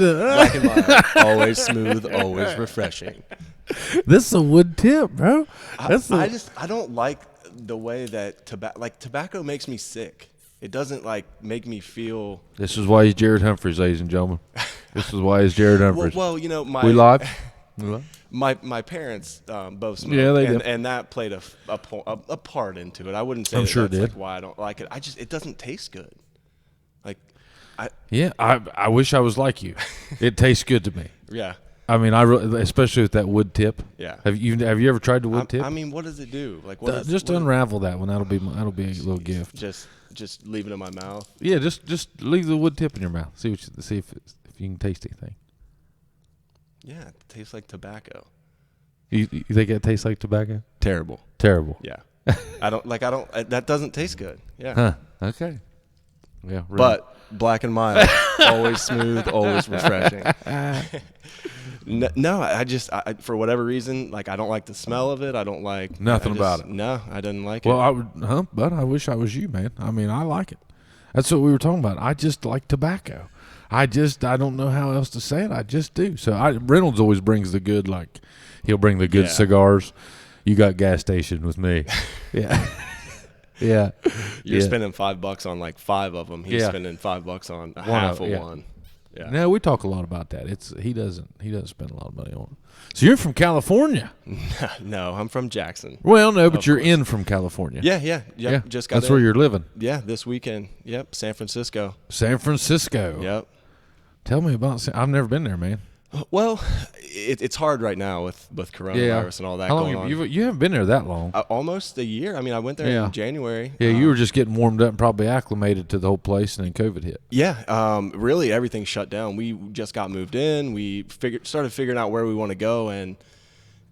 Black and mild, always smooth, always refreshing. This is a wood tip, bro. I don't like the way that tobacco makes me sick. It doesn't like make me feel. This is why he's Jared Humphreys, ladies and gentlemen. This is why he's Jared Humphreys. Well, you know, we live. My parents both smoked, yeah, they did. And that played a part into it. I wouldn't say I'm sure that's it did. like why I don't like it. It doesn't taste good. Like, I wish I was like you. It tastes good to me. Yeah. I mean, especially with that wood tip. Yeah. Have you ever tried the wood tip? I mean, what does it do? Like, just unravel that one. That'll be a little gift. Just leave it in my mouth. Yeah, just leave the wood tip in your mouth. See if you can taste anything. Yeah, it tastes like tobacco. You think it tastes like tobacco? Terrible. Yeah. That doesn't taste good. Yeah. Huh. Okay. Yeah. Really. But black and mild, always smooth, always refreshing. No, I for whatever reason, like I don't like the smell of it. I don't like nothing about it. No, I didn't like it. But I wish I was you, man. I mean, I like it. That's what we were talking about. I just like tobacco. I don't know how else to say it. I just do. So Reynolds always brings the good, like he'll bring the good cigars. You got gas station with me. Yeah. Yeah. You're spending $5 on like 5 of them. He's spending $5 on half of one. Yeah. No, we talk a lot about that. He doesn't spend a lot of money on it. So you're from California? No, I'm from Jackson. Well, no, but you're in from California. Yeah. Just got That's where you're living. Yeah, this weekend. Yep, San Francisco. Yep. Tell me about. I've never been there, man. Well, it's hard right now with coronavirus and all that. How long going on. You haven't been there that long? Almost a year. I mean, I went there in January. Yeah, you were just getting warmed up and probably acclimated to the whole place, and then COVID hit. Yeah, really everything shut down. We just got moved in. We started figuring out where we want to go, and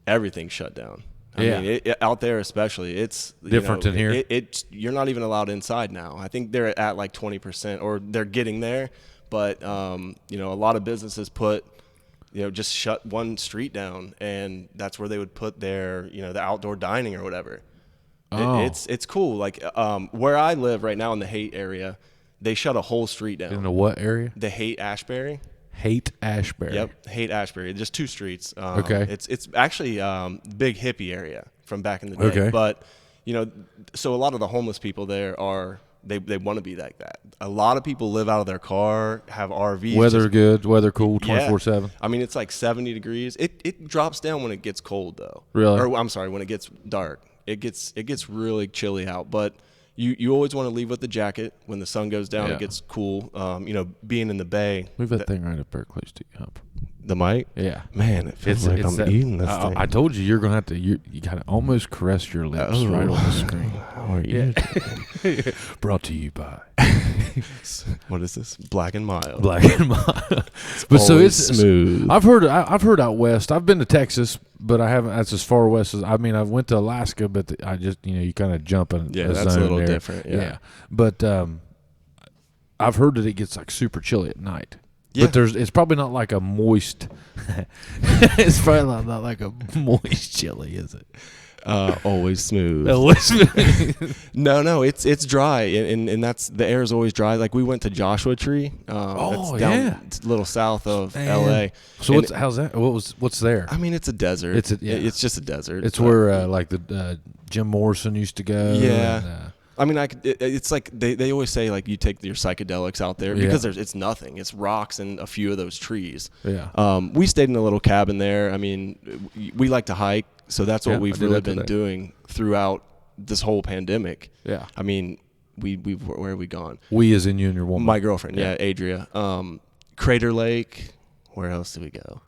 everything shut down. I mean, out there especially, it's different than here. You're not even allowed inside now. I think they're at like 20%, or they're getting there. But a lot of businesses just shut one street down, and that's where they would put their, the outdoor dining or whatever. Oh. It's cool. Like where I live right now in the Haight area, they shut a whole street down. In the what area? The Haight-Ashbury. Haight-Ashbury. Yep, Haight-Ashbury. Just 2 streets. Okay. It's actually big hippie area from back in the day. Okay. But so a lot of the homeless people there are. They want to be like that. A lot of people live out of their car, have RVs. Weather cool, 24/7. I mean, it's like 70 degrees. It drops down when it gets cold, though. Really? Or I'm sorry, when it gets dark. It gets really chilly out. But you always want to leave with the jacket. When the sun goes down, it gets cool. Being in the bay. Move that thing right up there close to you, Hump. The mic? Yeah. Man, it feels like I'm eating this thing. I told you you're going to have to, you got to almost caress your lips right on the screen. How are you? Brought to you by. What is this? Black and mild. Black and mild. But so it's smooth. I've heard out west. I've been to Texas, but I haven't. That's as far west as, I went to Alaska, but I just, you kind of jump in a that's zone a little there. different. Yeah. But I've heard that it gets like super chilly at night. Yeah. But it's probably not like a moist. It's probably not like a moist chili, is it? Always smooth. Always smooth. No, it's dry, and that's the air is always dry. Like we went to Joshua Tree. It's down a little south of L.A. So how's that? What's there? I mean, it's a desert. It's just a desert. It's where like the Jim Morrison used to go. Yeah. I mean, it's like they always say, like, you take your psychedelics out there because it's nothing. It's rocks and a few of those trees. Yeah. We stayed in a little cabin there. I mean, we like to hike, so that's what we've really been doing throughout this whole pandemic. Yeah. I mean, where have we gone? We as in you and your woman. My girlfriend, Adria. Crater Lake. Where else did we go?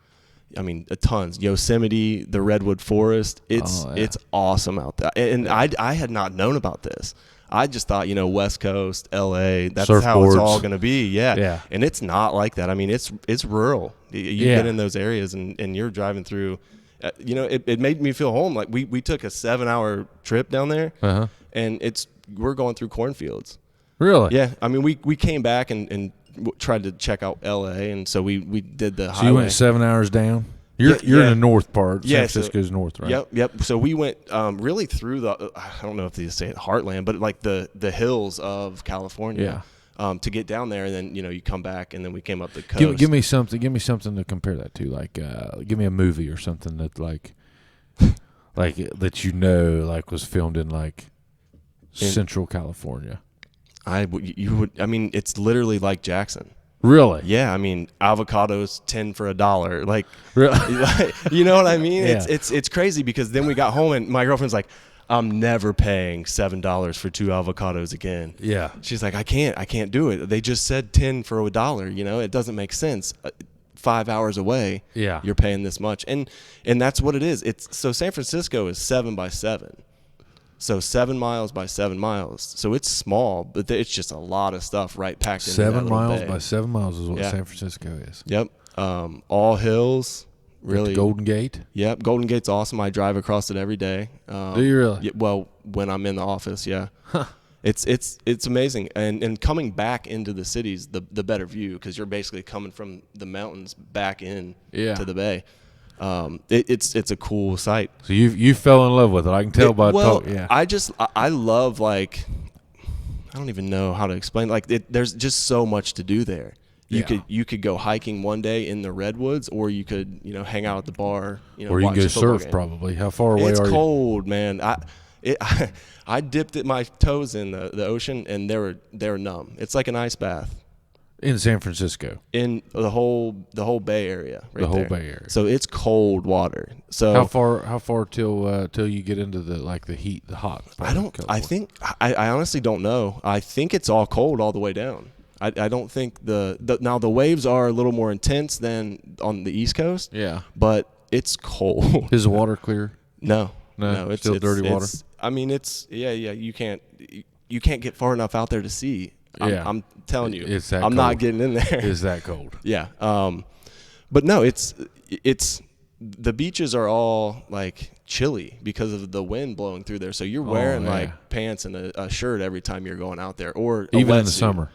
I mean, tons. Yosemite, the Redwood Forest. It's awesome out there. And I had not known about this. I just thought, West Coast, L.A., that's how it's all going to be. Yeah. And it's not like that. I mean, it's rural. You get in those areas and you're driving through. It made me feel home. Like we took a 7-hour trip down there, and we're going through cornfields. Really? Yeah. I mean, we came back and tried to check out L.A., and so we did the highway. So you went 7 hours down? You're in the north part. San Francisco's north, right? Yep. So we went really through I don't know if they say it, heartland, but like the hills of California. to get down there, and then you come back, and then we came up the coast. Give me something to compare that to. Like, give me a movie or something that like that was filmed in like Central California. I mean, it's literally like Jackson. Really? Yeah, I mean, avocados 10 for $1. Like, really? You know what I mean? Yeah. It's crazy because then we got home and my girlfriend's like, I'm never paying $7 for 2 avocados again. Yeah. She's like, I can't do it. They just said 10 for $1. It doesn't make sense. 5 hours away, yeah, you're paying this much, and that's what it is. So San Francisco is 7 by 7. So 7 miles by 7 miles. So it's small, but it's just a lot of stuff right packed in. 7 miles by 7 miles is what San Francisco is. Yep. All hills. Really. Golden Gate. Yep. Golden Gate's awesome. I drive across it every day. Do you really? Yeah, well, when I'm in the office, yeah. Huh. It's amazing. And coming back into the cities, the better view, because you're basically coming from the mountains back in to the bay. It's a cool sight. So you fell in love with it. I can tell by talk. Yeah. I love, like, I don't even know how to explain. Like, there's just so much to do there. You could go hiking one day in the redwoods, or you could hang out at the bar. Or you can go surf game. Probably. How far away are you? It's cold, man. I dipped my toes in the ocean, and they're numb. It's like an ice bath. In San Francisco, in the whole Bay Area, right there. Bay Area. So it's cold water. So how far till you get into the heat, the hot? I honestly don't know. I think it's all cold all the way down. I don't think now the waves are a little more intense than on the East Coast. Yeah, but it's cold. Is the water clear? No, it's still dirty water. I mean, you can't get far enough out there to see. I'm telling you, I'm cold. not getting in there. It's that cold. Yeah. But no, it's the beaches are all like chilly because of the wind blowing through there. So you're wearing like pants and a shirt every time you're going out there, or even in the summer.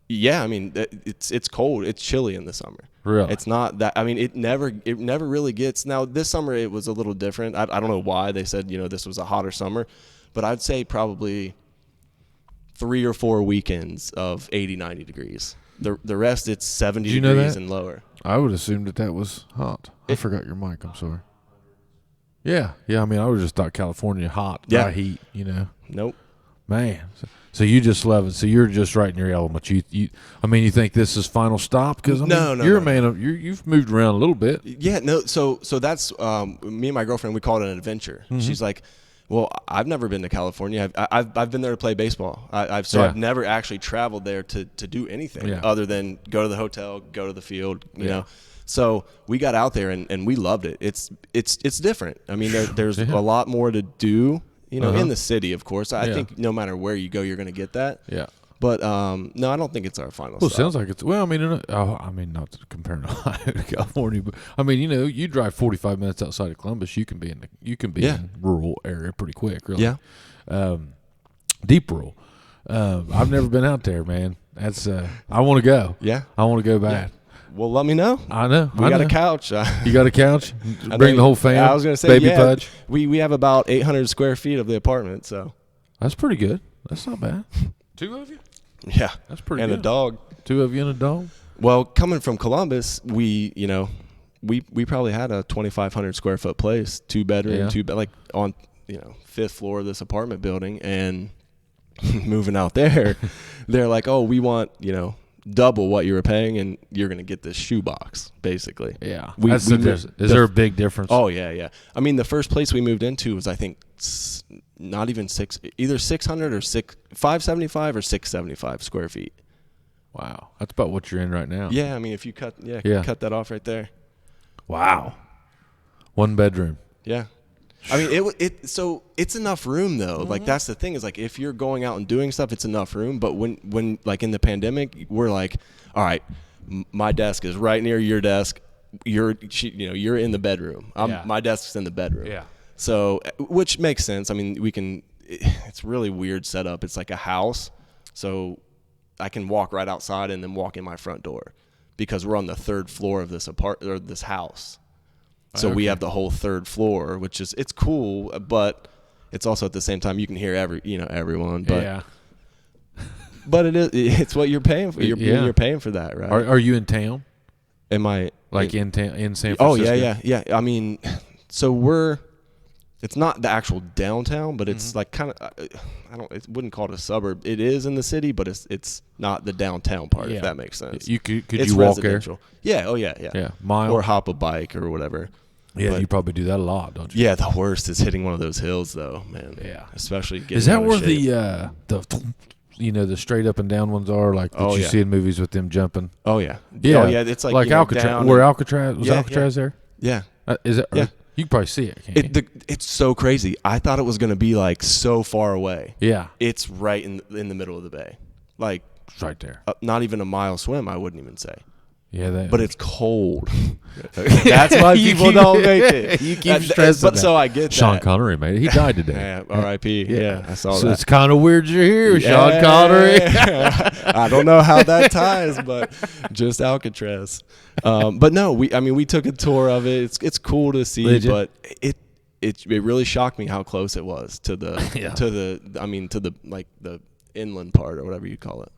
Yeah, I mean, it's cold. It's chilly in the summer. Really? It's not that. I mean, it never really gets. Now this summer it was a little different. I don't know why they said this was a hotter summer, but I'd say probably 3 or 4 weekends of 80, 90 degrees. The rest, it's 70 degrees and lower. I would assume that was hot. I forgot your mic. I'm sorry. Yeah. I mean, I would just thought California hot, dry heat. Nope. Man, so you just love it. So you're just right in your element. You think this is final stop? Because no, you're a man of you've moved around a little bit. Yeah. No. So that's me and my girlfriend. We call it an adventure. Mm-hmm. She's like, well, I've never been to California. I've been there to play baseball. I've never actually traveled there to do anything other than go to the hotel, go to the field. You know. So we got out there and we loved it. It's different. I mean, there's a lot more to do. In the city, of course. I think no matter where you go, you're going to get that. Yeah. But no, I don't think it's our final. Well, it sounds like it's. Well, I mean, not to compare Ohio to California, but I mean, you drive 45 minutes outside of Columbus, you can be in rural area pretty quick, really. Yeah. Deep rural. I've never been out there, man. That's. I want to go. Yeah. I want to go bad. Yeah. Well, let me know. I know. We got a couch. You got a couch? Bring the whole family. I was going to say, Baby Pudge. We have about 800 square feet of the apartment, so. That's pretty good. That's not bad. 2 of you? Yeah. That's pretty good. And a dog. 2 of you and a dog? Well, coming from Columbus, we probably had a 2,500 square foot place, 2 bedroom, like on, 5th floor of this apartment building, and moving out there, they're like, oh, we want, double what you were paying, and you're going to get this shoebox, basically. Yeah. Is there a big difference? Oh, yeah. I mean, the first place we moved into was, I think, not even either 600 or 575 or 675 square feet. Wow. That's about what you're in right now. Yeah, I mean, if you cut that off right there. Wow. 1 bedroom. Yeah. I mean, so it's enough room though. Mm-hmm. Like that's the thing is like if you're going out and doing stuff, it's enough room. But when like in the pandemic, we're like, all right, my desk is right near your desk. You're in the bedroom. My desk's in the bedroom. Yeah. So which makes sense. I mean, it's really weird setup. It's like a house, so I can walk right outside and then walk in my front door because we're on the 3rd floor of this house. So we have the whole 3rd floor, which it's cool, but it's also at the same time you can hear everyone. But But it's what you're paying for. You're paying for that, right? Are you in town? Am I in San Francisco? Oh yeah. I mean, so it's not the actual downtown, but it's like kind of I wouldn't call it a suburb. It is in the city, but it's not the downtown part. If that makes sense. You could it's you walk residential. there? Yeah. Oh yeah. Yeah. Mile or hop a bike or whatever. Yeah, but you probably do that a lot, don't you? Yeah, the worst is hitting one of those hills, though, man. Yeah, especially getting. Is that where shape. the straight up and down ones are like that you see in movies with them jumping? Oh yeah, yeah, oh yeah. It's like Alcatraz. Where Alcatraz was Alcatraz there? Yeah. Is it? Yeah. You can probably see it. Can't you? It's so crazy. I thought it was going to be like so far away. Yeah, it's right in the middle of the bay, like it's right there. Not even a mile swim. I wouldn't even say. Yeah, but it's cold. That's why people don't make it. You keep stressing but that. So I get Sean that. Connery made it. He died today. Yeah, R.I.P. Yeah, I saw that. So it's kind of weird you're here, Sean Connery. I don't know how that ties, but just Alcatraz. But no, we took a tour of it. It's cool to see, but it really shocked me how close it was to the the inland part or whatever you call it.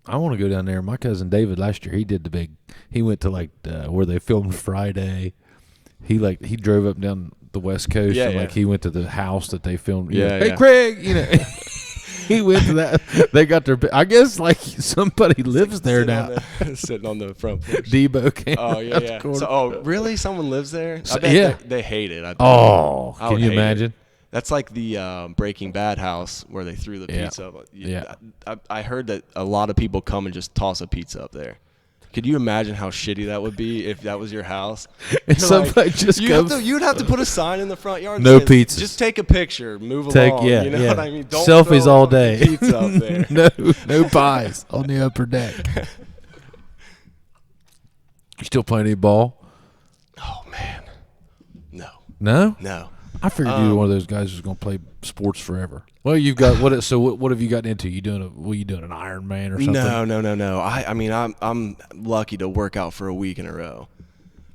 I want to go down there. My cousin David last year, he went to where they filmed Friday. He drove up down the West Coast and he went to the house that they filmed. Hey Craig, he went to that. They got their, I guess somebody lives there now. Sitting on the front porch. Debo came. Oh yeah. So, really? Someone lives there? I bet they hate it. Can you imagine? That's like the Breaking Bad house where they threw the pizza up. Yeah. I heard that a lot of people come and just toss a pizza up there. Could you imagine how shitty that would be if that was your house? And somebody you'd have to put a sign in the front yard. No pizza. Just take a picture, move along. You know what I mean? Don't selfies all day. Pizza up there. no pies on the upper deck. You still playing any ball? Oh man, no. No. I figured you were one of those guys who's going to play sports forever. Well, you've got what? So what have you gotten into? You doing an Ironman or something? No. I mean, I'm lucky to work out for a week in a row.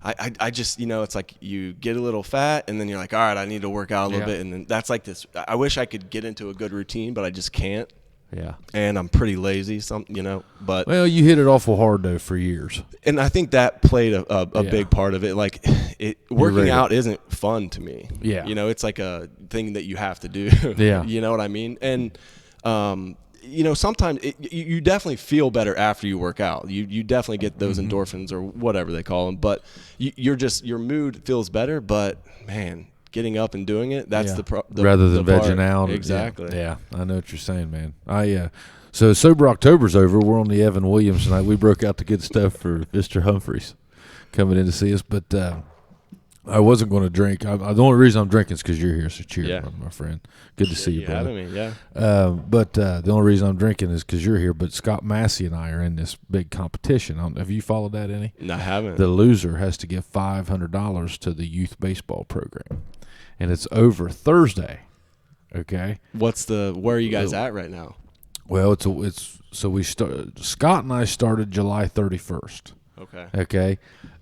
I just it's like you get a little fat and then you're like, all right, I need to work out a little bit, and then that's like this. I wish I could get into a good routine, but I just can't. Yeah. And I'm pretty lazy, but well, you hit it awful hard though for years. And I think that played a big part of it. Like working out isn't fun to me. Yeah. It's like a thing that you have to do. Yeah. You know what I mean? And sometimes you definitely feel better after you work out. You definitely get those endorphins or whatever they call them, but your mood feels better, but man, getting up and doing it, that's rather than vegging part. out. Exactly. Yeah, I know what you're saying, man. So Sober October's over. We're on the Evan Williams tonight. We broke out the good stuff for Mr. Humphreys coming in to see us, but I wasn't going to drink. The only reason I'm drinking is because you're here, so cheers, my friend. Good to see you, brother. Having me, yeah. But the only reason I'm drinking is because you're here, but Scott Massey and I are in this big competition. Have you followed that any? No, I haven't. The loser has to give $500 to the youth baseball program. And it's over Thursday. Okay. Where are you guys at right now? Well, Scott and I started July 31st. Okay.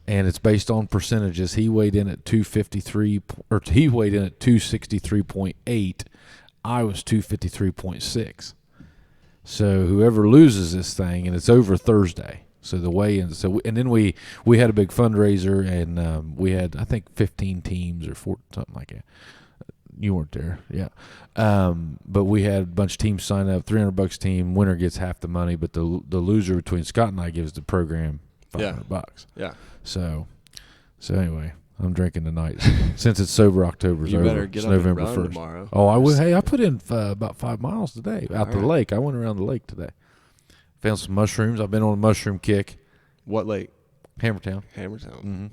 And it's based on percentages. He weighed in at 263.8. I was 253.6. So whoever loses this thing, and it's over Thursday. So the weigh-in. And then we had a big fundraiser, and we had, I think, 15 teams or 4, something like that. You weren't there, yeah. But we had a bunch of teams sign up. $300 team. Winner gets half the money, but the loser between Scott and I gives the program $500. Yeah. So anyway, I'm drinking tonight since it's Sober October's over. You better get it's up November and run 1st. Tomorrow. Oh, I would. Hey, I put in about 5 miles today out the lake. I went around the lake today. Found some mushrooms. I've been on a mushroom kick. What lake? Hammertown. Mm-hmm.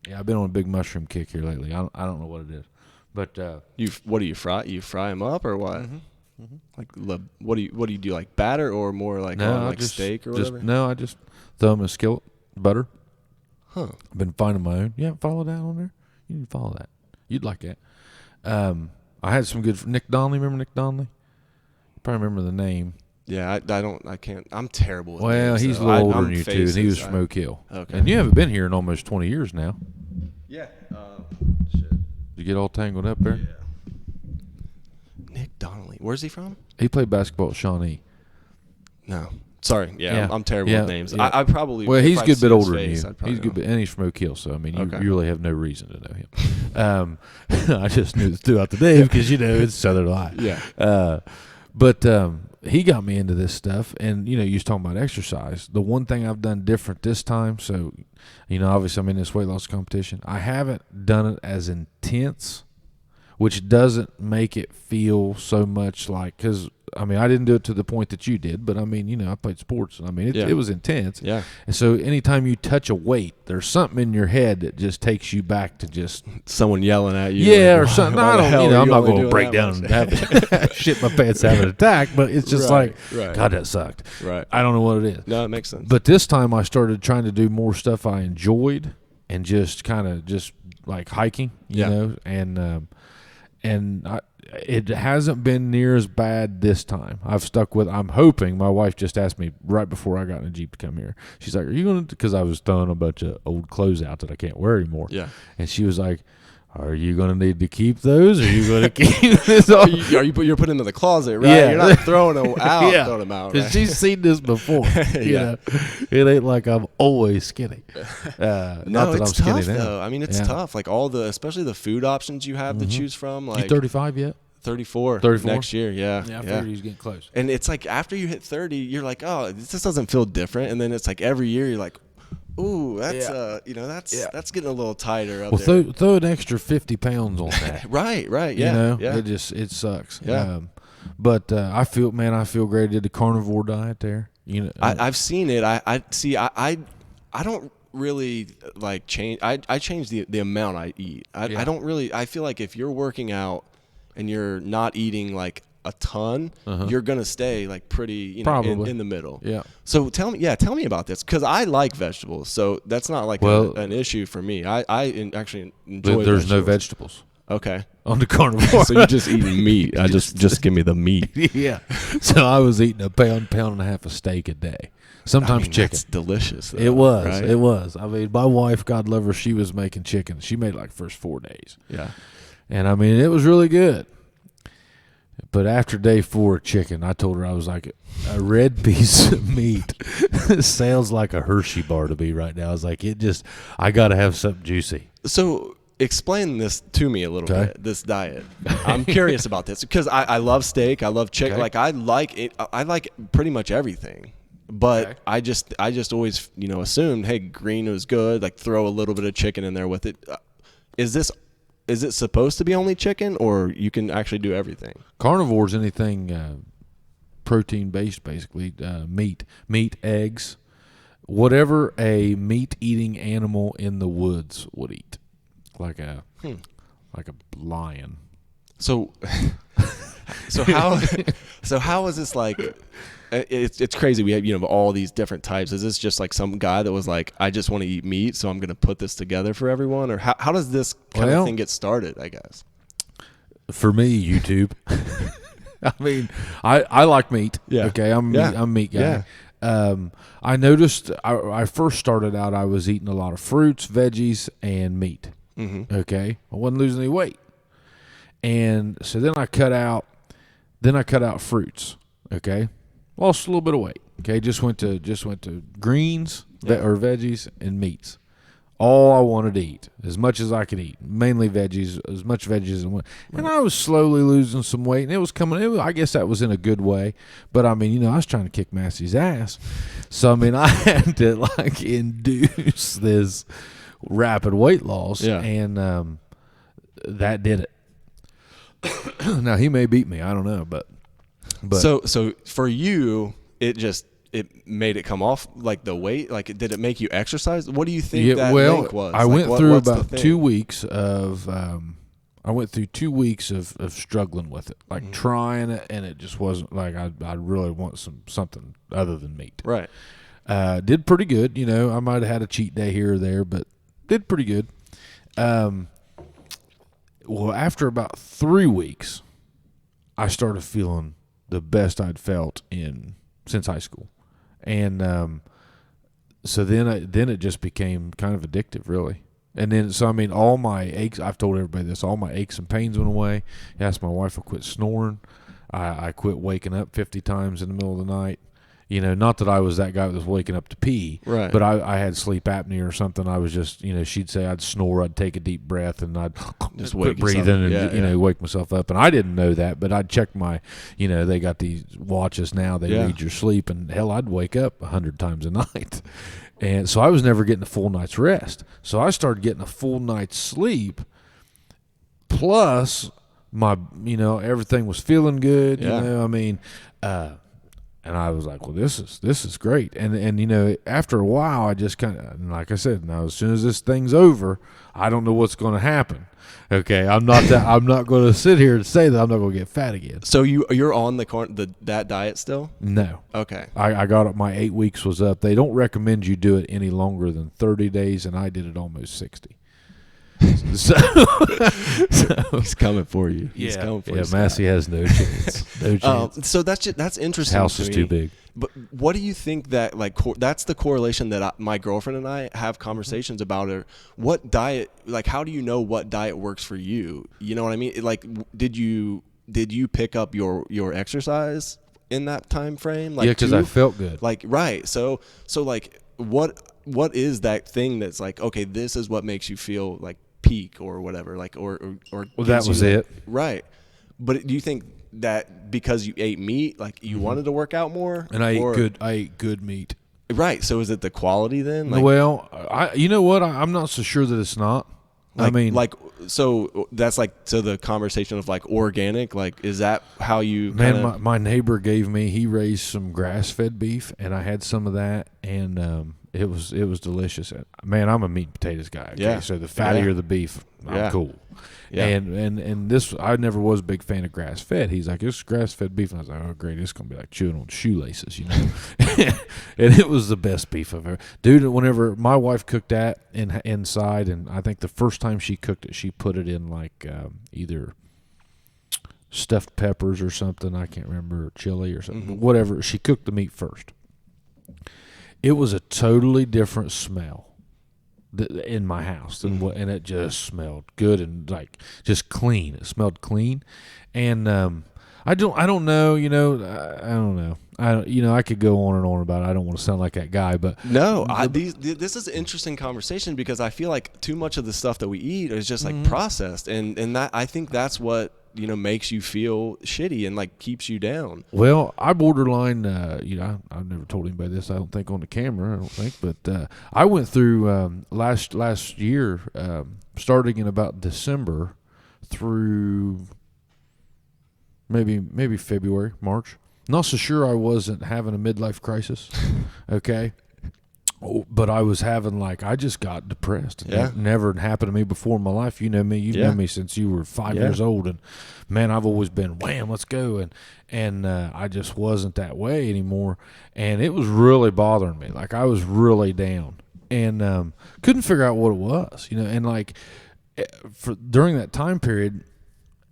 Yeah, I've been on a big mushroom kick here lately. I don't know what it is, but what do you fry? You fry them up or what? Like what do you do? Like batter or more like steak or whatever? I just throw them in a skillet, butter. Huh. I've been finding my own. You haven't followed that on there? You need to follow that. You'd like that. I had some good. Nick Donnelly. Remember Nick Donnelly? Probably remember the name. Yeah, I can't. I'm terrible with names, he's a little older than you too, and he was from Oak Hill. Okay. And you haven't been here in almost 20 years now. Yeah. Shit. Did you get all tangled up there? Yeah. Nick Donnelly. Where's he from? He played basketball at Shawnee. No. Sorry. Yeah. I'm terrible with names. Yeah. I probably. Well, he's a good bit older than you. He's good, and he's from Oak Hill, so I mean, you really have no reason to know him. I just threw out the name because it's Southern Light. Yeah. But he got me into this stuff, and you was talking about exercise. The one thing I've done different this time, so obviously I'm in this weight loss competition. I haven't done it as intense, which doesn't make it feel so much like, because I didn't do it to the point that you did, but I played sports, and it was intense. Yeah. And so anytime you touch a weight, there's something in your head that just takes you back to just someone yelling at you. Yeah, or something. No, I don't. I'm not going to break down much? and have shit my pants, have an attack. But it's just right. God, that sucked. Right. I don't know what it is. No, it makes sense. But this time I started trying to do more stuff I enjoyed, and just kind of just like hiking, you know, and it hasn't been near as bad this time. I've stuck with. I'm hoping. My wife just asked me right before I got in the Jeep to come here. She's like, "Are you going to?" Because I was throwing a bunch of old clothes out that I can't wear anymore. Yeah. And she was like, "Are you going to need to keep those? Or are you going to keep this?" You're putting them in the closet, right? Yeah. You're not throwing them out. Yeah. Throwing them out. Because she's seen this before. You know? It ain't like I'm always skinny. Not that I'm skinny tough, now. Though. It's tough. Like especially the food options you have to choose from. Like you 35 yet? 34 next year. Yeah. I figured he was getting close. And it's like after you hit 30, you're like, oh, this doesn't feel different. And then it's like every year you're like, ooh, that's that's getting a little tighter up there. Throw an extra 50 pounds on that. right. Yeah. It sucks. Yeah. But I feel great. I did the carnivore diet there. I've seen it. I don't really like change. I change the amount I eat. I don't really. I feel like if you're working out and you're not eating like a ton, you're gonna stay like pretty, in the middle. Yeah. So tell me about this, because I like vegetables. So that's not like an issue for me. I actually enjoy. There's vegetables. no vegetables. Okay. On the carnivore. So you're just eating meat. I just give me the meat. Yeah. So I was eating a pound and a half of steak a day. Sometimes chicken. That's delicious. Though, it was. Right? It was. My wife, God love her, she was making chicken. She made like first 4 days. Yeah. And it was really good. But after day 4 of chicken, I told her, I was like, a red piece of meat sounds like a Hershey bar to me right now. I was like, I got to have something juicy. So explain this to me a little bit, this diet. I'm curious about this because I love steak. I love chicken. Like I like it. I like pretty much everything. But I just always, assumed, hey, green was good. Like throw a little bit of chicken in there with it. Is it supposed to be only chicken, or you can actually do everything? Carnivore is anything protein based, basically. Meat, eggs, whatever a meat eating animal in the woods would eat, like a lion. So how is this like? It's crazy. We have all these different types. Is this just like some guy that was like, I just want to eat meat, so I'm going to put this together for everyone? Or how does this kind of thing get started, I guess? For me, YouTube. I like meat. Yeah. Okay, I'm a meat guy. Yeah. I noticed I first started out, I was eating a lot of fruits, veggies, and meat. Mm-hmm. Okay, I wasn't losing any weight, and so then I cut out fruits. Okay. Lost a little bit of weight. Okay, just went to greens or veggies and meats. All I wanted to eat, as much as I could eat, mainly veggies, as much veggies as I wanted. And I was slowly losing some weight, and it was coming. I guess that was in a good way, but I was trying to kick Massey's ass, so I had to like induce this rapid weight loss, and that did it. Now he may beat me, I don't know, but so for you, it made it come off, like the weight. Like, did it make you exercise? What do you think that link was? I went through about 2 weeks of of struggling with it, like trying it, and it just wasn't like I really want something other than meat. Right. Did pretty good. I might have had a cheat day here or there, but did pretty good. Well, after about 3 weeks, I started feeling the best I'd felt since high school, and so then it just became kind of addictive, really. And then all my aches, I've told everybody this, all my aches and pains went away. I asked my wife to quit snoring. I quit waking up 50 times in the middle of the night. not that I was that guy that was waking up to pee, right? But I had sleep apnea or something. I was just, she'd say I'd snore, I'd take a deep breath, and I'd just quit breathing and wake myself up. And I didn't know that, but I'd check my, they got these watches now. They read your sleep, and hell, I'd wake up 100 times a night. And so I was never getting a full night's rest. So I started getting a full night's sleep, plus my, everything was feeling good. And I was like, well, this is great. And after a while, I just kind of, like I said, now as soon as this thing's over, I don't know what's going to happen. Okay, I'm not going to sit here and say that I'm not going to get fat again. So you're on that diet still? No. Okay. I got it. My 8 weeks was up. They don't recommend you do it any longer than 30 days, and I did it almost 60. So he's coming for you. He's coming for you. Yeah, Massey has no chance. No chance. So that's interesting. His house is too big. But what do you think that that's the correlation that my girlfriend and I have conversations about? Or what diet? Like, how do you know what diet works for you? You know what I mean? Like, did you pick up your exercise in that time frame? Like, because I felt good. Like, right. So like, what is that thing that's like, okay, this is what makes you feel like peak or whatever, like or well, that was it, right? But do you think that because you ate meat, like you wanted to work out more? And I ate good meat, right? So is it the quality then? Like, well, you know what, I'm not so sure that it's not. So that's like to the conversation of like organic, like is that how you? Man, my neighbor he raised some grass-fed beef, and I had some of that, and it was delicious. Man, I'm a meat and potatoes guy. Okay? Yeah. So the fattier the beef, I'm cool. Yeah. And this, I never was a big fan of grass-fed. He's like, it's grass-fed beef. And I was like, oh, great. It's going to be like chewing on shoelaces, And it was the best beef I've ever. Dude, whenever my wife cooked that inside, and I think the first time she cooked it, she put it in like either stuffed peppers or something. I can't remember, or chili or something. Mm-hmm. Whatever. She cooked the meat first. It was a totally different smell in my house than and it just smelled good and like just clean. It smelled clean, and I don't know. I don't know. I could go on and on about it. I don't want to sound like that guy, but no. This is an interesting conversation because I feel like too much of the stuff that we eat is just like processed, and that I think that's what makes you feel shitty and like keeps you down. Well, I borderline. I've never told anybody this. I don't think on the camera. I don't think, but I went through last year, starting in about December through maybe February, March. Not so sure I wasn't having a midlife crisis, okay? But I was having I just got depressed. It never happened to me before in my life. You know me. You've known me since you were 5 years old. And, man, I've always been, wham, let's go. And I just wasn't that way anymore. And it was really bothering me. I was really down. And couldn't figure out what it was. And, during that time period,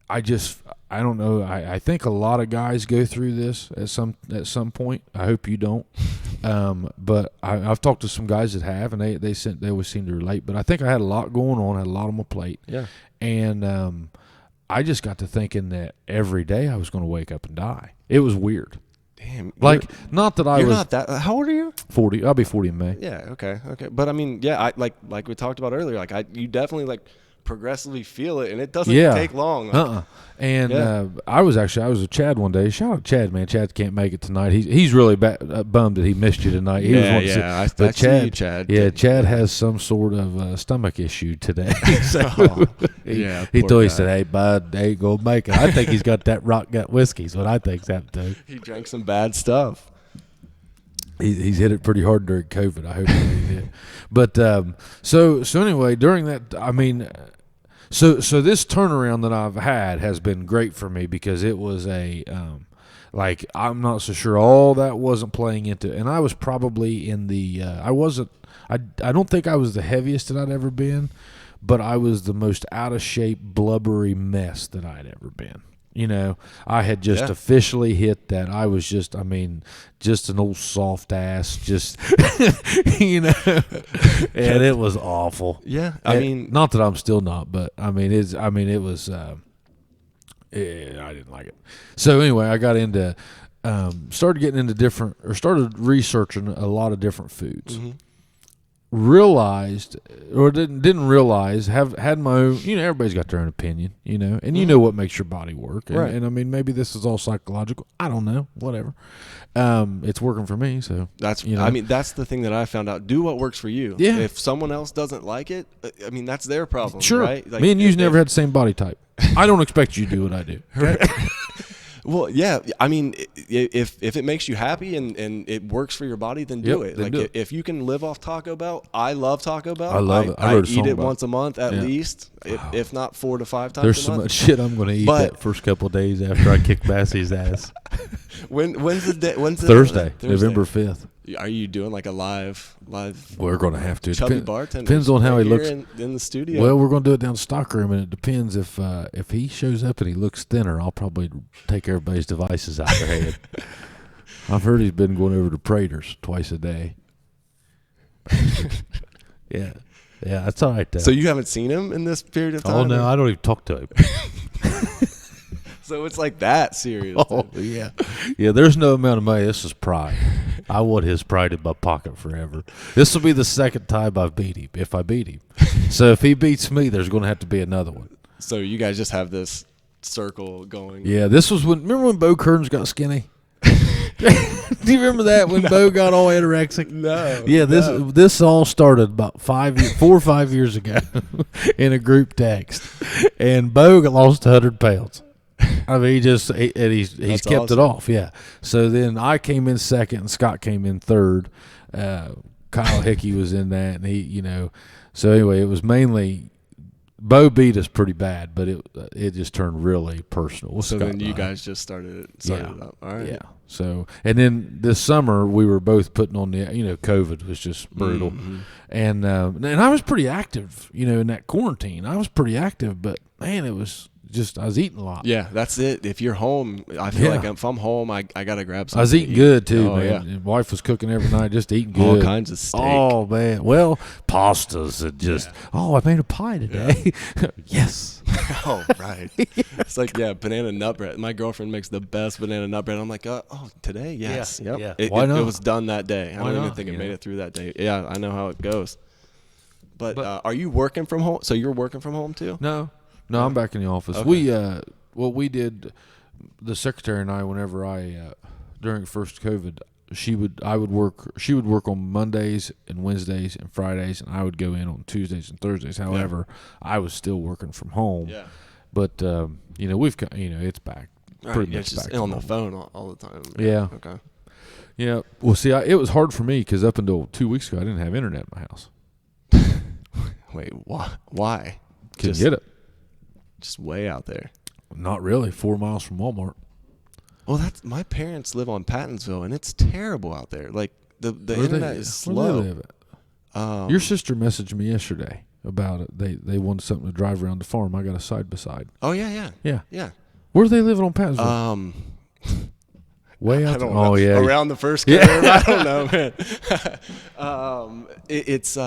I don't know. I think a lot of guys go through this at some point. I hope you don't. But I've talked to some guys that have, and they always seem to relate. But I think I had a lot going on. I had a lot on my plate. Yeah. And I just got to thinking that every day I was going to wake up and die. It was weird. Damn. Not that I was. You're not that. How old are you? 40. I'll be 40 in May. Yeah. Okay. But I mean, yeah. I like we talked about earlier. You definitely progressively feel it, and it doesn't take long. And I was with Chad one day. Shout out Chad, man. Chad can't make it tonight. He's really bummed that he missed you tonight. I see you, Chad. Yeah, Chad has some sort of stomach issue today. He said, "Hey, bud, they ain't gonna make it." I think he's got that rock gut whiskey. Is what I think's happened to. He drank some bad stuff. He's hit it pretty hard during COVID. I hope he did. But so anyway, during that, I mean. So this turnaround that I've had has been great for me because it was I'm not so sure all that wasn't playing into, and I was probably in the I don't think I was the heaviest that I'd ever been, but I was the most out of shape, blubbery mess that I'd ever been. I had just officially hit that. I was just an old soft ass, and it was awful. Yeah. I mean, not that I'm still not, but it was, I didn't like it. So anyway, I got into, started getting into started researching a lot of different foods. Mm-hmm. Realized, or didn't realize, had my own, everybody's got their own opinion, and you know what makes your body work. And, Right. and I mean, maybe this is all psychological. I don't know, whatever. It's working for me. So that's the thing that I found out. Do what works for you. Yeah. If someone else doesn't like it, I mean, that's their problem. Sure. Right? Like, me and you's never had the same body type. I don't expect you to do what I do. Okay? Well, yeah. I mean, if it makes you happy and it works for your body, then do it. Like, if you can live off Taco Bell, I love Taco Bell. I love it. I eat it once a month at least, if not 4 to 5 times. There's a so month. much shit I'm going to eat that first couple of days after I kick Bassie's ass. When's the day? Thursday, November 5th. Are you doing like a live? We're going to have to. Chubby Bartenders. Depends on how he looks in the studio. Well, we're going to do it down Stockroom, and it depends if he shows up and he looks thinner. I'll probably take everybody's devices out of their head. I've heard he's been going over to Prater's twice a day. Yeah, that's all right though. So you haven't seen him in this period of time? Oh no, I don't even talk to him. So it's like that serious. Oh yeah. There's no amount of money. This is pride. I want his pride in my pocket forever. This will be the second time I've beat him, if I beat him. So if he beats me, there's going to have to be another one. So you guys just have this circle going. Yeah, this was remember when Bo Kearns got skinny? Do you remember that when Bo got all anorexic? No. Yeah, this all started about 4 or 5 years ago in a group text, and Bo lost 100 pounds. I mean, he's kept awesome. it off. Yeah. So then I came in second, and Scott came in third. Kyle Hickey was in that, and he, So anyway, it was mainly. Bo beat us pretty bad, but it just turned really personal. So then you guys just started it up. All right. Yeah. So, and then this summer we were both putting on the, COVID was just brutal. Mm-hmm. And I was pretty active, in that quarantine. I was pretty active, but man, it was just, I was eating a lot. Yeah, that's it. If you're home, I feel like if I'm home, I got to grab something. I was eating good too, man. Yeah. And wife was cooking every night, just eating good. All kinds of steak. Oh, man. Well, pastas and just, I made a pie today. Yeah. Yes. Oh, right. It's like, banana nut bread. My girlfriend makes the best banana nut bread. I'm like, today? Yes. Yeah. Yep. Yeah. Why not? It was done that day. I don't even think it made know? it through that day. Yeah, I know how it goes. But are you working from home? So you're working from home too? No, I'm back in the office. Okay. We did, the secretary and I, whenever during first COVID, she would work on Mondays and Wednesdays and Fridays, and I would go in on Tuesdays and Thursdays. However, I was still working from home. Yeah. But we've got, it's back. Pretty much it's just back on to the normal. phone all the time. Yeah. Okay. Yeah. Well, see, it was hard for me because up until 2 weeks ago, I didn't have internet in my house. Wait, why? Couldn't get it. Just way out there. Not really. 4 miles from Walmart. Well, my parents live on Pattonsville, and it's terrible out there. Like the internet is slow. Where do they live at? Your sister messaged me yesterday about it. They wanted something to drive around the farm. I got a side by side. Oh yeah. Where are they living on Pattonsville? Way out I don't there. know. Oh yeah, around the first curve. I don't know, man. It's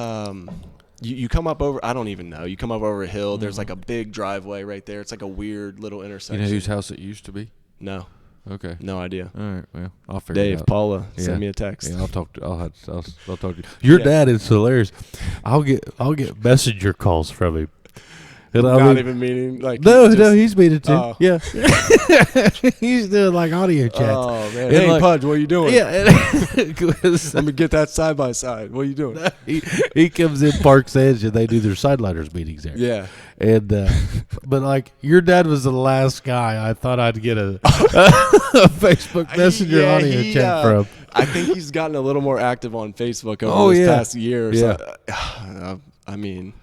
You come up over, I don't even know. You come up over a hill. There's like a big driveway right there. It's like a weird little intersection. You know whose house it used to be? No. Okay. No idea. All right. Well, I'll figure it out. Dave, Paula, send me a text. Yeah, I'll talk to. I'll talk to you. Your dad is hilarious. I'll get messenger calls from him. And Not even meaning like. No, he's made it too. Oh. Yeah. He's doing like audio chats. Oh man. And Hey, like, Pudge, what are you doing? Yeah. Let me get that side by side. What are you doing? He comes in Parks Edge and they do their sideliners meetings there. Yeah. And but like your dad was the last guy I thought I'd get a Facebook Messenger audio chat from. I think he's gotten a little more active on Facebook over this past year. Yeah. So, I mean,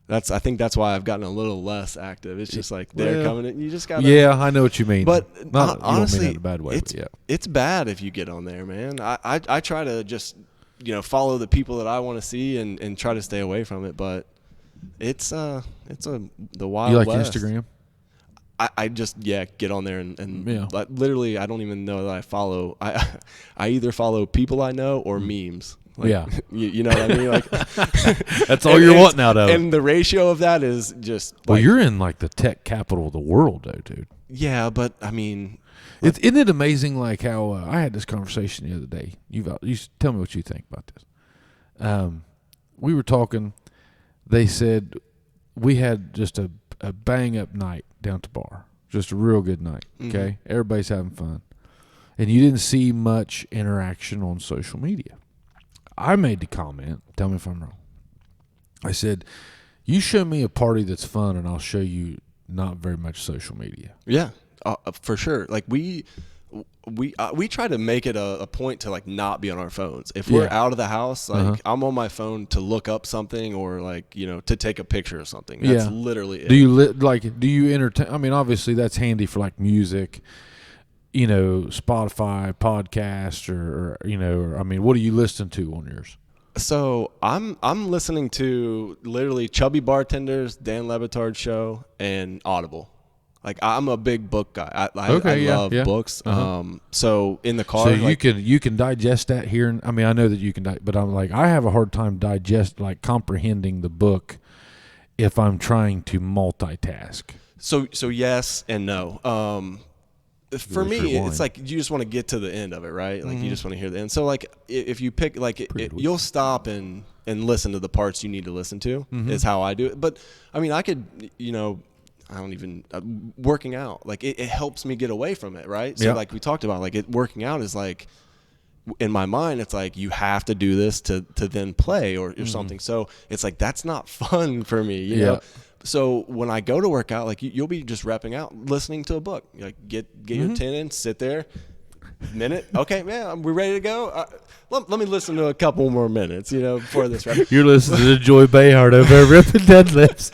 I think that's why I've gotten a little less active. It's just like they're coming in. You just got to. Yeah, I know what you mean. But you don't honestly, mean that in a bad way, it's bad if you get on there, man. I try to just follow the people that I want to see and try to stay away from it. But it's the Wild You like West. Instagram? I just get on there and literally I don't even know that I follow. I either follow people I know or memes. Like, you know what I mean? Like that's all you're wanting out of it. And the ratio of that is just. Well, you're in like the tech capital of the world, though, dude. Yeah, but I mean, Isn't it amazing, like how I had this conversation the other day. You tell me what you think about this. We were talking. They said we had just a bang up night down at the bar, just a real good night. Okay, everybody's having fun, and you didn't see much interaction on social media. I made the comment. Tell me if I'm wrong. I said, "You show me a party that's fun, and I'll show you not very much social media." Yeah. For sure. Like we try to make it a point to like not be on our phones. If we're out of the house, like I'm on my phone to look up something or like, to take a picture of something. That's literally it. Do you entertain? I mean, obviously that's handy for like music, Spotify, podcast, or I mean, what do you listen to on yours? So I'm listening to literally Chubby Bartenders, Dan Le Batard's show, and Audible. Like I'm a big book guy. I love books. So in the car, so you can digest that here. I mean, I know that you can, but I'm like I have a hard time comprehending the book if I'm trying to multitask. So yes and no. For me, it's like you just want to get to the end of it, right? Like you just want to hear the end. So like if you pick you'll stop and listen to the parts you need to listen to is how I do it. But I mean, I could I don't even working out, like it helps me get away from it, right? So like we talked about, like working out is like in my mind it's like you have to do this to then play or something. So it's like that's not fun for me, you know. So when I go to work out, like you'll be just repping out, listening to a book. Like get your 10 in, sit there, minute. Okay, man, we're ready to go. Let me listen to a couple more minutes, before this. Right? You're listening to Joy Behar over there ripping deadlifts.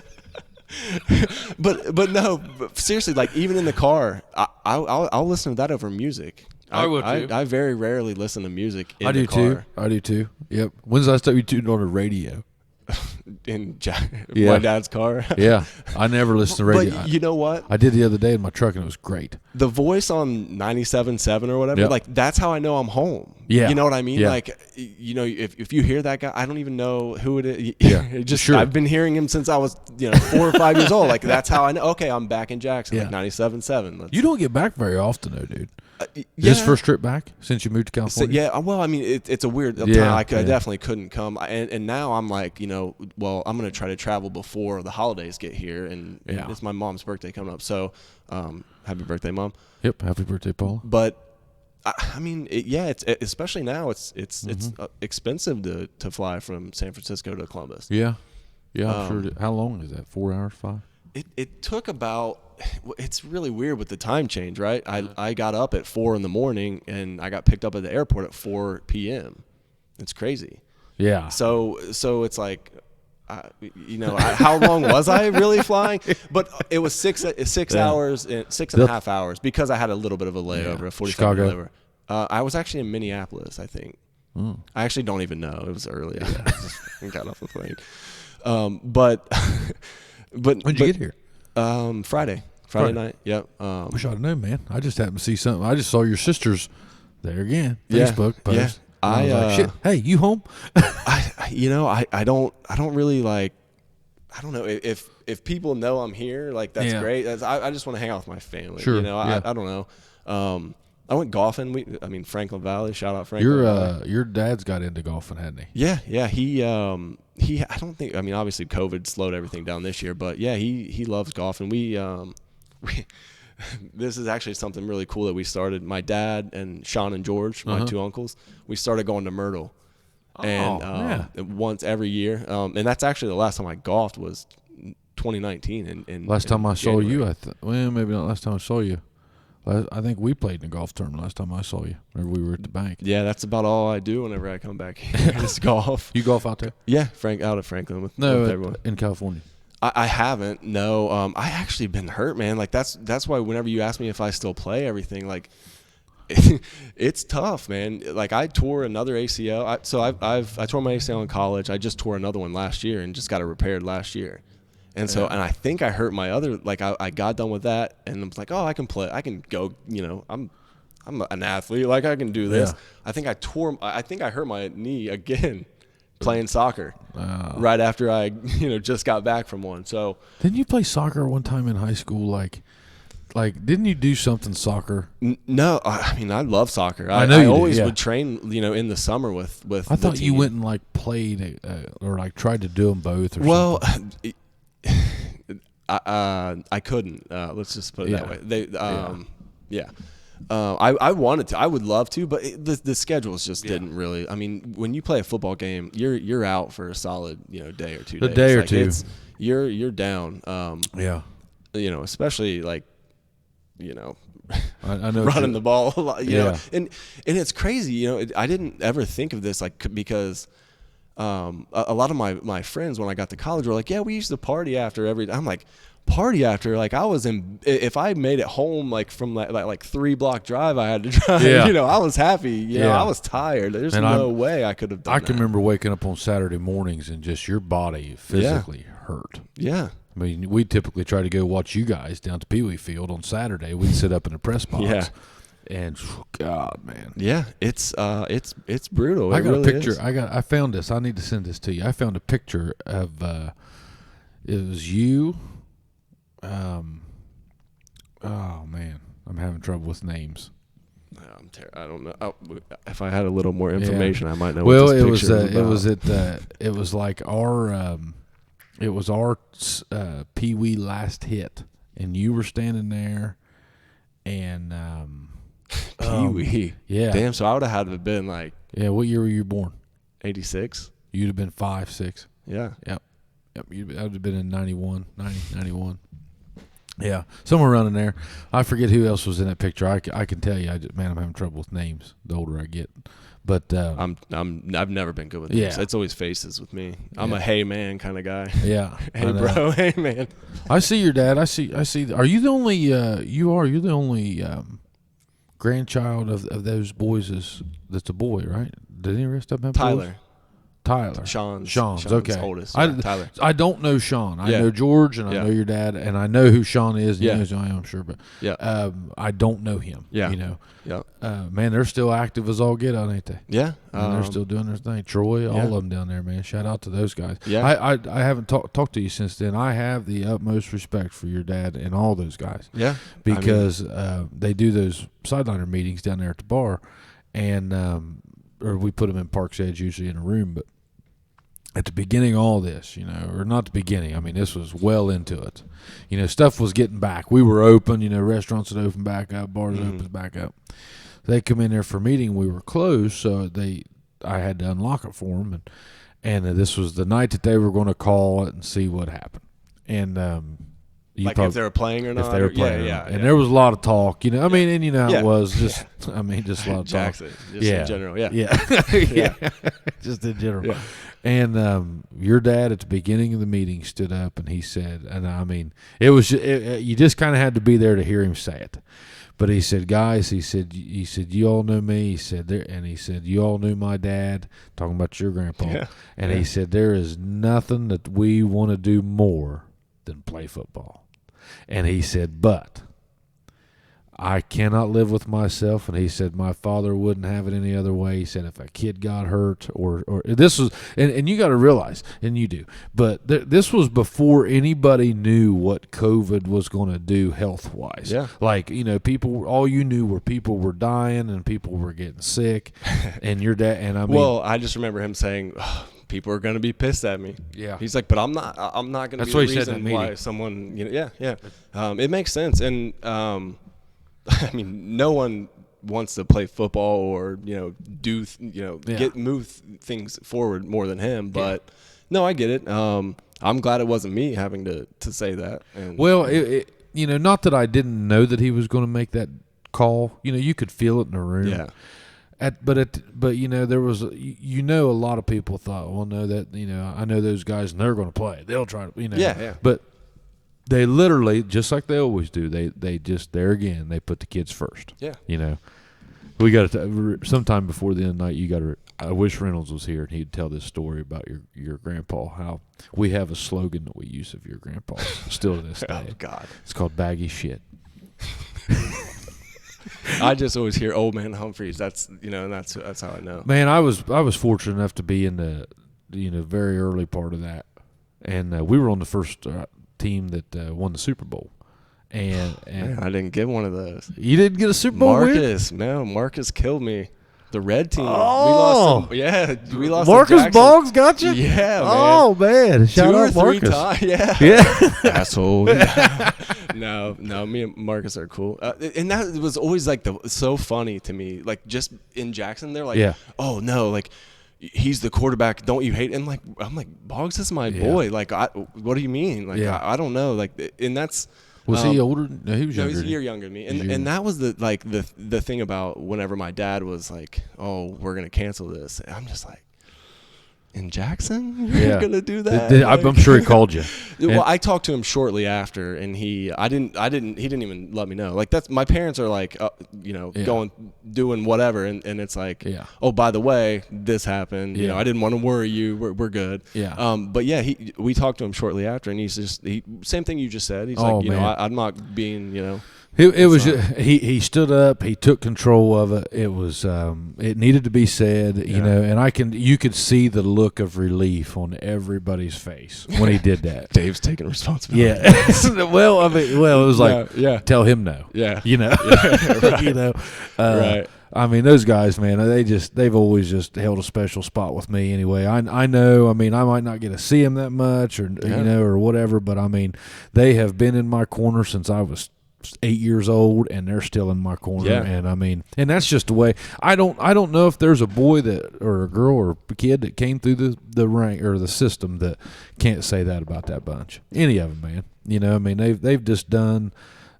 but seriously, like even in the car, I'll listen to that over music. I would too. I very rarely listen to music in the car. I do too. Yep. When's the last time you tuned on a radio? In my dad's car. Yeah, I never listen to radio. But you know what? I did the other day in my truck, and it was great. The voice on 97.7 or whatever, like that's how I know I'm home. Yeah, you know what I mean. Yeah. Like if you hear that guy, I don't even know who it is. Yeah, I've been hearing him since I was 4 or 5 years old. Like that's how I know. Okay, I'm back in Jackson. Like 97.7. You don't get back very often, though, dude. Yeah. This first trip back since you moved to California? So, yeah, well, I mean, it's a weird time. I definitely couldn't come. And now I'm like, well, I'm going to try to travel before the holidays get here. And it's my mom's birthday coming up. So happy birthday, Mom. Yep, happy birthday, Paul. But, I mean, it's especially now, it's expensive to fly from San Francisco to Columbus. Yeah. Yeah, I'm sure. How long is that? 4 hours, 5? It took about... It's really weird with the time change, right? I got up at 4 a.m. and I got picked up at the airport at 4 p.m. It's crazy. Yeah. So it's like, how long was I really flying? But it was 6 hours, 6.5 hours because I had a little bit of a layover, a 45 minute layover. I was actually in Minneapolis, I think. I actually don't even know. It was early. I just got off the plane. But when'd you get here? Friday night. Yep. Wish I'd known, man. I just happened to see something. I just saw your sister's there again. Facebook post. Yeah. I was like, shit. Hey, you home? I don't really like. I don't know if people know I'm here. Like that's great. I just want to hang out with my family. Sure. I don't know. I went golfing. Franklin Valley. Shout out Franklin. Your dad's got into golfing, hadn't he? Yeah. He. I don't think. I mean, obviously, COVID slowed everything down this year, but yeah, he loves golf, and we this is actually something really cool that we started. My dad and Sean and George, my two uncles, we started going to Myrtle, and once every year, and that's actually the last time I golfed was 2019. And last time I saw you, maybe not last time I saw you. I think we played in a golf tournament last time I saw you. Whenever we were at the bank. Yeah, that's about all I do whenever I come back here is golf. You golf out there? Yeah, out at Franklin with everyone. In California. I haven't. No, I actually been hurt, man. Like that's why whenever you ask me if I still play everything, like it's tough, man. Like I tore another ACL. I tore my ACL in college. I just tore another one last year and just got it repaired last year. And so, and I think I hurt my other, like I got done with that and I was like, oh, I can play. I can go, I'm an athlete. Like I can do this. Yeah. I think I hurt my knee again playing soccer right after I, just got back from one. So didn't you play soccer one time in high school? Like like, didn't you do something soccer? No, I mean, I love soccer. I know I you always do, yeah. would train, I in the summer with thought the you team. went and like played or like tried to do them both or something. I couldn't. Let's just put it that way. I wanted to. I would love to, but the schedules just didn't really. I mean, when you play a football game, you're out for a solid day or 2 days. A day or two. You're down. Especially like, I know running the ball a lot. You know, and it's crazy. I didn't ever think of this because. A lot of my friends when I got to college were like, yeah, we used to party after every. I'm like, party after? Like I was if I made it home like from like 3 block drive I had to drive. I was happy. I was tired. There's no way I could have done that. I can remember waking up on Saturday mornings and just your body physically hurt. Yeah. I mean, we typically try to go watch you guys down to Pee Wee Field on Saturday. We'd sit up in the press box. Yeah. And God, man. Yeah, it's brutal. I got really a picture. Is. I found this. I need to send this to you. I found a picture of it was you. Oh man, I'm having trouble with names. I don't know. If I had a little more information, I might know. Well, what this it was about. it was like our Pee Wee last hit, and you were standing there, and Pee Wee. Yeah. Damn. So I would have had to have been like. Yeah. What year were you born? 86. You'd have been 5, 6. Yeah. Yep. I would have been in 91. Yeah, somewhere around in there. I forget who else was in that picture. I can tell you, I'm having trouble with names the older I get. But I've never been good with names. It's always faces with me. I'm a hey man kind of guy. Yeah. Hey bro, hey man. I see your dad. I see. Are you the only? You're the only grandchild of those boys. That's a boy, right? Did any rest of them have Tyler? Boys? Tyler. Sean's okay. Oldest. Tyler. I don't know Sean. I know George, and I know your dad, and I know who Sean is. And he knows who I am, I'm sure, but I don't know him. Yeah. Man, they're still active as all get out, ain't they? Yeah. And they're still doing their thing. Troy, all of them down there, man. Shout out to those guys. Yeah. I haven't talked to you since then. I have the utmost respect for your dad and all those guys. Yeah. Because they do those sideliner meetings down there at the bar, and or we put them in Park's Edge, usually in a room, but at the beginning of all this, or not the beginning, I mean, this was well into it. Stuff was getting back. We were open, restaurants had opened back up, bars opened back up. They come in there for a meeting. We were closed, so I had to unlock it for them, and this was the night that they were going to call it and see what happened. And if they were playing or not. If they were playing, and there was a lot of talk, I mean, and how it was, just a lot of Jackson, talk. in general, just in general. Yeah. And your dad at the beginning of the meeting stood up and he said, and I mean, it was you just kind of had to be there to hear him say it. But he said, guys, he said, you all know me. He said, you all knew my dad, talking about your grandpa. Yeah. And he said, there is nothing that we want to do more than play football. And he said, but I cannot live with myself. And he said, my father wouldn't have it any other way. He said, if a kid got hurt or this was, and you got to realize, and you do, but this was before anybody knew what COVID was going to do health-wise. Yeah. Like, people, all you knew were people were dying and people were getting sick. And your dad, and I mean. Well, I just remember him saying, people are going to be pissed at me. Yeah. He's like, but I'm not going to be the reason why someone, it makes sense. And, I mean, no one wants to play football or move things forward more than him. But no, I get it. I'm glad it wasn't me having to say that. And, well, not that I didn't know that he was going to make that call. You could feel it in the room. Yeah. But there was a lot of people thought, well, no, that I know those guys and they're going to play. They'll try to Yeah. But they literally, just like they always do, they just, there again, they put the kids first. Yeah. We got to, sometime before the end of the night, I wish Reynolds was here and he'd tell this story about your grandpa, how we have a slogan that we use of your grandpa still to this day. Oh, God. It's called baggy shit. I just always hear old man Humphreys. That's that's how I know. Man, I was fortunate enough to be in the very early part of that, and we were on the first team that won the Super Bowl, And Man, I didn't get one of those. You didn't get a Super Bowl win? No, Marcus killed me. The red team. Oh. We lost. Marcus Boggs got you? Yeah, man. Oh, man. Shout out Marcus. 2 or 3 times. Yeah. Yeah. Asshole. No, me and Marcus are cool. And that was always like so funny to me. Like just in Jackson, they're like, oh, no, like he's the quarterback. Don't you hate him? I'm like, Boggs is my boy. Like, what do you mean? Like, I don't know. Like, and that's. Was he older? No, he was younger. No, he's a year younger than me. And that was the thing about whenever my dad was like, "Oh, we're gonna cancel this," and I'm just like, in Jackson, you're gonna do that? I'm sure he called you. Well, I talked to him shortly after, and he didn't even let me know. Like that's my parents are like, going doing whatever, and it's like, oh, by the way, this happened. You know, I didn't want to worry you. We're good. Yeah. But yeah, we talked to him shortly after, and he's just same thing you just said. He's like, I'm not being, It was he stood up, he took control of it. It was it needed to be said, and you could see the look of relief on everybody's face when he did that. Dave's taking responsibility. Yeah. well, it was like tell him no. Yeah. Right. Right. I mean, those guys, man, they've always just held a special spot with me anyway. I know, I mean, I might not get to see them that much or or whatever, but I mean, they have been in my corner since I was 8 years old, and they're still in my corner. And I mean, and that's just the way. I don't know if there's a boy or a girl or a kid that came through the rank or the system that can't say that about that bunch. Any of them, man. I mean,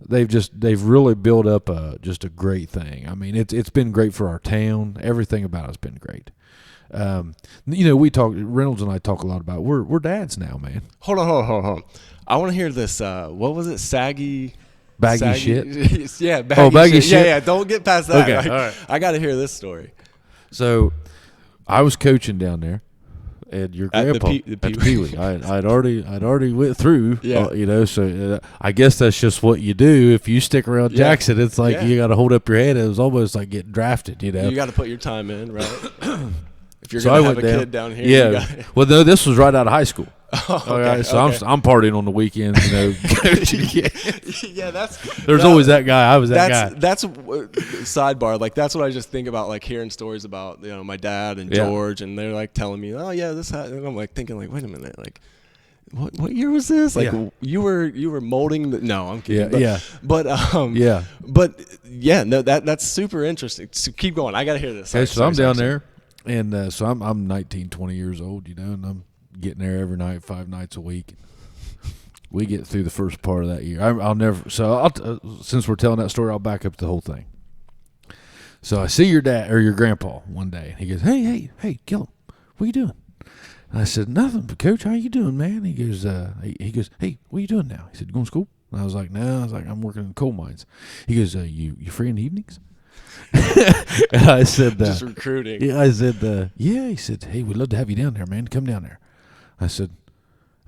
they've really built up just a great thing. I mean, it's been great for our town. Everything about it's been great. Reynolds and I talk a lot about we're dads now, man. Hold on. I want to hear this. What was it? Baggy shit? Yeah, baggy shit. Yeah, don't get past that. Okay, all right. I got to hear this story. So, I was coaching down there, and your grandpa at the Pee-wee. I'd already went through. So I guess that's just what you do if you stick around Jackson. It's like you got to hold up your head. It was almost like getting drafted. You got to put your time in, right? If you're gonna have a kid down here, yeah. Well, no, this was right out of high school. Okay. So I'm partying on the weekends, coaching. There's always always that guy. I was that guy. That's sidebar. Like that's what I just think about, like hearing stories about my dad and George, and they're like telling me, oh yeah, this happened. And I'm like thinking, like, wait a minute, like what year was this? Like you were molding the. No, I'm kidding. But no, that's super interesting. So keep going. I gotta hear this. Okay, so I'm down there, and so I'm 19, 20 years old, and I'm getting there every night, 5 nights a week. We get through the first part of that year. I'll never. So since we're telling that story, I'll back up the whole thing. So I see your dad or your grandpa one day, and he goes, "Hey, Gillum, what are you doing?" And I said, "Nothing, but Coach, how you doing, man?" He goes, "Hey, what are you doing now?" He said, "You going to school?" And I was like, "No." I was like, "I'm working in coal mines." He goes, "You free in the evenings?" And I said, "Just recruiting." Yeah, I said, "Yeah." He said, "Hey, we'd love to have you down there, man. Come down there." I said,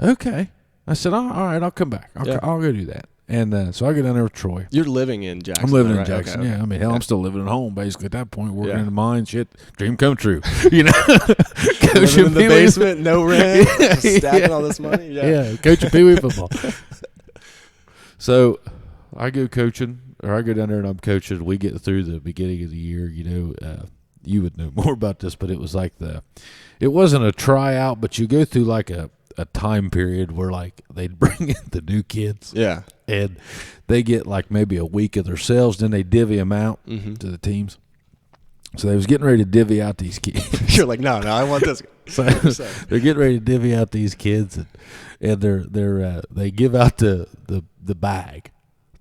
"Okay." I said, all right, I'll come back. I'll go do that. And so I go down there with Troy. You're living in Jackson. I'm living right? in Jackson, okay. yeah. I mean, hell, I'm still living at home, basically, at that point, working in the mine, shit, dream come true. Coaching in the basement, no rent, stacking all this money. Yeah, coaching Pee-wee football. So I go coaching, or I go down there and I'm coaching. We get through the beginning of the year, you would know more about this, but it was like it wasn't a tryout, but you go through like a time period where like they'd bring in the new kids. Yeah. And they get like maybe a week of themselves, then they divvy them out to the teams. So they was getting ready to divvy out these kids. You're like, no, I want this. So they're getting ready to divvy out these kids, and they give out the bag.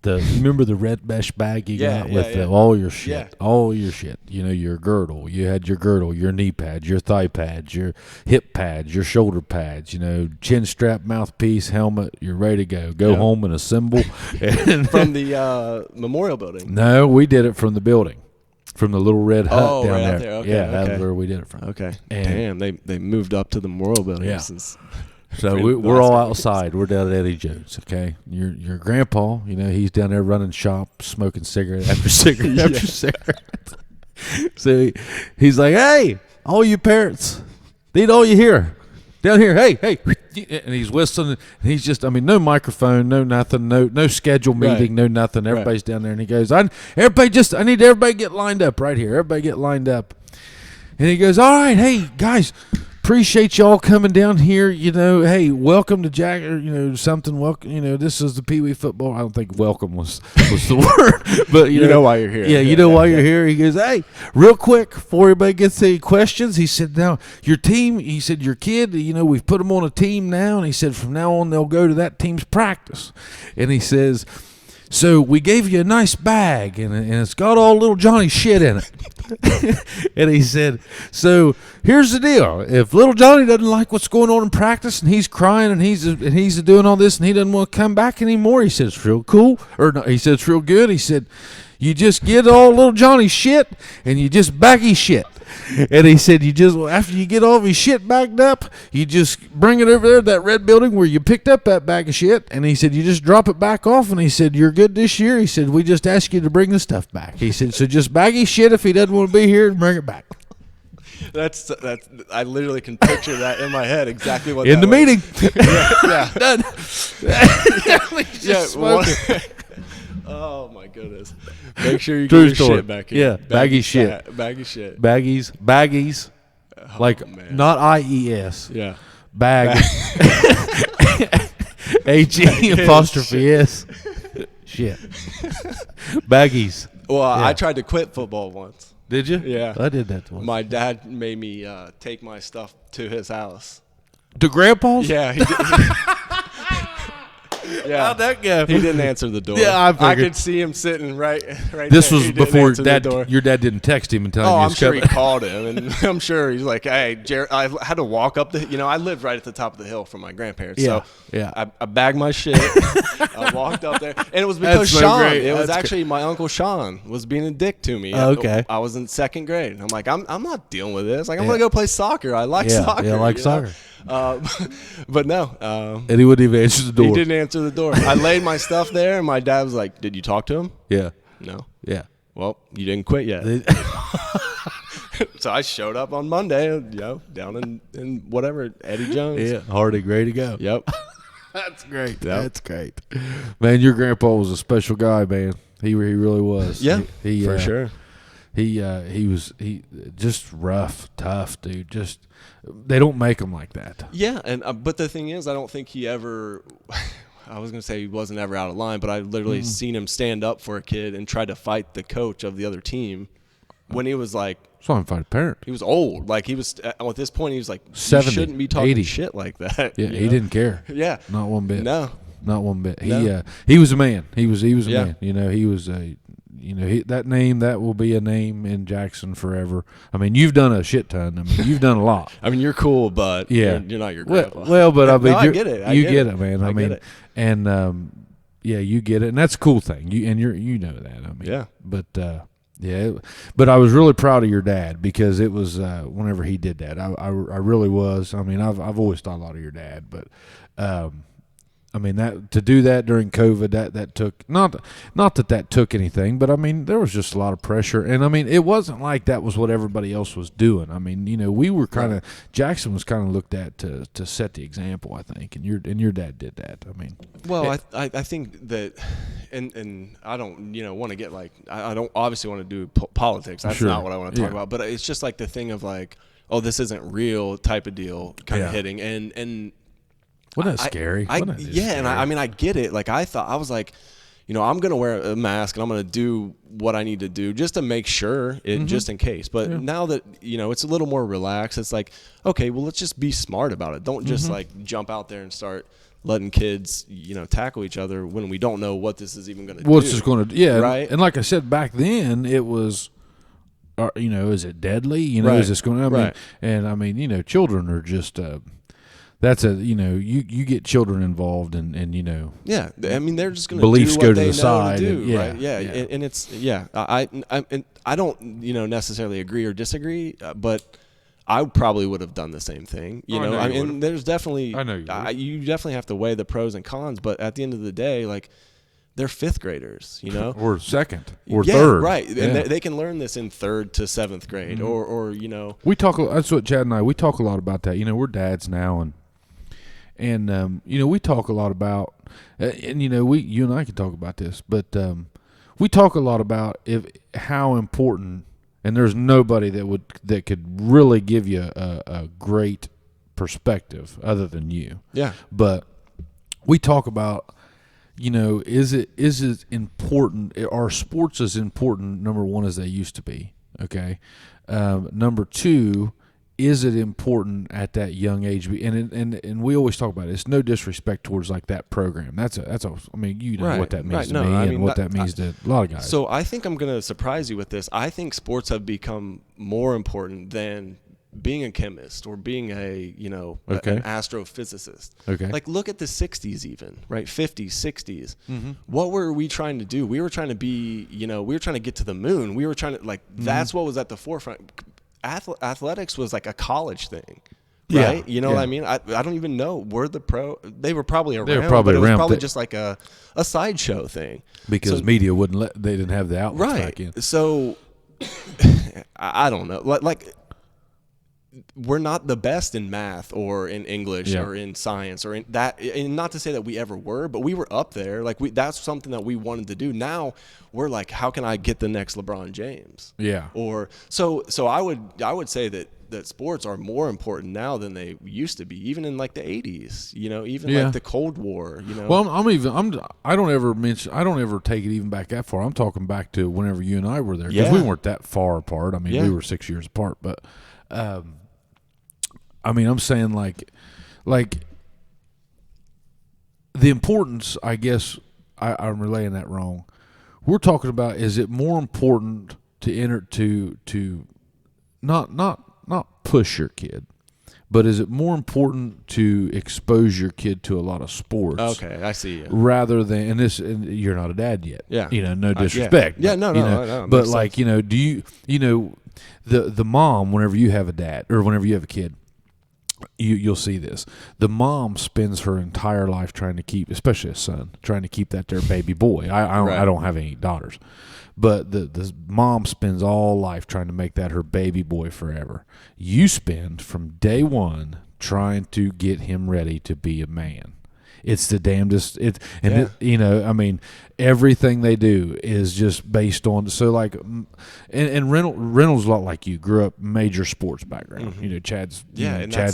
Remember the red mesh bag you got with all your shit, all your shit. Your girdle. You had your girdle, your knee pads, your thigh pads, your hip pads, your shoulder pads. Chin strap, mouthpiece, helmet. You're ready to go home and assemble. From the memorial building. No, we did it from the building, from the little red hut down right there. Out there. Okay, that's where we did it from. Okay. And damn, they moved up to the memorial building. Yeah. Since So we're all outside. We're down at Eddie Jones, okay? Your grandpa, he's down there running shop, smoking cigarette after cigarette after cigarette. So he's like, "Hey, all you parents, need all you hear. down here, hey, and he's whistling. And he's just, I mean, no microphone, no nothing, no schedule meeting, no nothing. Everybody's down there, and he goes, I need everybody get lined up right here. Everybody get lined up. And he goes, all right, hey, guys, appreciate y'all coming down here. You know, hey, welcome to Jack, or, you know, something. Welcome, you know, this is the Pee Wee football. I don't think welcome was the word, but you know why you're here. Yeah, you know why you're here. He goes, hey, real quick before everybody gets any questions. He said, now your team. He said your kid. You know, we've put them on a team now, and he said from now on they'll go to that team's practice. And he says, so we gave you a nice bag, and it's got all little Johnny shit in it. And he said, so here's the deal. If little Johnny doesn't like what's going on in practice, and he's crying, and he's doing all this, and he doesn't want to come back anymore, he said, it's real cool. Or no, he said, it's real good. He said, you just get all little Johnny's shit, and you just baggy shit. And he said, you just, after you get all of his shit bagged up, you just bring it over there to that red building where you picked up that bag of shit. And he said, you just drop it back off. And he said, you're good this year. He said, we just ask you to bring the stuff back. He said, so just baggy shit if he doesn't want to be here, and bring it back. That's I literally can picture that in my head exactly what in the was. meeting. Yeah. Done. Oh my goodness! Make sure you True get your story. shit back in. Yeah, baggy shit. Baggy shit. Baggies. Oh, like man. not IES. Yeah. Bag. HE apostrophe S. Shit. Baggies. Well, Yeah. I tried to quit football once. Did you? Yeah. I did that once. My dad made me take my stuff to his house. To Grandpa's? Yeah, he did. Yeah. How'd that go? He didn't answer the door. Yeah, I figured. could see him sitting right This there. was He didn't before answer the door. your dad didn't text him and tell him Oh, he I'm was sure he coming. called him, and I'm sure he's like, "Hey, Jared, I had to walk up the. You know, I lived right at the top of the hill from my grandparents, Yeah, so yeah. I bagged my shit. I walked up there, and it was because That's so Sean. great. It was That's actually my uncle Sean was being a dick to me. Okay. I was in second grade, and I'm like, I'm not dealing with this. Like, I'm Yeah. gonna go play soccer. I like soccer. Yeah, I like you know? soccer. But no. And he wouldn't even answer the door. He didn't answer the door. I laid my stuff there, and my dad was like, "Did you talk to him?" Yeah. No. Yeah. Well, you didn't quit yet. So I showed up on Monday, you know, down in whatever, Eddie Jones. Yeah. Harding, ready to go. Yep. That's great. Yep. That's great. Man, your grandpa was a special guy, man. He really was. Yeah. He for sure. He was just rough, tough, dude. Just they don't make them like that. Yeah, and but the thing is, I don't think he ever. I was gonna say he wasn't ever out of line, but I literally seen him stand up for a kid and try to fight the coach of the other team when he was like. So I'm fighting a parent. He was old. Like he was at this point. He was like 70, you shouldn't be talking 80. shit like that. Yeah, you he know? didn't care. Yeah, Not one bit. no. Not one bit. No. He was a man. He was a Yeah. man. You know, he was a. You know, that name, that will be a name in Jackson forever. I mean, you've done a shit ton. I mean, you've done a lot. I mean, you're cool, but Yeah. you're not your grandpa. Well, but I mean, No, I get it. You get it, man. I mean, get it. and yeah, you get it, and that's a cool thing. You know that. I mean, Yeah. But yeah, but I was really proud of your dad because it was whenever he did that, I really was. I mean, I've always thought a lot of your dad, but. I mean that to do that during COVID, that took not that took anything, but I mean there was just a lot of pressure, and I mean it wasn't like that was what everybody else was doing. I mean, you know, we were kind of Jackson was kind of looked at to set the example, I think, and your dad did that. I mean, Well, I think that, and I don't want to get like I don't obviously want to do politics. That's Sure. not what I want to talk Yeah. about. But it's just like the thing of like, oh, this isn't real type of deal, kind of hitting, and. wasn't that scary? Wasn't that just Yeah, and scary? I mean I get it. Like I was like, I'm gonna wear a mask and I'm gonna do what I need to do just to make sure just in case. But now that it's a little more relaxed, it's like, okay, well let's just be smart about it. Don't just like jump out there and start letting kids tackle each other when we don't know what this is even gonna do. What's just going to right? And like I said back then, it was. Is it deadly? Right. Is this going to? I mean, Right. and I mean, children are just. That's you get children involved and Yeah, I mean they're just going to Beliefs do go what to they the know side to do, and- yeah, right? Yeah, yeah. and it's I don't necessarily agree or disagree, but I probably would have done the same thing. I know I you mean, would've. there's definitely I know you would. you definitely have to weigh the pros and cons, but at the end of the day, like they're fifth graders, or second or third. Right. And they can learn this in third to seventh grade or We talk, that's what Chad and I, we talk a lot about that. We're dads now and we talk a lot about, and you and I can talk about this, but we talk a lot about how important, and there's nobody that could really give you a great perspective other than you. Yeah. But we talk about, is it important? Are sports as important, number one, as they used to be? Okay. Number two, is it important at that young age? And we always talk about it. It's no disrespect towards like that program. That's I mean, right, what that means right. to me and what that means to a lot of guys. So I think I'm going to surprise you with this. I think sports have become more important than being a chemist or being an astrophysicist. Okay. Like look at the 60s even, right? 50s, 60s. Mm-hmm. What were we trying to do? We were trying to be, we were trying to get to the moon. We were trying to that's what was at the forefront. Athletics was like a college thing. Right? Yeah. What I mean? I don't even know. They were probably around. They were probably but it around. was probably just like a sideshow thing. Because media they didn't have the outlets back in. So I don't know. Like we're not the best in math or in English or in science or in that. And not to say that we ever were, but we were up there. Like that's something that we wanted to do. Now we're like, how can I get the next LeBron James? Yeah. Or so I would say that sports are more important now than they used to be, even in like the 80s, even like the Cold War, Well, I don't ever take it even back that far. I'm talking back to whenever you and I were there, because we weren't that far apart. I mean, we were 6 years apart, but I mean, I'm saying like the importance, I guess I'm relaying that wrong. We're talking about, is it more important to not push your kid, but is it more important to expose your kid to a lot of sports? Okay, I see you. Rather than, and you're not a dad yet. Yeah. No disrespect. No. But like, do you, the mom, whenever you have a dad or whenever you have a kid, you'll see this. The mom spends her entire life trying to keep, especially a son, trying to keep that their baby boy. I don't have any daughters, but the mom spends all life trying to make that her baby boy forever. You spend from day one trying to get him ready to be a man. It's the damnedest. I mean, everything they do is just based on. So like, and Reynolds, a lot like you, grew up major sports background. Mm-hmm. Chad's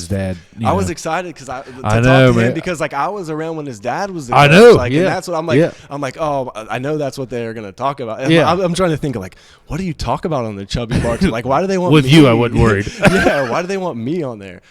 dad. I was excited because I know, talk to him man. because like I was around when his dad was the coach. I know, like, and that's what I'm like. Yeah. I'm like, oh, I know that's what they're gonna talk about. And I'm trying to think of like, what do you talk about on the Chubby Bartenders? Like, why do they want with me? You? I wasn't worried. Yeah, why do they want me on there?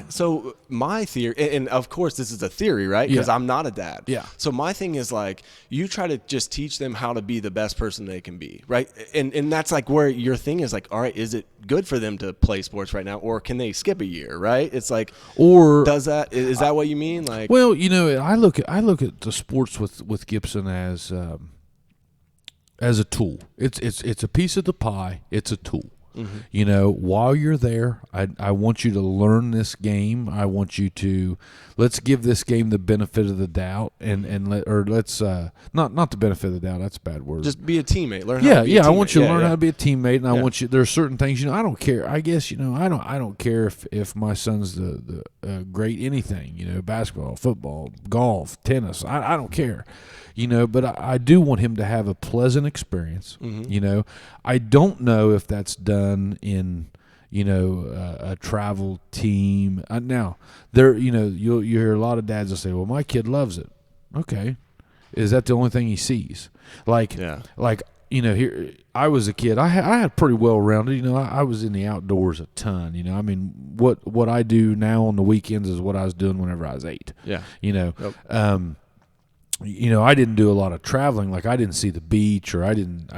So my theory, and of course this is a theory, right? Because I'm not a dad. Yeah. So my thing is like, you try to just teach them how to be the best person they can be, right? And that's like where your thing is like, all right, is it good for them to play sports right now, or can they skip a year, right? It's like, or is that what you mean? Like, well, I look at the sports with Gibson as a tool. It's a piece of the pie. It's a tool. Mm-hmm. While you're there, I want you to learn this game. I want you to let's give this game the benefit of the doubt, let's not the benefit of the doubt. That's a bad word. Just be a teammate. Learn. How to be a teammate. I want you to learn how to be a teammate, and I want you. There's certain things. I don't care. I guess I don't care if my son's the great anything. Basketball, football, golf, tennis. I don't care. But I do want him to have a pleasant experience. Mm-hmm. I don't know if that's done in, a travel team. Now, you'll hear a lot of dads that say, well, my kid loves it. Okay. Is that the only thing he sees? Here, I was a kid. I had pretty well-rounded, I was in the outdoors a ton, I mean, what I do now on the weekends is what I was doing whenever I was 8. Yeah. Yep. I didn't do a lot of traveling. Like I didn't see the beach, or I didn't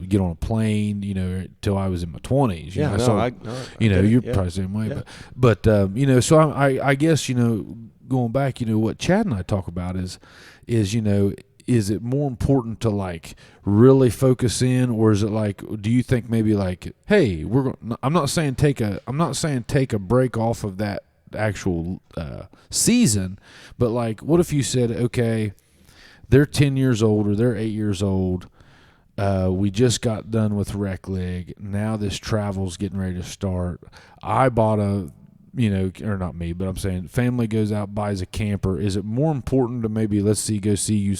get on a plane, till I was in my 20s. You're probably the same way. Yeah. But so I guess, going back, what Chad and I talk about is it more important to like really focus in, or is it like, do you think maybe like, hey, I'm not saying take a break off of that actual season. But like, what if you said, okay, they're 10 years old or they're 8 years old. We just got done with rec league. Now this travel's getting ready to start. I bought a, or not me, but I'm saying family goes out, buys a camper. Is it more important to maybe go see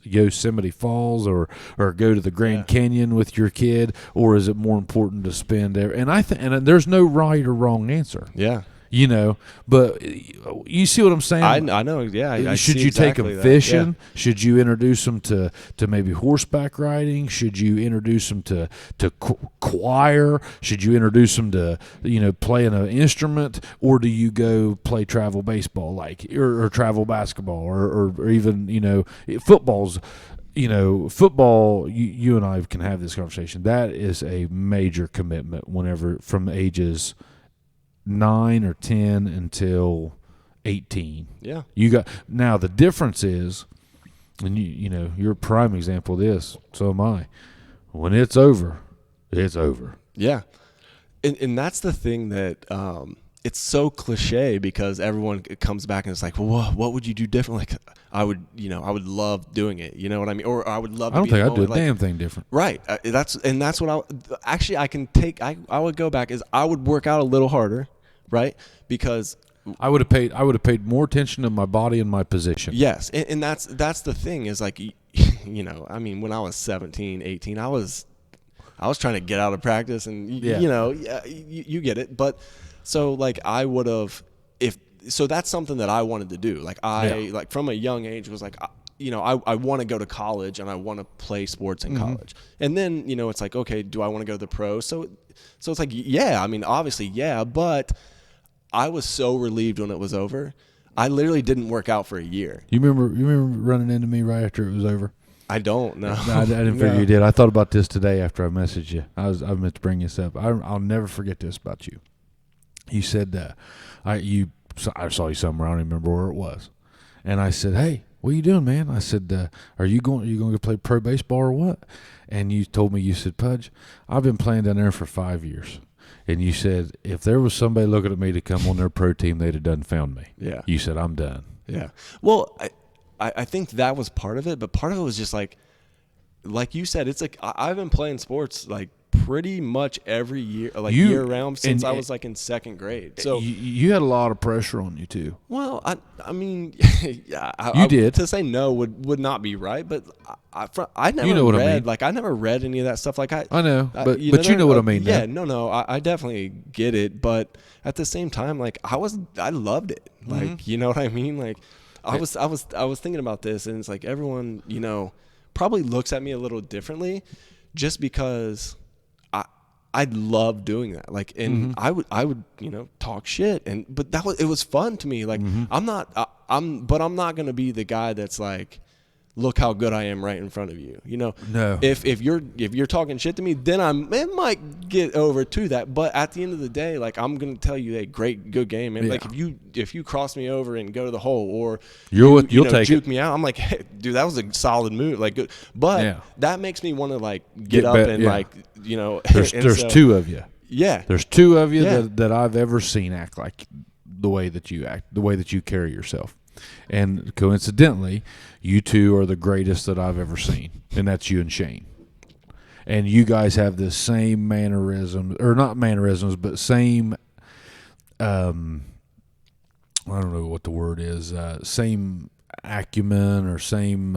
Yosemite Falls or go to the Grand Canyon with your kid, or is it more important to spend there? And and there's no right or wrong answer. Yeah. But you see what I'm saying? I know. Yeah. Should you take them fishing? Yeah. Should you introduce them to maybe horseback riding? Should you introduce them to choir? Should you introduce them to playing an instrument? Or do you go play travel baseball or travel basketball or even football's? Football, you and I can have this conversation. That is a major commitment whenever from ages 9 or 10 until 18. Yeah. Now the difference is, and you're a prime example of this, so am I. When it's over, it's over. Yeah. And that's the thing that it's so cliche because everyone comes back and it's like, well, what would you do different? Like I would love doing it. You know what I mean? Or I would love. I don't think I'd do a damn thing different. Right. That's what I would go back is I would work out a little harder. Right, because I would have paid more attention to my body and my position. Yes, and that's the thing is like, I mean, when I was 17, 18, I was trying to get out of practice, and you get it. But so like I would have so that's something that I wanted to do. Like like from a young age was like. I want to go to college and I want to play sports in college. And then, it's like, okay, do I want to go to the pros? So it's like, yeah, I mean, obviously, yeah, but I was so relieved when it was over. I literally didn't work out for a year. You remember running into me right after it was over? I don't know. No, I didn't figure you did. I thought about this today after I messaged you. I meant to bring this up. I'll never forget this about you. You said I saw you somewhere. I don't even remember where it was. And I said, hey, what are you doing, man? I said, are you going to play pro baseball or what? And you told me, you said, Pudge, I've been playing down there for 5 years. And you said, if there was somebody looking at me to come on their pro team, they'd have done found me. Yeah. You said, I'm done. Yeah. Well, I think that was part of it, but part of it was just like you said, it's like I've been playing sports like pretty much every year, like year round since I was like in second grade. So you had a lot of pressure on you too. Well, I mean, yeah, you did. To say no would not be right, but I never what read. I mean. Like I never read any of that stuff. Like I know, but you know what I mean. Yeah, no, I definitely get it, but at the same time, like I loved it. Like you know what I mean. Like I was thinking about this, and it's like everyone probably looks at me a little differently, just because. I love doing that. Like, and I would, talk shit, but it was fun to me. Like, I'm not going to be the guy that's like, look how good I am right in front of you. No. If you're talking shit to me, then it might get over to that. But at the end of the day, like I'm gonna tell you, good game, man. Yeah. Like if you cross me over and go to the hole, or you'll take juke me out, I'm like, hey, dude, that was a solid move. Like, good. But that makes me want to like get up and There's two of you. Yeah. There's two of you that I've ever seen act like the way that you act, the way that you carry yourself. And coincidentally, you two are the greatest that I've ever seen, and that's you and Shane. And you guys have the same mannerisms, or not mannerisms, but same, I don't know what the word is, same acumen or same,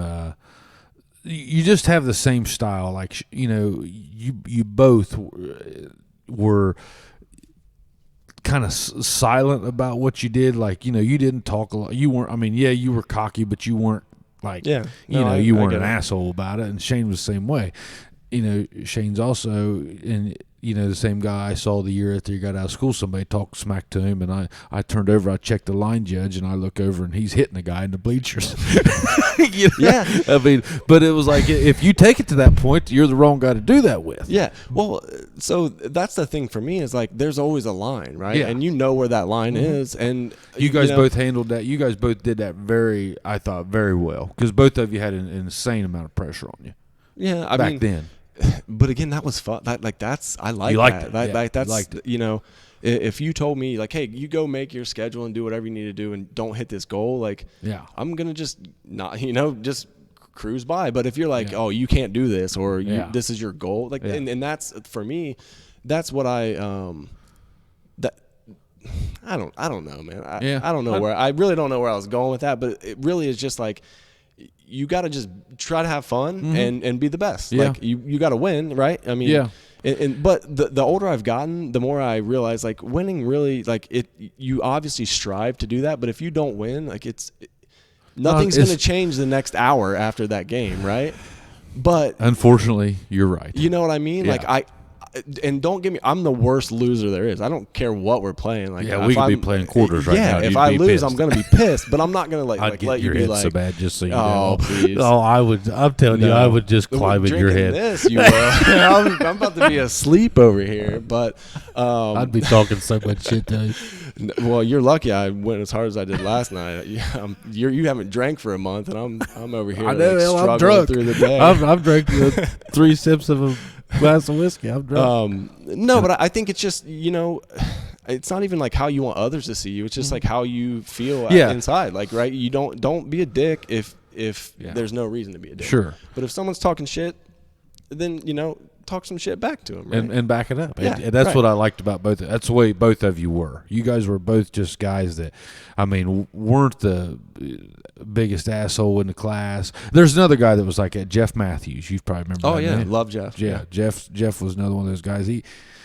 you just have the same style. Like, you both were kind of silent about what you did. Like, you didn't talk a lot. You weren't, you were cocky, but you weren't like, you weren't an asshole about it. And Shane was the same way. Shane's also, and the same guy I saw the year after he got out of school, somebody talked smack to him, and I turned over, I checked the line judge, and I look over, and he's hitting the guy in the bleachers. Yeah. But it was like, if you take it to that point, you're the wrong guy to do that with. Yeah. Well, so that's the thing for me is like, there's always a line, right? Yeah. And where that line is. And you guys both handled that. You guys both did that I thought, very well, because both of you had an insane amount of pressure on you. Yeah. Back then. But again, that was fun. I like you liked that. It. That's, liked it. if you told me like, hey, you go make your schedule and do whatever you need to do and don't hit this goal, like, I'm gonna just not, just cruise by. But if you're like, oh, you can't do this, or this is your goal, like, and that's for me, that's what I don't know, man. I don't know where I really don't know where I was going with that, but it really is just like, you got to just try to have fun and be the best. Like you got to win, right? I mean, but the older I've gotten, the more I realize like winning really, like you obviously strive to do that, but if you don't win, like nothing's going to change the next hour after that game, right? But unfortunately, you're right. You know what I mean? Yeah. Like and don't get me, I'm the worst loser there is. I don't care what we're playing. Like, we could be playing quarters right now. Yeah, if I lose, I'm going to be pissed, but I'm not going to let you be like, so bad, just so you know. Please. Oh, I'm telling you, I would just climb in your head. This, you will. I'm about to be asleep over here, but I'd be talking so much shit to you. Well, you're lucky I went as hard as I did last night. You haven't drank for a month, and I'm over here struggling through the day. I've drank 3 sips of a glass of whiskey. I'm drunk. No, but I think it's just, it's not even like how you want others to see you. It's just like how you feel inside. Like, right? You don't be a dick if there's no reason to be a dick. Sure. But if someone's talking shit, then talk some shit back to them, right? and back it up. Yeah, that's what I liked about both. That's the way both of you were. You guys were both just guys that, I mean, weren't the biggest asshole in the class. There's another guy that was like Jeff Matthews. You probably remember. Oh that yeah, name. love Jeff. Yeah, Jeff was another one of those guys.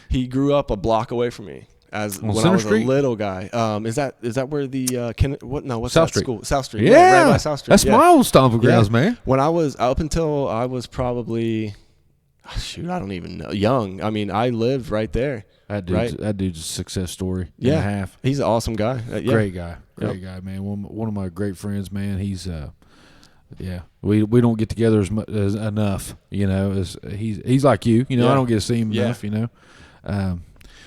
He grew up a block away from me. When I was Street? A little guy. Is that where the what's South that Street school? South Street. Yeah, right by South Street. That's my old stomping grounds, man. When I was up until I was probably, I don't even know, young. I mean, I lived right there. That dude's a success story. Yeah, and a half. He's an awesome guy. Great guy, man. One of my great friends, man. He's we don't get together as enough. He's like you. I don't get to see him enough.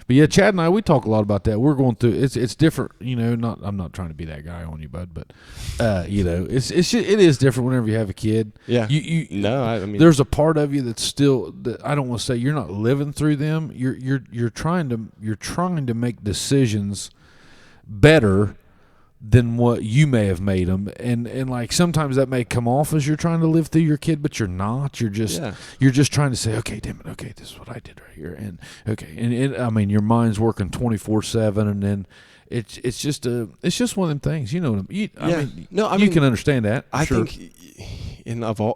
But yeah, Chad and I, we talk a lot about that. We're going through it's different, I'm not trying to be that guy on you, bud, but it is different whenever you have a kid. Yeah. I mean, there's a part of you that's still, that I don't want to say you're not living through them. You're trying to make decisions better than what you may have made them, and like sometimes that may come off as you're trying to live through your kid, but you're not. You're just trying to say, okay, damn it, okay, this is what I did right here, and okay, and I mean, your mind's working 24/7, and then it's just one of them things, you know. You can understand that. I think,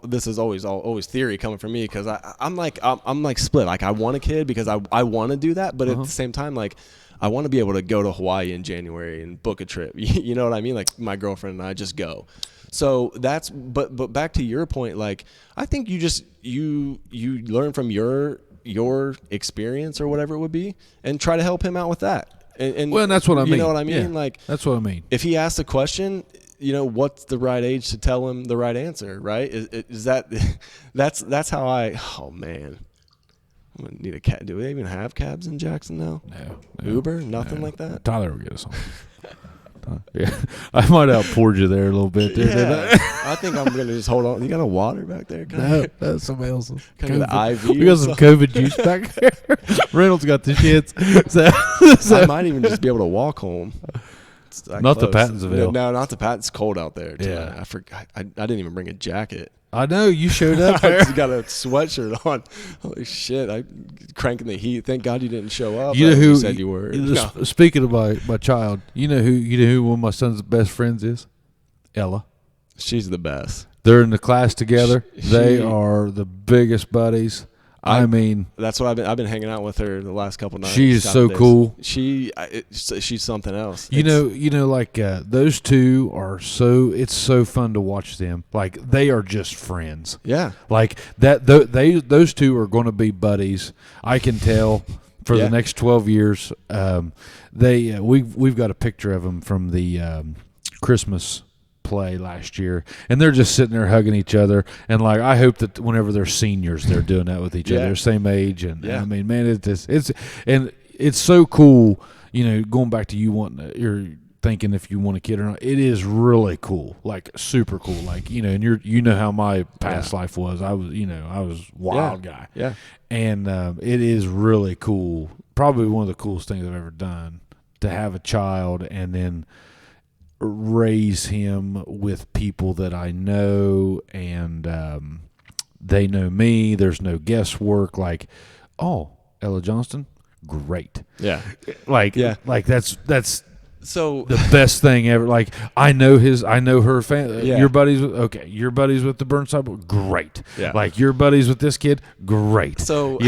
this is always theory coming from me, because I'm like split. Like, I want a kid because I want to do that, but at the same time, like, I want to be able to go to Hawaii in January and book a trip. You know what I mean? Like, my girlfriend and I just go. So but back to your point, like, I think you learn from your experience or whatever it would be, and try to help him out with that. And that's what I mean. You know what I mean? Yeah, like, that's what I mean. If he asks a question, what's the right age to tell him the right answer, right? Is that's how oh man. I'm gonna need a cab. Do we even have cabs in Jackson now? No. Uber? Nothing like that? Tyler will get us on. Yeah, I might outpoured you there a little bit. I think I'm gonna just hold on. You got a water back there? No, that's somebody else's. Kind of the IV. We got some COVID juice back there. Reynolds got the shits. So I might even just be able to walk home. Not the Pattonsville. No, not the Pat. It's cold out there. Yeah, I forgot. I didn't even bring a jacket. I know, you showed up there. I got a sweatshirt on. Holy shit! I cranking the heat. Thank God you didn't show up. You know who you said you were. Speaking of my child, you know who one of my son's best friends is? Ella. She's the best. They're in the class together. They are the biggest buddies. I mean, that's what I've been hanging out with her the last couple nights. She's so cool. She's something else. Like those two are it's so fun to watch them. Like, they are just friends. Yeah. Like that. Those two are going to be buddies. I can tell for the next 12 years. We've got a picture of them from the Christmas play last year, and they're just sitting there hugging each other, and like, I hope that whenever they're seniors, they're doing that with each other. They're same age, and I mean, man, it's so cool. Going back to you're thinking if you want a kid or not, it is really cool, like super cool. Like, and how my past life was. I was a wild guy. Yeah, and it is really cool probably one of the coolest things I've ever done, to have a child and then raise him with people that I know, and they know me. There's no guesswork. Like, oh, Ella Johnston, great. Yeah. Like that's so the best thing ever. Like, I know her family. Yeah. Your buddies with the Burnside boy, great. Yeah. Like, your buddies with this kid, great. So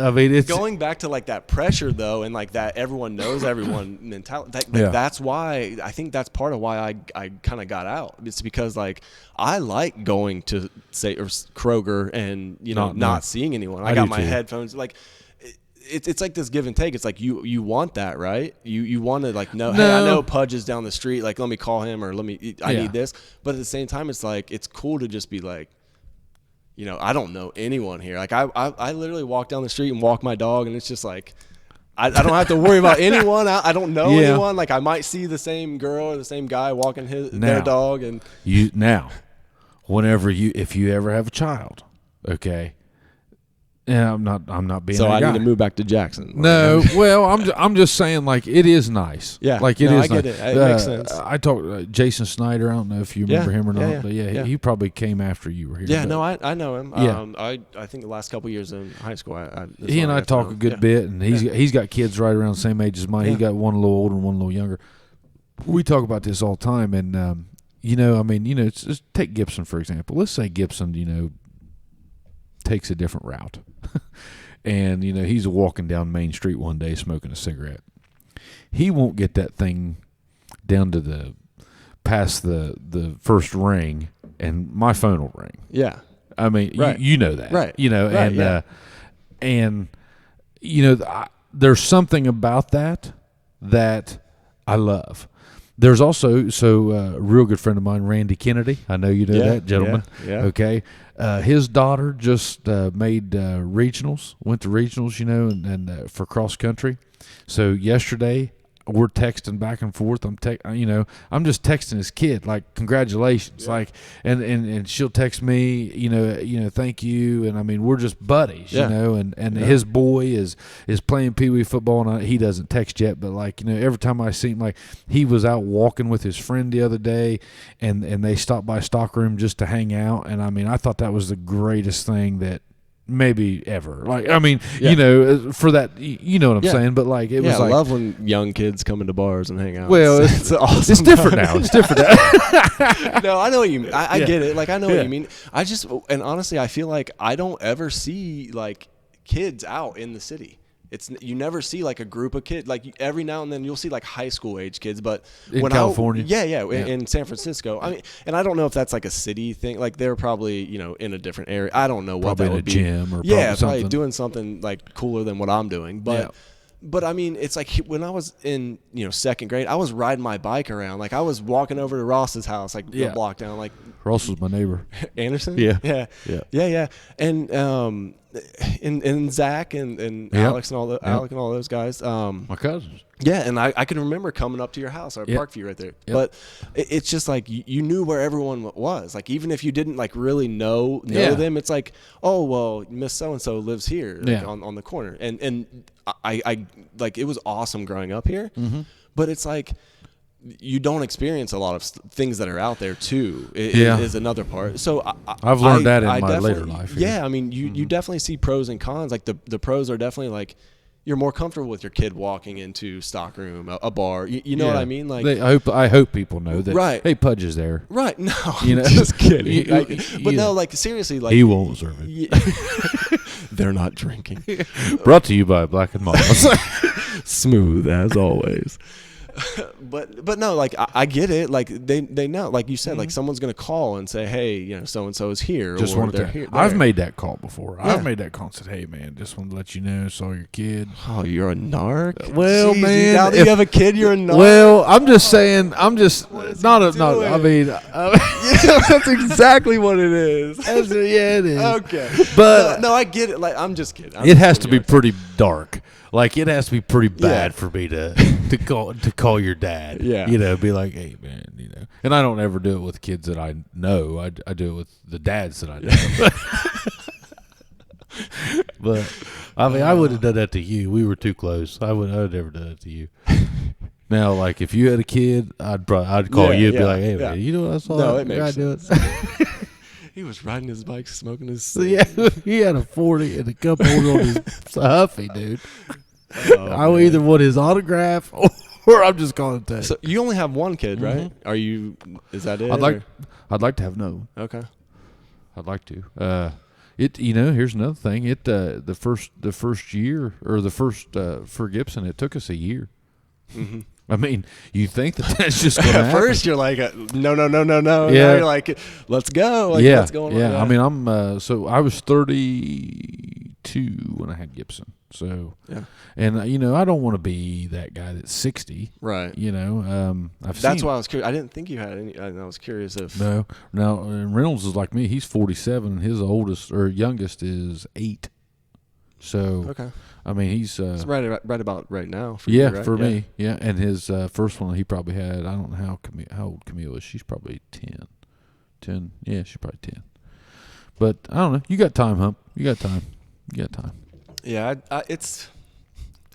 I mean, it's going back to like that pressure though, and like that everyone knows everyone mentality. That's why I think that's part of why I kind of got out. It's because like I like going to say or Kroger and not seeing anyone. I got my headphones. Like it's like this give and take. It's like you want that, right? You want to like know. Hey, I know Pudge is down the street. Like, let me call him, or I need this. But at the same time, it's like it's cool to just be like, I don't know anyone here. Like I literally walk down the street and walk my dog, and it's just like I don't have to worry about anyone. I don't know anyone. Like, I might see the same girl or the same guy walking their dog, and if you ever have a child, okay. Yeah, I'm not being. So that I guy. need to move back to Jackson. No, well, I'm just saying, like, it is nice. Yeah, like it is. I get nice. it. It makes sense. I talked Jason Snyder. I don't know if you remember him or not, but he probably came after you were here. Yeah, but, no, I know him. Yeah. I think the last couple years in high school, he and I talk a good bit, and he's got kids right around the same age as mine. Yeah. He got one a little older and one a little younger. We talk about this all the time, and it's just take Gibson for example. Let's say Gibson, takes a different route. And, he's walking down Main Street one day smoking a cigarette. He won't get that thing down to past the first ring, and my phone will ring. Yeah. I mean, right. you know that. Right. There's something about that I love. There's also a real good friend of mine, Randy Kennedy. I know you know that gentleman. Yeah. Okay. His daughter just made regionals, went to regionals, and for cross country. So yesterday we're texting back and forth. I'm just texting his kid, like, congratulations, like, and she'll text me, thank you, and I mean, we're just buddies, and his boy is playing Pee Wee football, and he doesn't text yet, but like, every time I see him, like, he was out walking with his friend the other day, and they stopped by Stockroom just to hang out, and I mean, I thought that was the greatest thing that maybe ever. Like, I mean, for that, you know what I'm saying? But like, it was like, I love when young kids come into bars and hang out. Well, it's awesome. It's different now. It's different now. No, I know what you mean. I get it. Like, I know what you mean. And honestly, I feel like I don't ever see like kids out in the city. You never see like a group of kids. Like, every now and then you'll see like high school age kids, but in California, in San Francisco. I mean, and I don't know if that's like a city thing. Like, they're probably in a different area. I don't know what that would be. Probably in a gym or probably doing something like cooler than what I'm doing. But I mean, it's like when I was in second grade, I was riding my bike around. Like, I was walking over to Ross's house, like the block down. Like, Ross was my neighbor. Anderson. Yeah. And Zach and Alex and Alec and all those guys. My cousins. Yeah, and I can remember coming up to your house, our Parkview right there. Yep. But it's just like you knew where everyone was. Like, even if you didn't like really know them, it's like, oh well, Miss So and So lives here, like, on the corner. And I like, it was awesome growing up here. Mm-hmm. But it's like, you don't experience a lot of things that are out there too. Is another part. So I've learned that in my later life. Yeah, I mean, you definitely see pros and cons. Like, the pros are definitely like, you're more comfortable with your kid walking into Stockroom, a bar. You know what I mean? Like, I hope people know that. Right. Hey, Pudge is there. Right. No, just kidding. But no, like, seriously, like, he won't serve it. They're not drinking. Brought to you by Black and Moss. Smooth as always. But no, like, I get it. Like, they know, like you said, like, someone's gonna call and say, hey, so and so is here. Just or wanted they're to. here. I've made that call before. Yeah. I've made that call and said, hey man, just wanted to let you know, saw your kid. Oh, you're a narc. Well, jeez, man, now that you have a kid, you're a narc. Well, I'm just saying. I'm just not. I mean, that's exactly what it is. It is. Okay, but no, I get it. Like, I'm just kidding. It has to be pretty dark. Like, it has to be pretty bad for me to call your dad. Yeah. Be like, hey man, And I don't ever do it with kids that I know. I do it with the dads that I know. But I mean, I would have done that to you. We were too close. I would never done that to you. Now, like if you had a kid, I'd call you and be like, "Hey, man, you know what I saw? No, that it makes guy sense. He was riding his bike, smoking his. So, yeah, he had a 40 and a cup holder on his Huffy, dude. I would either want his autograph or I'm just calling it. So you only have one kid, right? Are you? Is that it? I'd like to have no. Okay. I'd like to. Here's another thing. The first year or the first for Gibson, it took us a year. Mm-hmm. I mean, you think that's just going to happen. At first, you're like, no. Yeah. Now you're like, let's go. Like, yeah. What's going on? Yeah. I mean, so I was 32 when I had Gibson. So, yeah. And, I don't want to be that guy that's 60. Right. That's why I was curious. I didn't think you had any. I was curious if. No. Now, Reynolds is like me. He's 47, and his oldest or youngest is 8. So, okay. I mean, he's it's right about right now. For yeah, you, right? for me, yeah. And his first one, he probably had. I don't know how old Camille is. She's probably 10. 10. Yeah, she's probably 10. But I don't know. You got time, Hump. You got time. Yeah,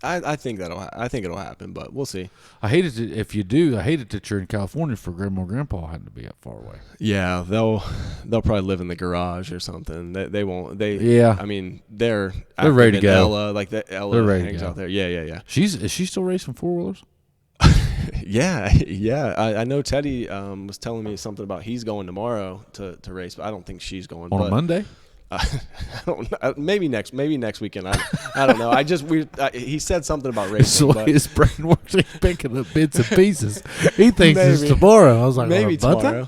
I think it'll happen, but we'll see. I hate it if you do. I hate it that you're in California for Grandma and Grandpa having to be that far away. Yeah, they'll probably live in the garage or something. They won't. Yeah. I mean, they're ready to go. Ella, Ella they're ready hangs to go. out there. Yeah. Is she still racing 4-wheelers? Yeah. I know Teddy was telling me something about he's going tomorrow to race, but I don't think she's going. On a Monday? I don't know. Maybe next weekend. I don't know. He said something about racing. So his brain works. He's picking up bits and pieces. He thinks it's tomorrow. I was like, maybe tomorrow.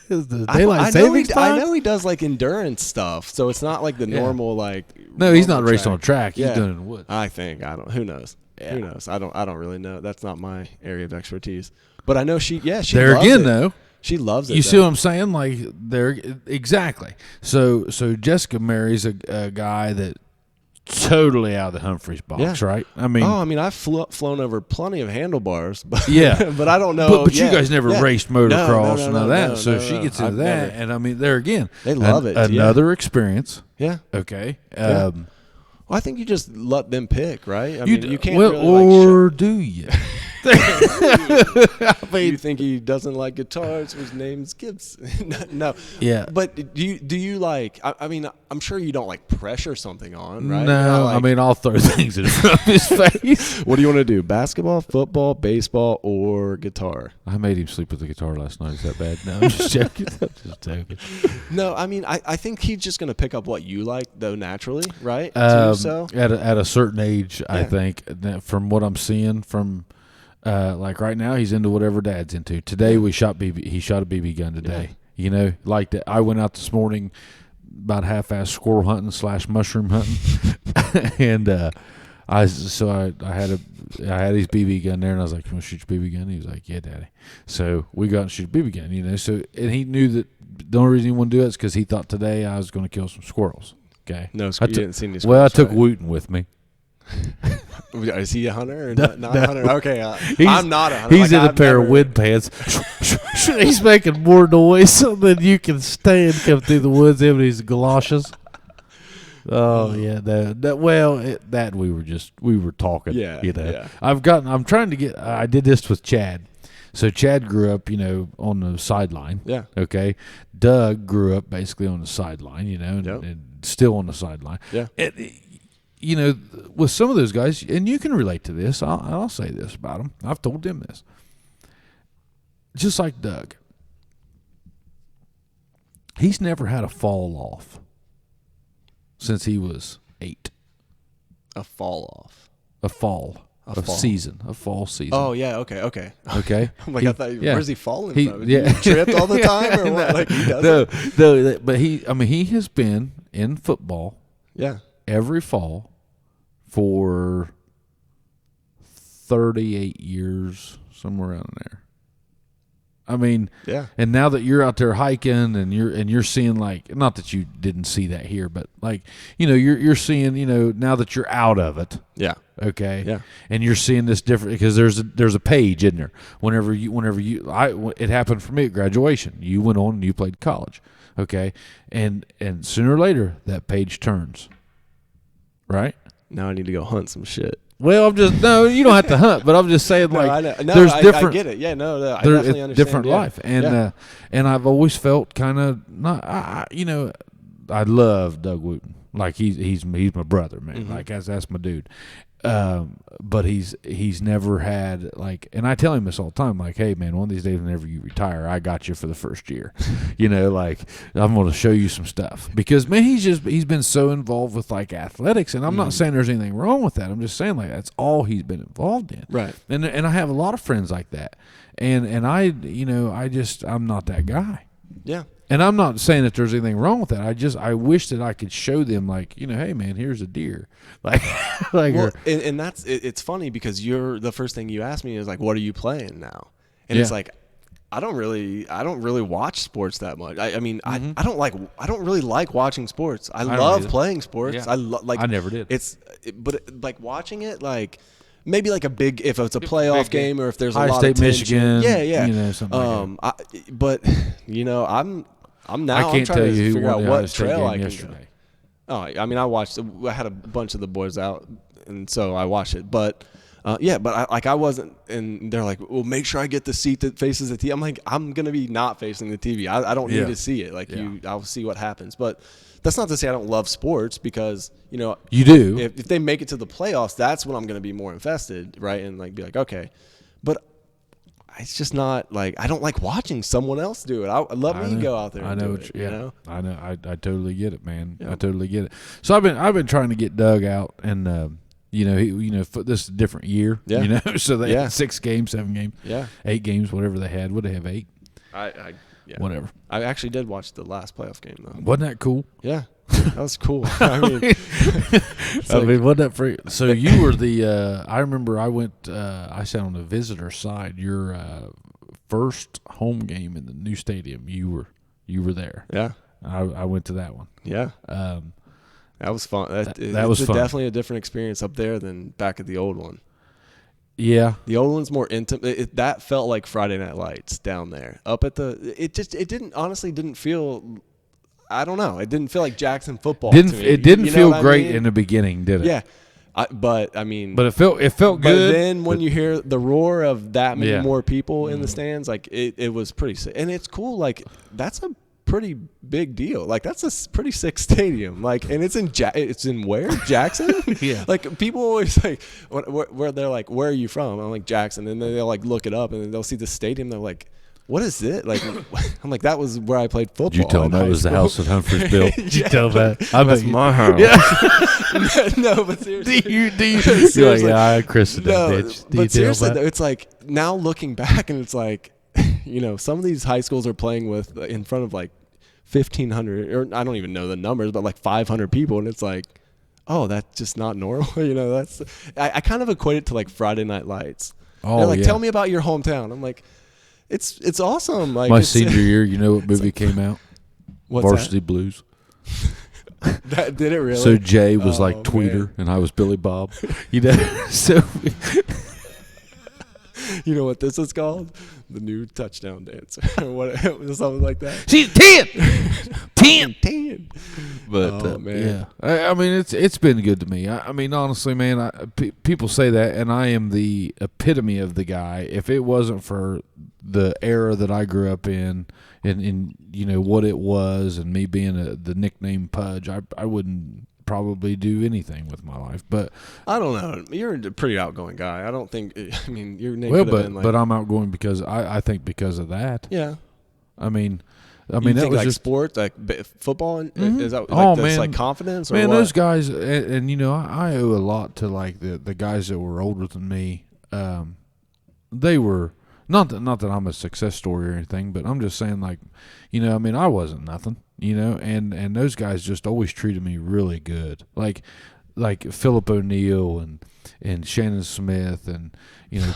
Is the daylight savings time? I know he does like endurance stuff, so it's not like the normal like. No, he's not racing on track. He's doing it in the woods. I think Who knows? Yeah. Who knows? I don't really know. That's not my area of expertise. But I know she. Yeah, she. There loves again, it. though. She loves it. You see what I'm saying? Like they're exactly. So Jessica marries a guy that totally out of the Humphreys box, right? I mean, I've flown over plenty of handlebars, but but I don't know. But you guys never raced motocross and all that. So she gets into that, never. and I mean, there again, they love it. Another experience. Yeah. Okay. Well, I think you just let them pick, right? I mean, you can't. Well, really or do you? I mean, you think he doesn't like guitars? His name's Gibson. No. Yeah. But do you like? I mean, I'm sure you don't like pressure something on, right? No. Like, I mean, I'll throw things in front of his face. What do you want to do? Basketball, football, baseball, or guitar? I made him sleep with the guitar last night. Is that bad? No, I'm just joking. No, I mean, I think he's just going to pick up what you like, though, naturally, right? So at a certain age, I think, from what I'm seeing from. Like right now, he's into whatever Dad's into. Today he shot a BB gun today. Yeah. Like that. I went out this morning about half-ass squirrel hunting / mushroom hunting, and I had his BB gun there, and I was like, "You want to shoot your BB gun?" He was like, "Yeah, Daddy." So we got and shoot a BB gun. So and he knew that the only reason he wanted to do it is because he thought today I was going to kill some squirrels. Okay. No, you didn't see any squirrels. Well, I took Wooten with me. Is he a hunter or not a hunter? Okay, I'm not a hunter. He's in a pair of wind pants. He's making more noise than you can stand coming through the woods in these galoshes. Oh yeah, that we were talking. Yeah, yeah. I'm trying to get. I did this with Chad. So Chad grew up, on the sideline. Yeah. Okay. Doug grew up basically on the sideline, and still on the sideline. Yeah. With some of those guys, and you can relate to this, I'll say this about them. I've told them this. Just like Doug, he's never had a fall off since he was 8. A fall off. A fall season. Oh yeah, okay. I'm like, where's he falling from? Yeah. He tripped all the time, or what? Like he doesn't. No, but he has been in football. Yeah. Every fall for 38 years, somewhere around there. I mean, yeah. And now that you're out there hiking and you're seeing, like, not that you didn't see that here, but like, you're seeing, now that you're out of it. Yeah. Okay. Yeah. And you're seeing this different because there's a page in there. It happened for me at graduation. You went on and you played college. Okay. And sooner or later that page turns. Right? Now I need to go hunt some shit. Well, no, you don't have to hunt, but I'm just saying, like, I get it. Yeah, no, I definitely understand. Different life, and and I've always felt kind of not, I love Doug Wooten, like he's my brother, man, like that's my dude. But he's never had, like, and I tell him this all the time, like, hey man, one of these days whenever you retire, I got you for the first year. Like, I'm going to show you some stuff, because man, he's been so involved with like athletics, and I'm not saying there's anything wrong with that. I'm just saying, like, that's all he's been involved in. Right. And I have a lot of friends like that. And I I'm not that guy. Yeah. And I'm not saying that there's anything wrong with that. I wish that I could show them, like, hey man, here's a deer. Like, and that's it's funny, because the first thing you asked me is like, what are you playing now? And it's like, I don't really watch sports that much. I mean, I don't really like watching sports. I love playing sports. Yeah. I never did. But like watching it, like maybe like if it's a playoff game, or if there's a lot State, of tension. Michigan, yeah. Something like that. But I'm trying tell to you figure out what trail I can yesterday. go. Oh, I mean, I had a bunch of the boys out, and so I watched it. But I wasn't, and they're like, well, make sure I get the seat that faces the TV. I'm like, I'm gonna be not facing the TV. I don't need to see it. Like I'll see what happens. But that's not to say I don't love sports, because you do. If they make it to the playoffs, that's when I'm gonna be more invested, right? And like be like, okay, but it's just not like, I don't like watching someone else do it. I love me to go out there and do it. I know. I totally get it, man. Yeah. I totally get it. So I've been trying to get Doug out, and this is a different year. Yeah. So they had 6 games, 7 games, 8 games, whatever they had. Would they have 8? Whatever. I actually did watch the last playoff game though. Wasn't that cool? Yeah. That was cool. I mean, wasn't that free? So you were the. I remember I went. I sat on the visitor side. Your first home game in the new stadium. You were there. Yeah. I went to that one. Yeah. That was fun. That was fun. Definitely a different experience up there than back at the old one. Yeah. The old one's more intimate. That felt like Friday Night Lights down there. Up at it didn't feel. I don't know. It didn't feel like Jackson football. It didn't feel great in the beginning, did it? Yeah, but it felt good. But then when you hear the roar of that many more people in the stands, like it was pretty sick. And it's cool. Like, that's a pretty big deal. Like, that's a pretty sick stadium. Like, and it's in where? Jackson? Yeah. Like, people always like where they're like, where are you from? I'm like, Jackson, and then they'll like look it up, and then they'll see the stadium. They're like, what is it? Like, I'm like, that was where I played football. Did you tell them that was the house that Humphreys built? Did you tell that? That's my house. Yeah. No, but seriously. Do you you're like, yeah, I christened that bitch. But seriously, though, it's like, now looking back, and it's like, some of these high schools are playing with in front of like 1,500, or I don't even know the numbers, but like 500 people, and it's like, oh, that's just not normal. That's I kind of equate it to like Friday Night Lights. Oh, they're like, tell me about your hometown. I'm like, it's awesome. Like, my senior year, you know what movie came out? What's Varsity Blues. That did it really? So Jay was like Tweeter, and I was Billy Bob. So you know what this is called? The new touchdown dance, or what? Something like that. She's 10. But man, yeah. I mean, it's been good to me. I mean, honestly, man, people say that, and I am the epitome of the guy. If it wasn't for the era that I grew up in, and what it was, and me being the nickname Pudge, I wouldn't probably do anything with my life. But I don't know. You're a pretty outgoing guy. I don't think. I mean, your name could have been like. But I'm outgoing because I think because of that. Yeah. I mean, that was like just sports, like football. Is that like confidence? Or man, what? Those guys, and I owe a lot to like the guys that were older than me. They were not that I'm a success story or anything, but I'm just saying, like, I mean, I wasn't nothing, and those guys just always treated me really good, like Philip O'Neill and Shannon Smith and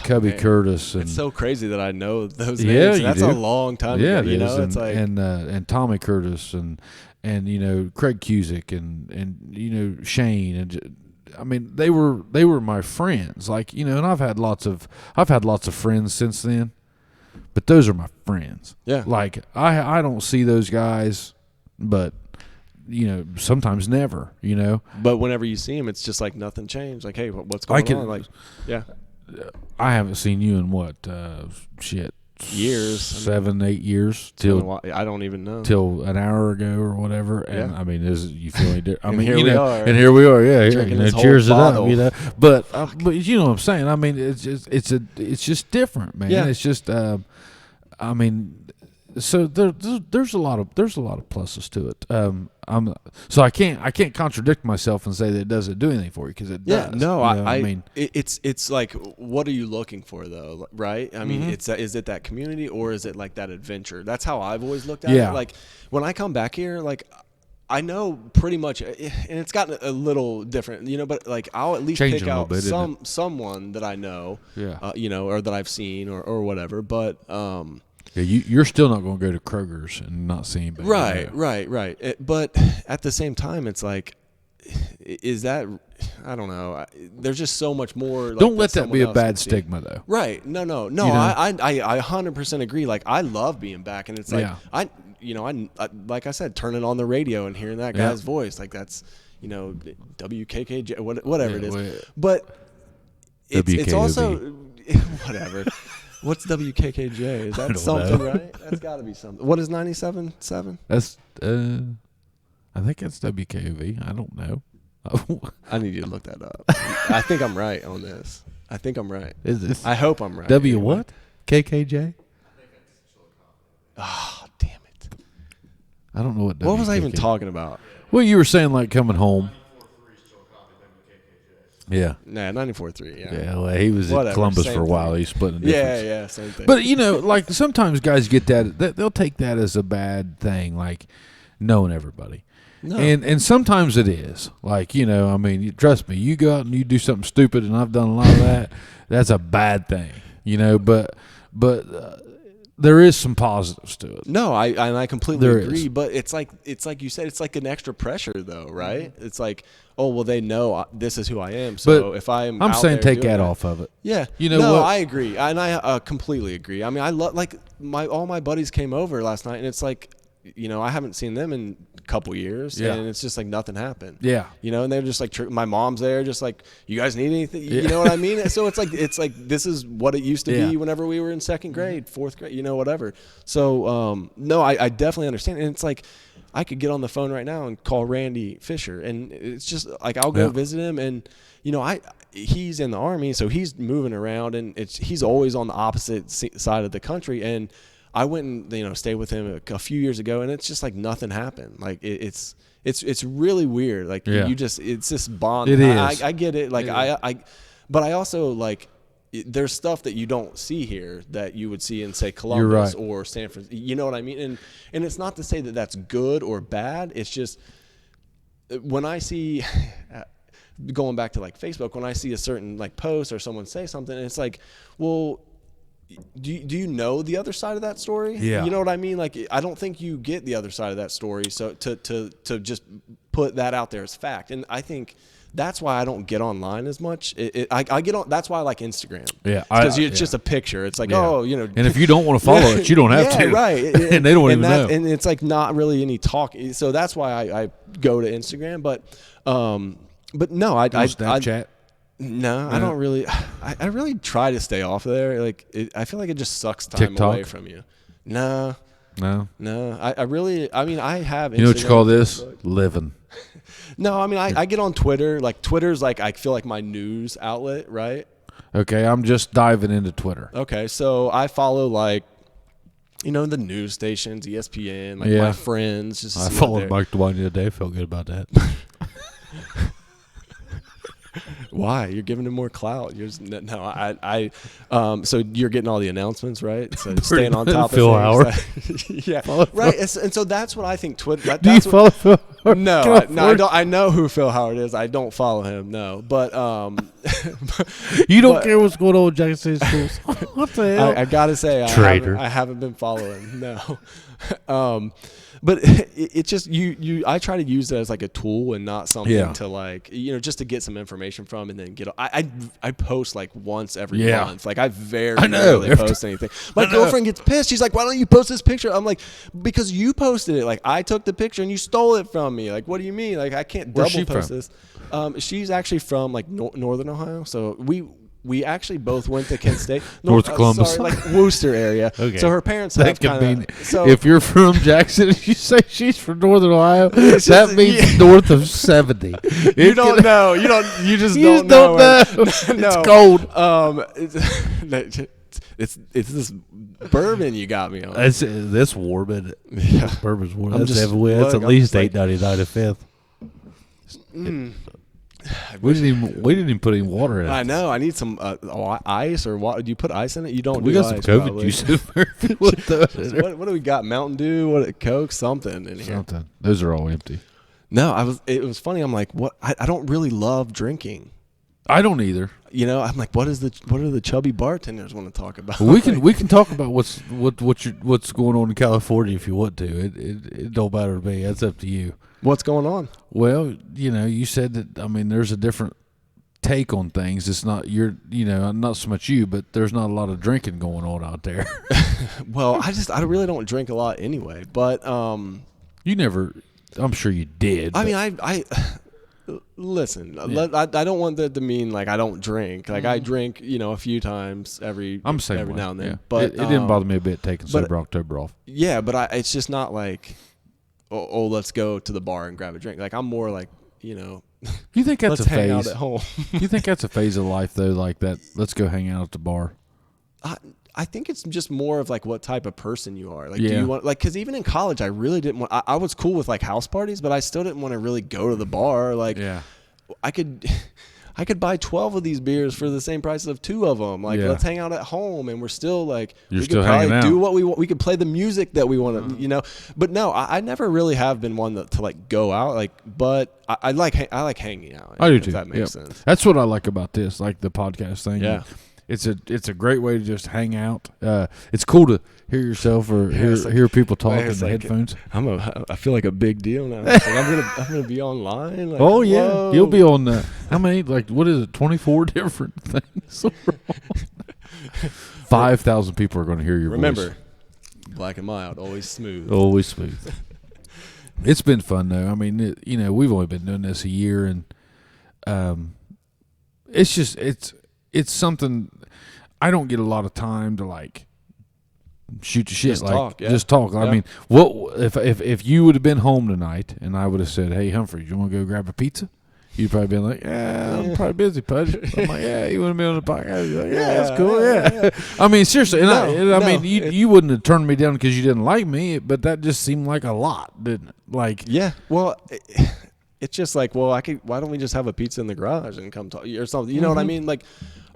Cubby Curtis. And it's so crazy that I know those names. That's a long time ago. It's like and Tommy Curtis and Craig Cusick and Shane, and I mean, they were my friends, like, and I've had lots of friends since then, but those are my friends. Yeah. Like, I don't see those guys, but sometimes never, But whenever you see him, it's just like nothing changed. Like, hey, what's going on? Like, yeah. I haven't seen you in what, years, 7, 8 years till I don't even know, till an hour ago or whatever. And I mean, you feel any different? I mean, here we are, and here we are, cheers bottle. it up, But you know what I'm saying? I mean, it's just different, man. It's just, I mean. So there's a lot of pluses to it. So I can't contradict myself and say that it doesn't do anything for you, because it does. No, I mean, it's like, what are you looking for though, right? I mean, is it that community, or is it like that adventure? That's how I've always looked at it. Like when I come back here, like I know pretty much, and it's gotten a little different, but like I'll at least pick out someone that I know, or that I've seen or whatever, but. Yeah, you're still not going to go to Kroger's and not see anybody. Right. But at the same time, it's like, is that, I don't know. There's just so much more. Like, don't let that be a bad stigma, though. Right. No. I 100% agree. Like, I love being back, and it's like, I like I said, turning on the radio and hearing that guy's voice, like that's, WKKJ, whatever it is. But it's also whatever. What's WKKJ? Is that something, right? That's got to be something. What is 97.7? That's, I think it's WKOV. I don't know. I need you to look that up. I think I'm right on this. I think I'm right. Is this? I hope I'm right. W anyway. What? KKJ? Oh, damn it. I don't know what What was I even talking about? Well, you were saying like coming home. Yeah. Nah, 94.3, yeah. Yeah, well, he was at Columbus for a while. He's splitting the difference. Yeah, same thing. But, like sometimes guys get that, they'll take that as a bad thing, like knowing everybody. No. And sometimes it is. Like, I mean, trust me, you go out and you do something stupid, and I've done a lot of that, that's a bad thing, but there is some positives to it. No, I completely agree. But it's like you said, it's like an extra pressure, though, right? It's like, oh well, they know this is who I am. So if I'm saying take that off of it. Yeah, what? I agree, and I completely agree. I mean, I love all my buddies came over last night, and it's like, I haven't seen them in a couple years, and it's just like nothing happened. Yeah, and they're just like, my mom's there, just like, you guys need anything? You know what I mean? So it's like this is what it used to be whenever we were in second grade, fourth grade, whatever. So no, I definitely understand, and it's like, I could get on the phone right now and call Randy Fisher, and it's just like, I'll go visit him, and he's in the Army, so he's moving around, and he's always on the opposite side of the country, and I went and stayed with him a few years ago, and it's just like nothing happened. Like it's really weird. Like it's this bond. It is. I get it. Like but I also like, there's stuff that you don't see here that you would see in, say, Columbus or San Francisco. You know what I mean? And it's not to say that that's good or bad. It's just, when I see, going back to like Facebook, when I see a certain like post or someone say something, it's like, well, do you know the other side of that story? Yeah. You know what I mean? Like, I don't think you get the other side of that story. So to just put that out there as fact. And I think that's why I don't get online as much. I get on. That's why I like Instagram. Yeah, because it's just a picture. It's like, And if you don't want to follow it, you don't have to. Right. And they don't even know. And it's like not really any talk. So that's why I go to Instagram. But no, I Snapchat. No, I don't really. I really try to stay off of there. Like, I feel like it just sucks time TikTok? away from you. No. I really. I mean, I have. You know what you call this? Living. No, I mean, I get on Twitter. Like, Twitter's like, I feel like my news outlet, right? Okay, I'm just diving into Twitter. Okay, so I follow like, the news stations, ESPN, like my friends. Just I followed Mark DeWine the other day. Felt good about that. Why? You're giving him more clout. So you're getting all the announcements, right? So staying on top of Phil Howard. Yeah, right. And so that's what I think. Twitter. Do you follow Phil Howard? No, I don't. I know who Phil Howard is. I don't follow him. No, but you don't care what's going on with Jackson State schools. What the hell? I gotta say, Traitor. I haven't been following. No, But it just I try to use it as like a tool and not something to like just to get some information from and then get. I post like once every month. Like I rarely post anything. My girlfriend gets pissed. She's like, "Why don't you post this picture?" I'm like, "Because you posted it. Like I took the picture and you stole it from me. Like what do you mean? Like I can't double post this." She's actually from like Northern Ohio, so we actually both went to Kent State. North Columbus. Sorry, like Worcester area. Okay. So her parents have kind of. So if you're from Jackson and you say she's from Northern Ohio, that means north of 70. You don't know. You just don't know. No. It's cold. It's this bourbon you got me on. This bourbon's warm. That's at least $8.99 a fifth. We didn't even put any water in it. I know. I need some ice or what? Do you put ice in it? You don't. We do got ice, some COVID probably. juice. What do we got? Mountain Dew? Coke? Something in here. Something. Those are all empty. No, it was funny. I'm like, what? I don't really love drinking. I don't either. I'm like, what are the chubby bartenders want to talk about? Well, we can talk about what's going on in California if you want to. It don't matter to me. That's up to you. What's going on? Well, you said that. I mean, there's a different take on things. It's not not so much you, but there's not a lot of drinking going on out there. Well, I really don't drink a lot anyway. But you never. I'm sure you did. I mean, I listen. Yeah. I don't want that to mean like I don't drink. Like I drink, a few times every now and then. Yeah. But it didn't bother me a bit taking sober October off. Yeah, but it's just not like. Oh, let's go to the bar and grab a drink. Like I'm more like, You think that's let's a phase? Hang out at home. You think that's a phase of life though, like that? Let's go hang out at the bar. I think it's just more of like what type of person you are. Like, do you want because even in college, I really didn't want. I was cool with like house parties, but I still didn't want to really go to the bar. Like, I could buy 12 of these beers for the same price of 2 of them. Like, let's hang out at home, and we're still like, we could probably do what we want. We could play the music that we want to, But no, I never really have been one to like go out. Like, but I like hanging out. I do too. If that makes sense. That's what I like about this, like the podcast thing. Yeah. It's a great way to just hang out. It's cool to hear yourself or hear people talk in the headphones. I feel like a big deal now. Like I'm gonna be online. Like, oh yeah, whoa. You'll be on. How many? Like what is it? 24 different things. 5,000 people are going to hear your voice. Remember, black and mild, always smooth. Always smooth. It's been fun though. I mean, we've only been doing this a year, and it's something I don't get a lot of time to like shoot the shit. Just like talk, just talk. I mean, what if you would have been home tonight and I would have said, "Hey, Humphrey, you want to go grab a pizza?" You'd probably been like, "Yeah, I'm probably busy, Pudge." I'm like, "Yeah, you want to be on the podcast?" You're like, "Yeah, that's cool." Yeah. I mean, seriously, and I mean, you wouldn't have turned me down because you didn't like me, but that just seemed like a lot, didn't it? Like, yeah. Well, it's just like, well, why don't we just have a pizza in the garage and come talk or something? You know what I mean? Like,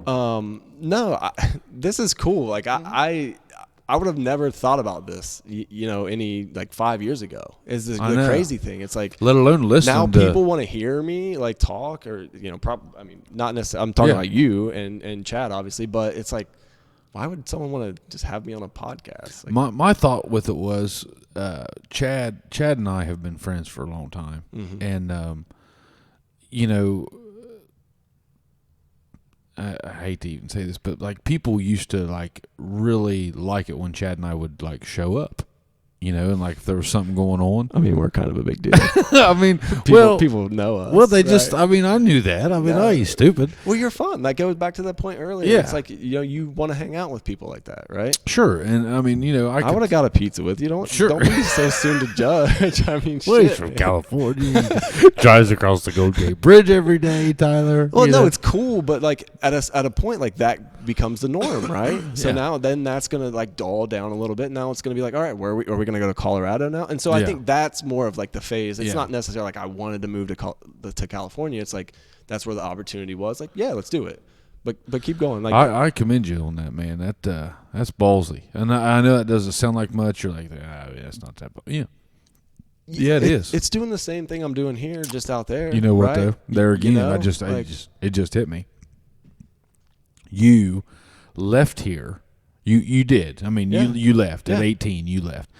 no, this is cool. Like I would have never thought about this, any like 5 years ago. Is the crazy thing? It's like, let alone listen. Now people want to hear me like talk, or I mean, not necessarily. I'm talking about you and Chad, obviously, but it's like, why would someone want to just have me on a podcast? Like, my thought with it was, Chad and I have been friends for a long time, and I hate to even say this, but like people used to like really like it when Chad and I would like show up, and like if there was something going on. I mean, we're kind of a big deal. I mean, people know us. Well, they just, I mean, I knew that. I mean, oh, you stupid. Well, you're fun. That goes back to that point earlier. Yeah. It's like, you want to hang out with people like that, right? Sure. And I mean, I would have got a pizza with you. Don't be so soon to judge. I mean, well, he's from California. Drives across the Gold Gate Bridge every day, Tyler. Well, no, it's cool, but like at a point like that becomes the norm, right? So now then that's gonna like dull down a little bit. Now it's gonna be like, all right, are we gonna go to Colorado now? And so I think that's more of like the phase. It's not necessarily like I wanted to move to California. It's like that's where the opportunity was. Like, yeah, let's do it. But keep going. Like I commend you on that, man. That's ballsy. And I know that doesn't sound like much. You're like, that's not that. Yeah. Yeah, it is. It's doing the same thing I'm doing here, just out there. You know what, right? though? There again, it just hit me. You left here. You did. I mean, you left at 18. You left.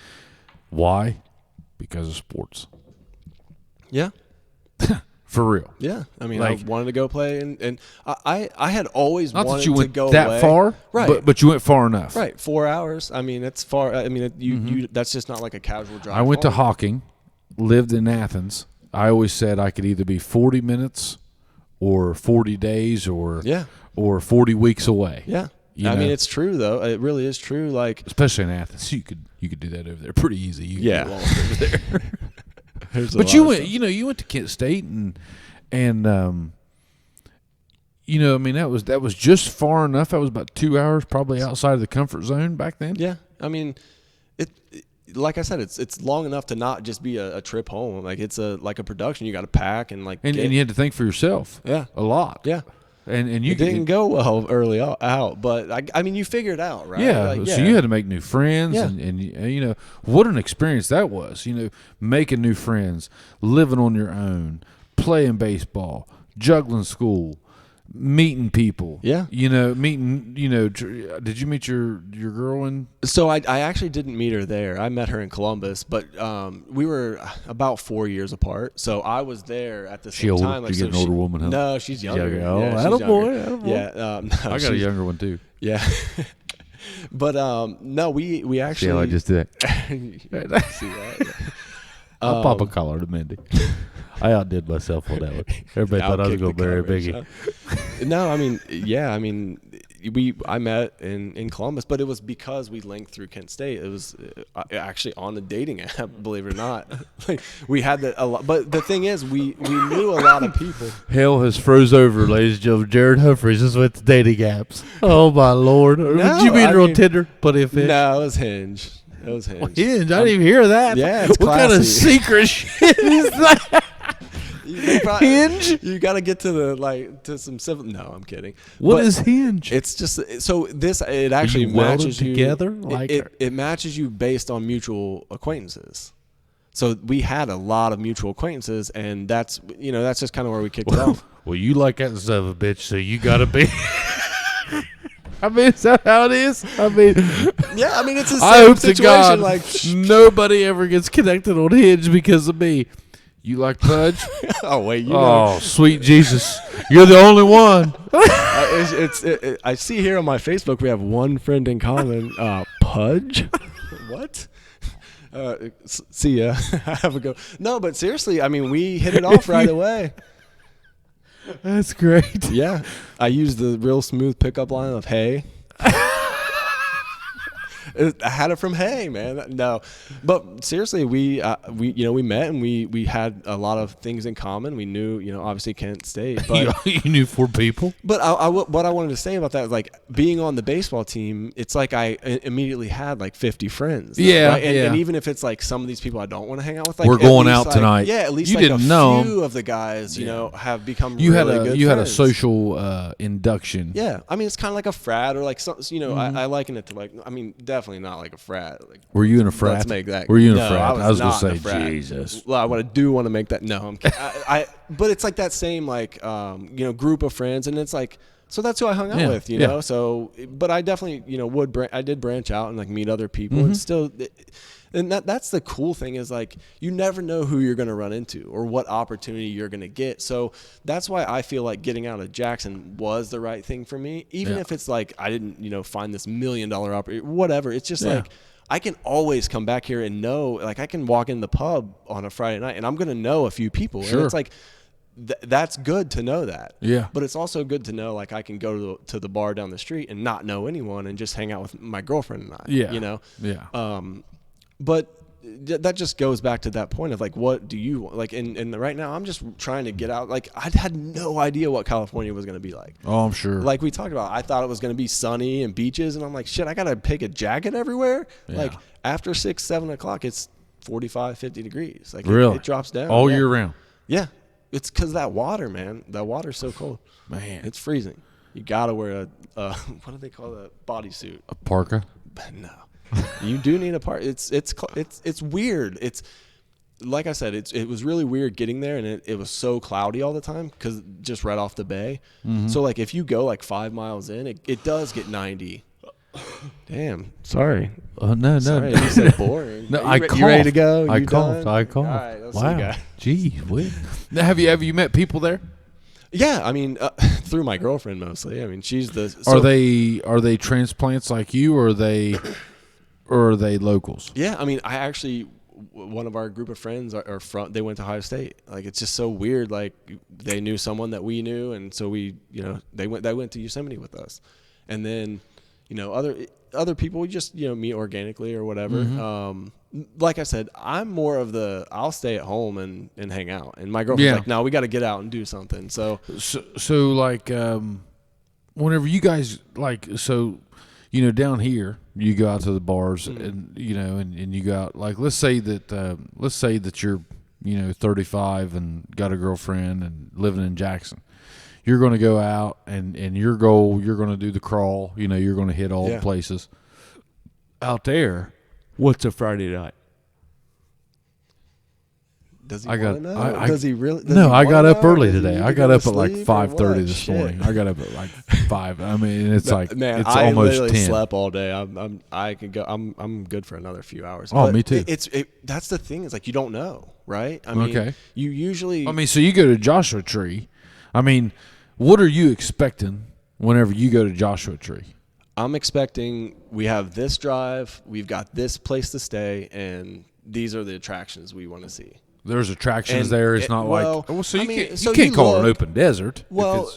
Why? Because of sports. Yeah. For real. Yeah. I mean, I wanted to go play, and I had always not wanted that you went to go that away. far, right? But you went far enough. Right. 4 hours. I mean, it's far. I mean, you that's just not like a casual drive. I went to home. Hocking, lived in Athens. I always said I could either be 40 minutes or 40 days or 40 weeks away. Yeah. I mean, it's true though. It really is true. Like, especially in Athens, you could do that over there pretty easy. You yeah. get lost over there. But you went, you went to Kent State and I mean, that was just far enough. That was about 2 hours, probably outside of the comfort zone back then. Yeah. I mean, it like I said, it's long enough to not just be a trip home. Like, it's like a production. You got to pack and and you had to think for yourself. Yeah. A lot. Yeah. And you didn't go well early out, but I mean, you figured it out, right? Yeah. So you had to make new friends, and what an experience that was. Making new friends, living on your own, playing baseball, juggling school, meeting people. Yeah. Meeting. Did you meet your girl in? So I actually didn't meet her there. I met her in Columbus, but we were about 4 years apart. So I was there at the same time. Like, you get an older woman, huh? No, she's younger. Attaboy. Yeah. No, I got a younger one too. Yeah. But no, we actually. See how I just did that? See that? Yeah. I'll pop a collar to Mindy. I outdid myself on that one. Everybody thought I was going to marry Biggie. No, I mean, yeah, I mean, I met in Columbus, but it was because we linked through Kent State. It was actually on a dating app, believe it or not. Like, we had that a lot, but the thing is, we knew a lot of people. Hell has froze over, ladies and gentlemen. Jared Humphreys is with the dating apps. Oh my Lord! Did you meet her on Tinder? Plenty of fish. No, it was Hinge. It was Hinge. Well, Hinge. I didn't even hear that. Yeah, it's what classy. Kind of secret shit is that? Hinge? You got to get to some civil. No, I'm kidding. What is Hinge? It's just so it actually matches you together. It matches you based on mutual acquaintances. So we had a lot of mutual acquaintances, and that's just kind of where we kicked it off. Well, you like that son of a bitch, so you got to be. I mean, is that how it is? I mean, yeah. I mean, it's the same I hope situation. To God, like nobody ever gets connected on Hinge because of me. You like Pudge? Oh wait, sweet Jesus, you're the only one. I see here on my Facebook we have one friend in common. Pudge? What? See ya. Have a go. No, but seriously, I mean, we hit it off right away. That's great. Yeah, I used the real smooth pickup line of "Hey." I had it from Hey, man. No, but seriously, we met and we had a lot of things in common. We knew, obviously Kent State, but you knew 4 people. But what I wanted to say about that is, like, being on the baseball team, it's like I immediately had like 50 friends. Yeah, right? and even if it's like some of these people I don't want to hang out with, like, we're going out tonight. Yeah, at least you like didn't a know few of the guys, have become you really had good you friends. had a social induction. Yeah, I mean, it's kind of like a frat or like some, I liken it to, like, I mean, definitely not like a frat. Like, were you in a frat? Let's make that. Were you in no, a frat? I was going to say, Jesus. Well, I want to make that. No, I'm kidding. But it's like that same, like, group of friends, and it's like, so that's who I hung out with, you know. So, but I definitely, I did branch out and like meet other people, and still. And that's the cool thing is, like, you never know who you're going to run into or what opportunity you're going to get. So that's why I feel like getting out of Jackson was the right thing for me. Even if it's like I didn't, find this $1 million opportunity, whatever. It's just like I can always come back here and know, like, I can walk in the pub on a Friday night and I'm going to know a few people. Sure. And it's like that's good to know that. Yeah. But it's also good to know, like, I can go to the bar down the street and not know anyone and just hang out with my girlfriend and I. Yeah. Yeah. But that just goes back to that point of, like, what do you want? Like, and right now I'm just trying to get out. Like, I had no idea what California was going to be like. Oh, I'm sure. Like we talked about, I thought it was going to be sunny and beaches, and I'm like, shit, I got to take a jacket everywhere. Yeah. Like, after 6, 7 o'clock, it's 45, 50 degrees. Like, really? It drops down. All year round? Yeah. It's because that water, man. That water's so cold. Man. It's freezing. You got to wear a what do they call that? Bodysuit. A parka? No. You do need a part. It's weird. It's like I said. It was really weird getting there, and it was so cloudy all the time because just right off the bay. So, like, if you go like 5 miles in, it does get 90. Damn. Sorry. No. Sorry, you said boring. No, you ready to go? I coughed. All right, let's see, Wow. Gee, now, have you met people there? Yeah, I mean, through my girlfriend mostly. I mean, she's the. Are they transplants like you, or are they locals? Yeah, I mean, I actually, one of our group of friends are from. They went to Ohio State. Like, it's just so weird. Like, they knew someone that we knew, and so we, they went to Yosemite with us, and then, other people we just meet organically or whatever. Mm-hmm. Like I said, I'm more of I'll stay at home and hang out, and my girlfriend's like, no, we got to get out and do something. So like, whenever you guys down here, you go out to the bars and you go out, like, let's say that you're 35 and got a girlfriend and living in Jackson. You're going to go out and your goal, you're going to do the crawl, you're going to hit all the places out there. What's a Friday night? Does he want to know? Does he really? No, I got up early today. I got up at like 5:30 this morning. I got up at like 5. I mean, it's like, man, it's almost 10. I literally slept all day. I can go. I'm good for another few hours. Oh, me too. That's the thing. Is like, you don't know, right? I mean, you usually. I mean, so you go to Joshua Tree. I mean, what are you expecting whenever you go to Joshua Tree? I'm expecting we have this drive, we've got this place to stay, and these are the attractions we want to see. There's attractions there. It's not you can't call it an open desert. Well,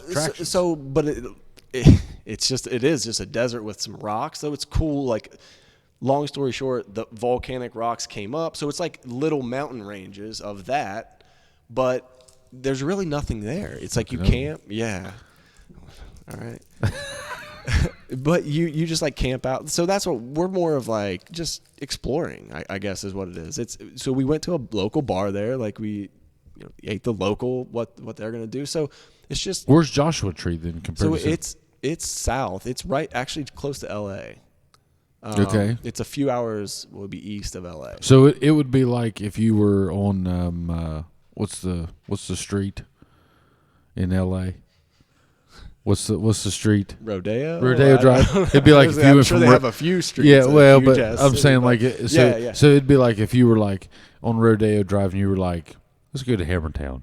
but it is just a desert with some rocks. So it's cool. Like, long story short, the volcanic rocks came up, so it's like little mountain ranges of that, but there's really nothing there. It's like you camp. Yeah. All right. But you just like camp out. So that's what we're more of, like, just exploring, I guess is what it is. So we went to a local bar there, like we ate the local what they're gonna do. So it's just, where's Joshua Tree then compared to? So it's south. It's right actually close to LA. Okay. It's a few hours will be east of LA. So it would be like if you were on what's the street in LA? What's the street? Rodeo Drive. It'd be like if you went from. They have a few streets. Yeah, well, but I'm saying, like, so it'd be like if you were like on Rodeo Drive and you were like, let's go to Hammertown.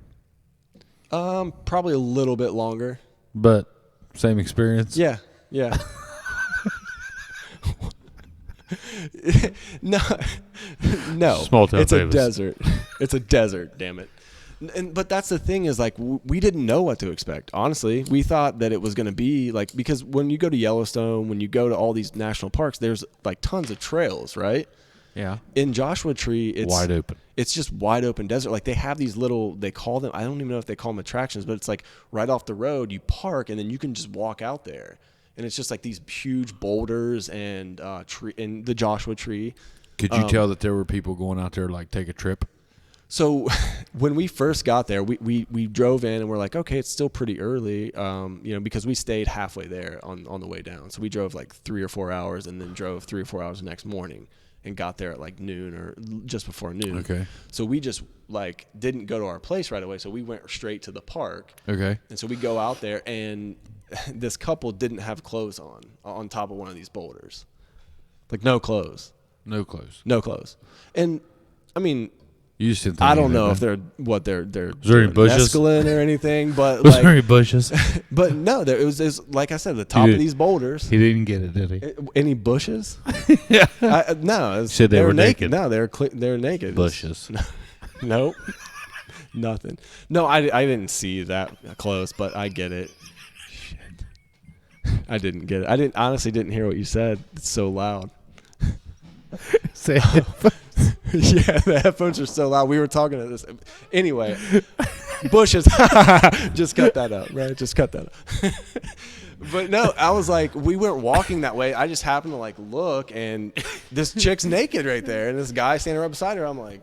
Probably a little bit longer. But same experience. Yeah. No. Small town. It's a desert. It's a desert. Damn it. But that's the thing is, like, we didn't know what to expect. Honestly, we thought that it was going to be like, because when you go to Yellowstone, when you go to all these national parks, there's like tons of trails, right? Yeah. In Joshua Tree, it's wide open. It's just wide open desert. Like, they have these little, they call them, I don't even know if they call them attractions, but it's like right off the road, you park and then you can just walk out there. And it's just like these huge boulders and the Joshua Tree. Could you tell that there were people going out there, like, take a trip? So when we first got there, we drove in and we're like, okay, it's still pretty early, because we stayed halfway there on the way down. So we drove like 3 or 4 hours and then drove 3 or 4 hours the next morning and got there at like noon or just before noon. Okay. So we just like didn't go to our place right away. So we went straight to the park. Okay. And so we go out there and this couple didn't have clothes on top of one of these boulders. Like, no clothes. No clothes. And I mean, you just didn't I don't know if they're mescaline or anything, but was there any bushes? But no, it was like I said, the top of these boulders. He didn't get it, did he? Any bushes? Yeah. No. Said they were naked. No, they're naked. Bushes. Nope. Nothing. No, I didn't see that close, but I get it. Shit. I didn't get it. I honestly didn't hear what you said. It's so loud. Say it. Yeah, the headphones are so loud. We were talking to this. Anyway, bushes. Just cut that up, right? Just cut that up. But no, I was like, we weren't walking that way. I just happened to like look, and this chick's naked right there, and this guy standing right beside her. I'm like,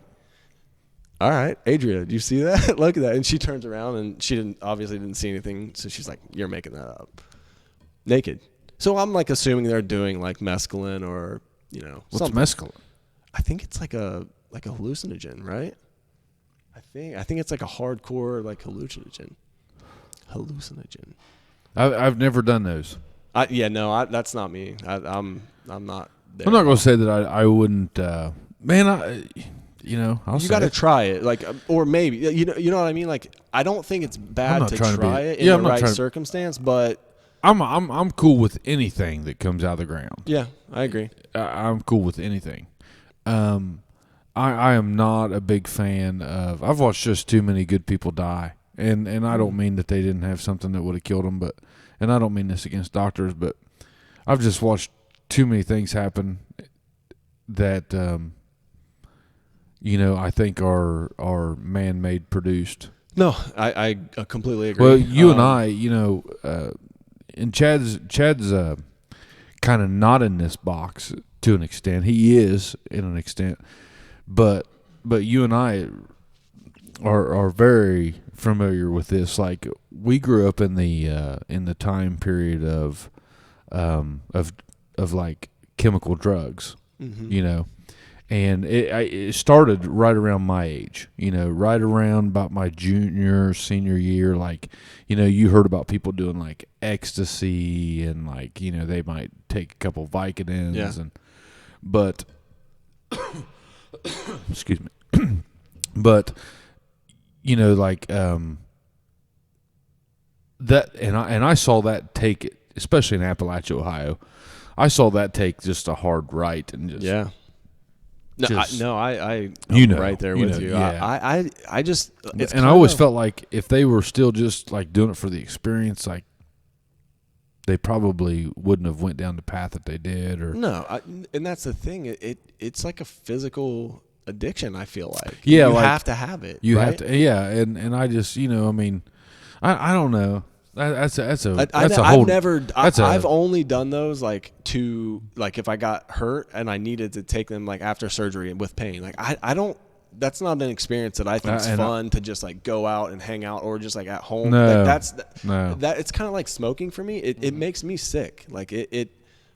all right, Adria, do you see that? Look at that. And she turns around, and she obviously didn't see anything. So she's like, you're making that up. Naked. So I'm like assuming they're doing like mescaline or, what's something. Mescaline? I think it's like a hallucinogen, right? I think it's like a hardcore like hallucinogen. Hallucinogen. I've never done those. That's not me. I'm not there. I'm not going to say that I wouldn't. Man, you got to try it, like, or maybe you know what I mean. Like, I don't think it's bad to try it in the right circumstance, but I'm cool with anything that comes out of the ground. Yeah, I agree. I'm cool with anything. I am not a big fan of. I've watched just too many good people die, and I don't mean that they didn't have something that would have killed them, and I don't mean this against doctors, but I've just watched too many things happen that I think are man-made produced. No, I completely agree. Well, you and I, and Chad's kind of not in this box to an extent. He is in an extent, but you and I are very familiar with this. Like, we grew up in the time period of like chemical drugs, and it started right around my age, right around about my senior year. Like, you heard about people doing like ecstasy and like, they might take a couple Vicodins but excuse me, but like that, and I saw that take it, especially in Appalachia, Ohio. I saw that take just a hard right and just I'm right there with you. Yeah. I just I always felt like if they were still just like doing it for the experience, like they probably wouldn't have went down the path that they did. Or and that's the thing. It's like a physical addiction. I feel like you have to have it. You right? have to, and I just I mean, I don't know. I've only done those like if I got hurt and I needed to take them like after surgery and with pain. Like I don't. That's not an experience that I think is fun to just like go out and hang out or just like at home. No, like that it's kind of like smoking for me. It makes me sick. Like it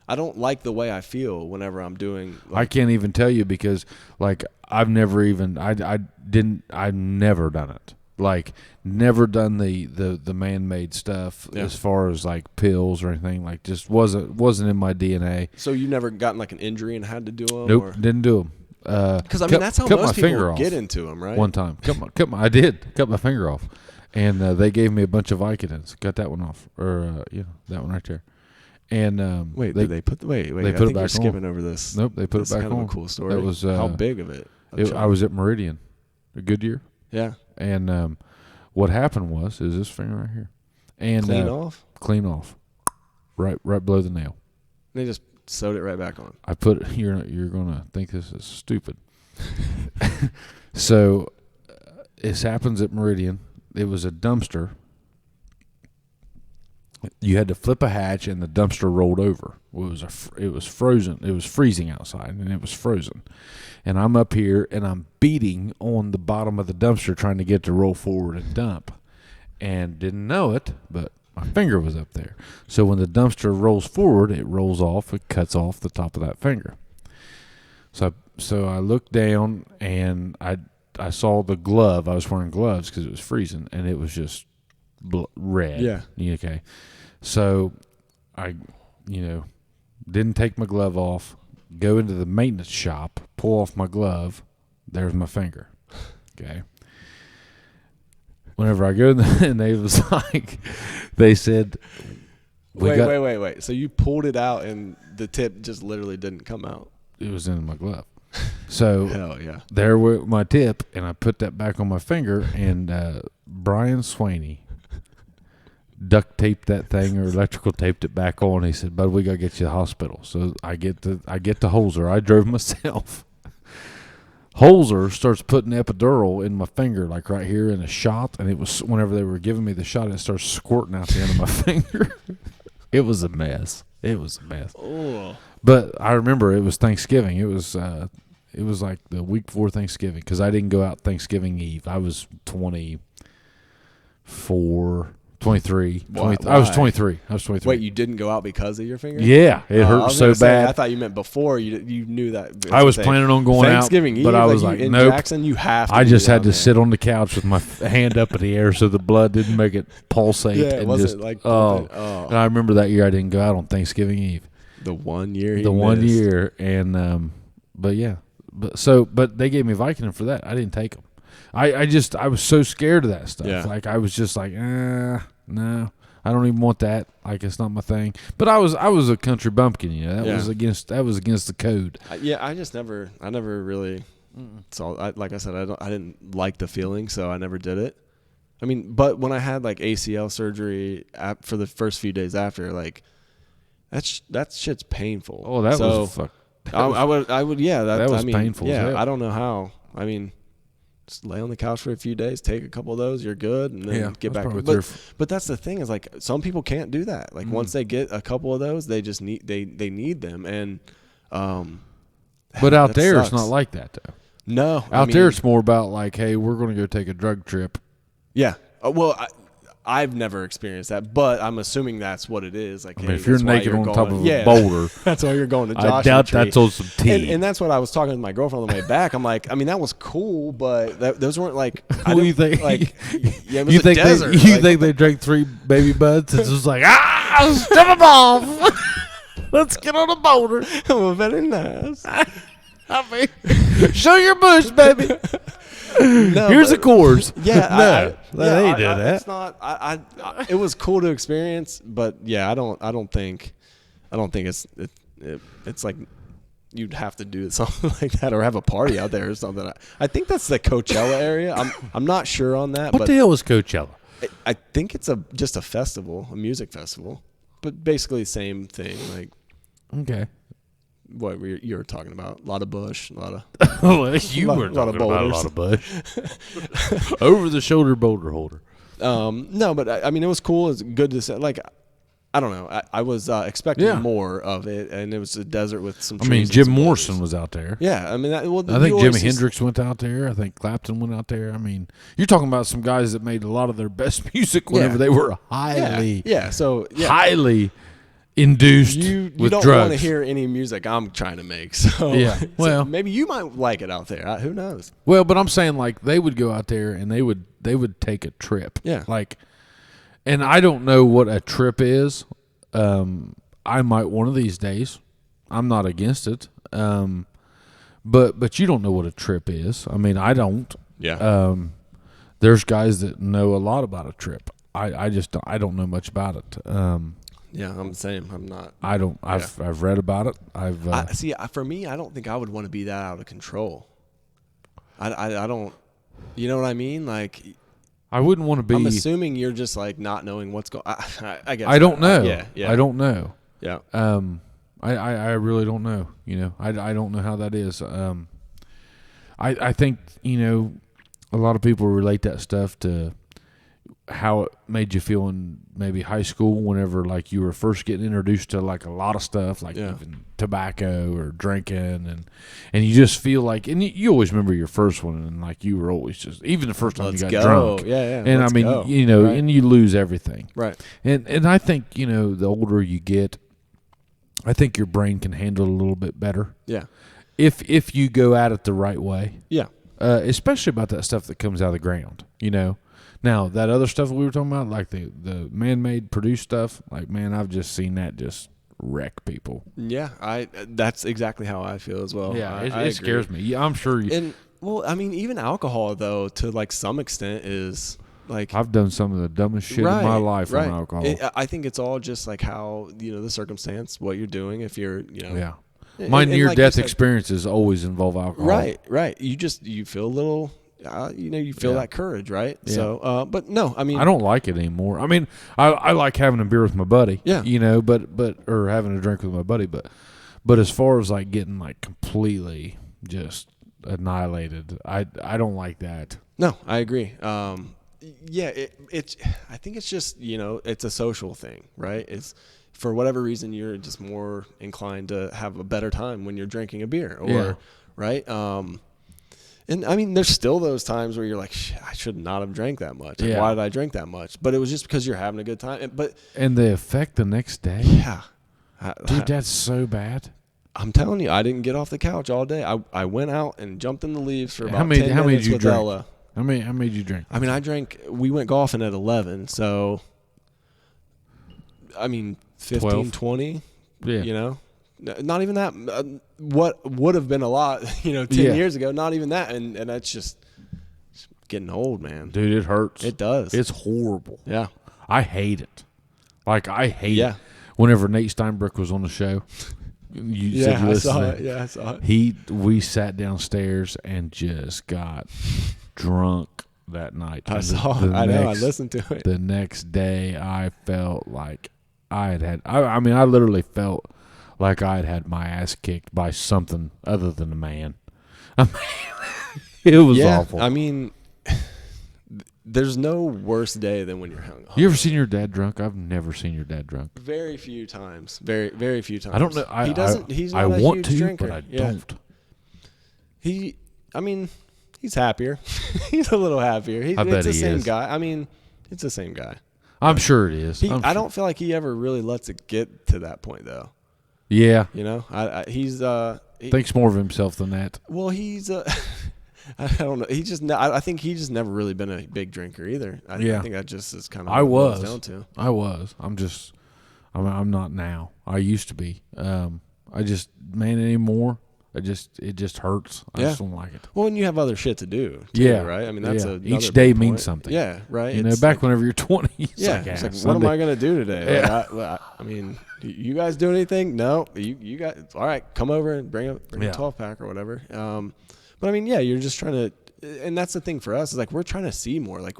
I don't like the way I feel whenever I'm doing. Like, I can't even tell you because like I've never done it. Like, never done the man-made stuff as far as like pills or anything. Like, just wasn't in my DNA. So you never gotten like an injury and had to do them? Nope, didn't do them. Because that's how most people get into them, right? One time, I did cut my finger off, and they gave me a bunch of Vicodins. Cut that one off, or that one right there. And did they put? Wait, they put it back on. Skipping over this. Nope, they put it back on. on. A cool story. That was how big of it? I was at Meridian, a good year. Yeah. And what happened was this finger right here, and clean off, right below the nail. They just sewed it right back on. I put you're gonna think this is stupid. So this happens at Meridian. It was a dumpster. You had to flip a hatch, and the dumpster rolled over. It was frozen. It was freezing outside, and it was frozen. And I'm up here, and I'm beating on the bottom of the dumpster trying to get to roll forward and dump. And didn't know it, but my finger was up there. So when the dumpster rolls forward, it rolls off. It cuts off the top of that finger. So I looked down, and I saw the glove. I was wearing gloves because it was freezing, and it was just red. Yeah. Okay. So I, didn't take my glove off, go into the maintenance shop, pull off my glove. There's my finger. Okay. Whenever I go in there, and they was like, they said, wait. So you pulled it out, and the tip just literally didn't come out. It was in my glove. So hell yeah. There went my tip, and I put that back on my finger, and Brian Swaney duct taped that thing or electrical taped it back on. He said, "Bud, we gotta get you to the hospital." So I get to Holzer. I drove myself. Holzer starts putting epidural in my finger, like right here in a shot, and it was whenever they were giving me the shot, it starts squirting out the end of my finger. It was a mess. Oh. But I remember it was Thanksgiving. It was like the week before Thanksgiving because I didn't go out Thanksgiving Eve. I was 24, 23. Why? I was 23. Wait, you didn't go out because of your finger? Yeah, it hurt so bad. I thought you meant before. You knew that. I was planning on going Thanksgiving out, Eve, but I was like, in nope. Jackson, you have to. I just had to sit on the couch with my hand up in the air so the blood didn't make it pulsate. Yeah, it wasn't just, like And I remember that year I didn't go out on Thanksgiving Eve. The 1 year. One year, and but yeah, but they gave me Vicodin for that. I didn't take them. I was so scared of that stuff. Yeah. Like I was just like, no, I don't even want that. Like it's not my thing. But I was a country bumpkin. That was against the code. I never really. So like I said, I didn't like the feeling, so I never did it. I mean, but when I had like ACL surgery for the first few days after, like that shit's painful. Oh, that was fuck. I would. Yeah, that was painful. Yeah, I don't know how. I mean. Just lay on the couch for a few days, take a couple of those, you're good, and then get back. But that's the thing is like some people can't do that. Like once they get a couple of those, they just need they need them. And but out there it's not like that though. No, out there it's more about like, hey, we're going to go take a drug trip. Yeah. Well, I've never experienced that, but I'm assuming that's what it is. Like, I mean, if you're naked on top of a boulder, that's why you're going to Joshua I doubt Tree. that's on some tea. And that's what I was talking to my girlfriend on the way back. I'm like, I mean, that was cool, but those weren't like. What do you think? Like, yeah, it was a desert. You think they drank 3 baby buds? It's just like strip them off. Let's get on a boulder. Well, very nice. I mean, show your bush, baby. No, here's a course. Yeah, they did that. It's not. It was cool to experience, but yeah, I don't think it's like you'd have to do something like that or have a party out there or something. I think that's the Coachella area. I'm not sure on that. What the hell is Coachella? I think it's just a festival, a music festival, but basically same thing. Like, okay. What you were talking about? A lot of bush, a lot of. You were talking about a lot of bush. Over the shoulder boulder holder. No, but I mean, it was cool. It's good to say. Like, I don't know. I was expecting more of it, and it was a desert with some trees. I mean, Jim Morrison was out there. Yeah, I mean, I think Jimi Hendrix went out there. I think Clapton went out there. I mean, you're talking about some guys that made a lot of their best music whenever they were highly induced you with don't drugs. Want to hear any music I'm trying to make. So well, so maybe you might like it out there. Who knows? Well, but I'm saying like they would go out there and they would take a trip. Yeah. Like, and I don't know what a trip is. I might one of these days. I'm not against it. But you don't know what a trip is. I mean, I don't. Yeah. There's guys that know a lot about a trip. I just don't. I don't know much about it. Yeah, I'm the same. I'm not. I don't. I've read about it. See. For me, I don't think I would want to be that out of control. I don't. You know what I mean? Like, I wouldn't want to be. I'm assuming you're just like not knowing what's going. I guess. I don't know. Yeah. I don't know. Yeah. I really don't know. You know. I don't know how that is. I think a lot of people relate that stuff to how it made you feel in maybe high school whenever like you were first getting introduced to like a lot of stuff like even tobacco or drinking and you just feel like and you always remember your first one and like you were always just even the first time you got drunk and I mean right. And you lose everything right and I think the older you get I think your brain can handle it a little bit better if you go at it the right way especially about that stuff that comes out of the ground Now, that other stuff we were talking about, like the man-made produced stuff, like, man, I've just seen that just wreck people. Yeah, that's exactly how I feel as well. Yeah, it scares me. Yeah, I'm sure. And, well, I mean, even alcohol, though, to, like, some extent is, like... I've done some of the dumbest shit in my life on alcohol. I think it's all just, like, how, the circumstance, what you're doing, if you're, Yeah. My near-death experiences always involve alcohol. Right. You feel a little... you feel that courage, right? Yeah. So, but no, I mean, I don't like it anymore. I mean, I like having a beer with my buddy, but or having a drink with my buddy, but as far as like getting like completely just annihilated, I don't like that. No, I agree. It's I think it's just it's a social thing, right? It's for whatever reason you're just more inclined to have a better time when you're drinking a beer, or right. And I mean, there's still those times where you're like, I should not have drank that much. Like, why did I drink that much? But it was just because you're having a good time. And the effect the next day. Yeah. Dude, that's so bad. I'm telling you, I didn't get off the couch all day. I went out and jumped in the leaves for about 10 minutes how many did you with drink? Ella. How many did you drink? I mean, we went golfing at 11, so, I mean, 15, 12. 20, Yeah. you know? Not even that. What would have been a lot, 10 years ago, not even that. And that's just getting old, man. Dude, it hurts. It does. It's horrible. Yeah. I hate it. Like, I hate it. Whenever Nate Steinbrück was on the show, you said you I listened saw to it. Yeah, I saw it. We sat downstairs and just got drunk that night. I saw it. I know. I listened to it. The next day, I felt like I literally felt like I had my ass kicked by something other than a man. I mean, it was awful. I mean, there's no worse day than when you're hungover. You ever seen your dad drunk? I've never seen your dad drunk. Very few times. Very, very few times. I don't know. He doesn't. He's not I a want huge to, drinker. but I don't. I mean, he's happier. He's a little happier. I bet it's the he same is. guy. I mean, it's the same guy. I'm sure it is. I don't feel like he ever really lets it get to that point, though. Yeah. He's thinks more of himself than that. Well, he's I don't know. I think he just never really been a big drinker either. I think that just is kind of I was down to. I was. I'm not now. I used to be. Anymore. It just hurts. I just don't like it. Well, and you have other shit to do. Too, right. I mean, that's each day means something. Yeah, right. Whenever you're 20, it's like what am I gonna do today? Yeah. I mean, you guys do anything? No. You guys. All right, come over and bring a 12-pack or whatever. But I mean, you're just trying to, and that's the thing for us is like we're trying to see more. Like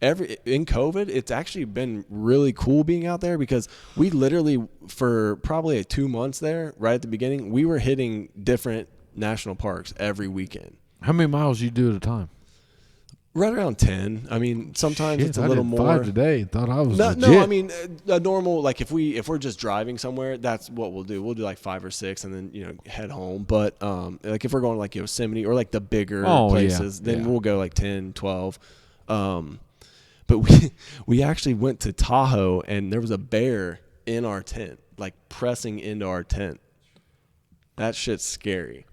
in COVID, it's actually been really cool being out there because we literally for probably 2 months there, right at the beginning, we were hitting different national parks every weekend. How many miles you do at a time? Right around 10. I mean, sometimes it's a little did more. 5 today. Thought I was legit. No. I mean, a normal like if we're just driving somewhere, that's what we'll do. We'll do like 5 or 6 and then head home. But like if we're going like Yosemite or like the bigger places, then we'll go like 10, 12. But we actually went to Tahoe and there was a bear in our tent, like pressing into our tent. That shit's scary.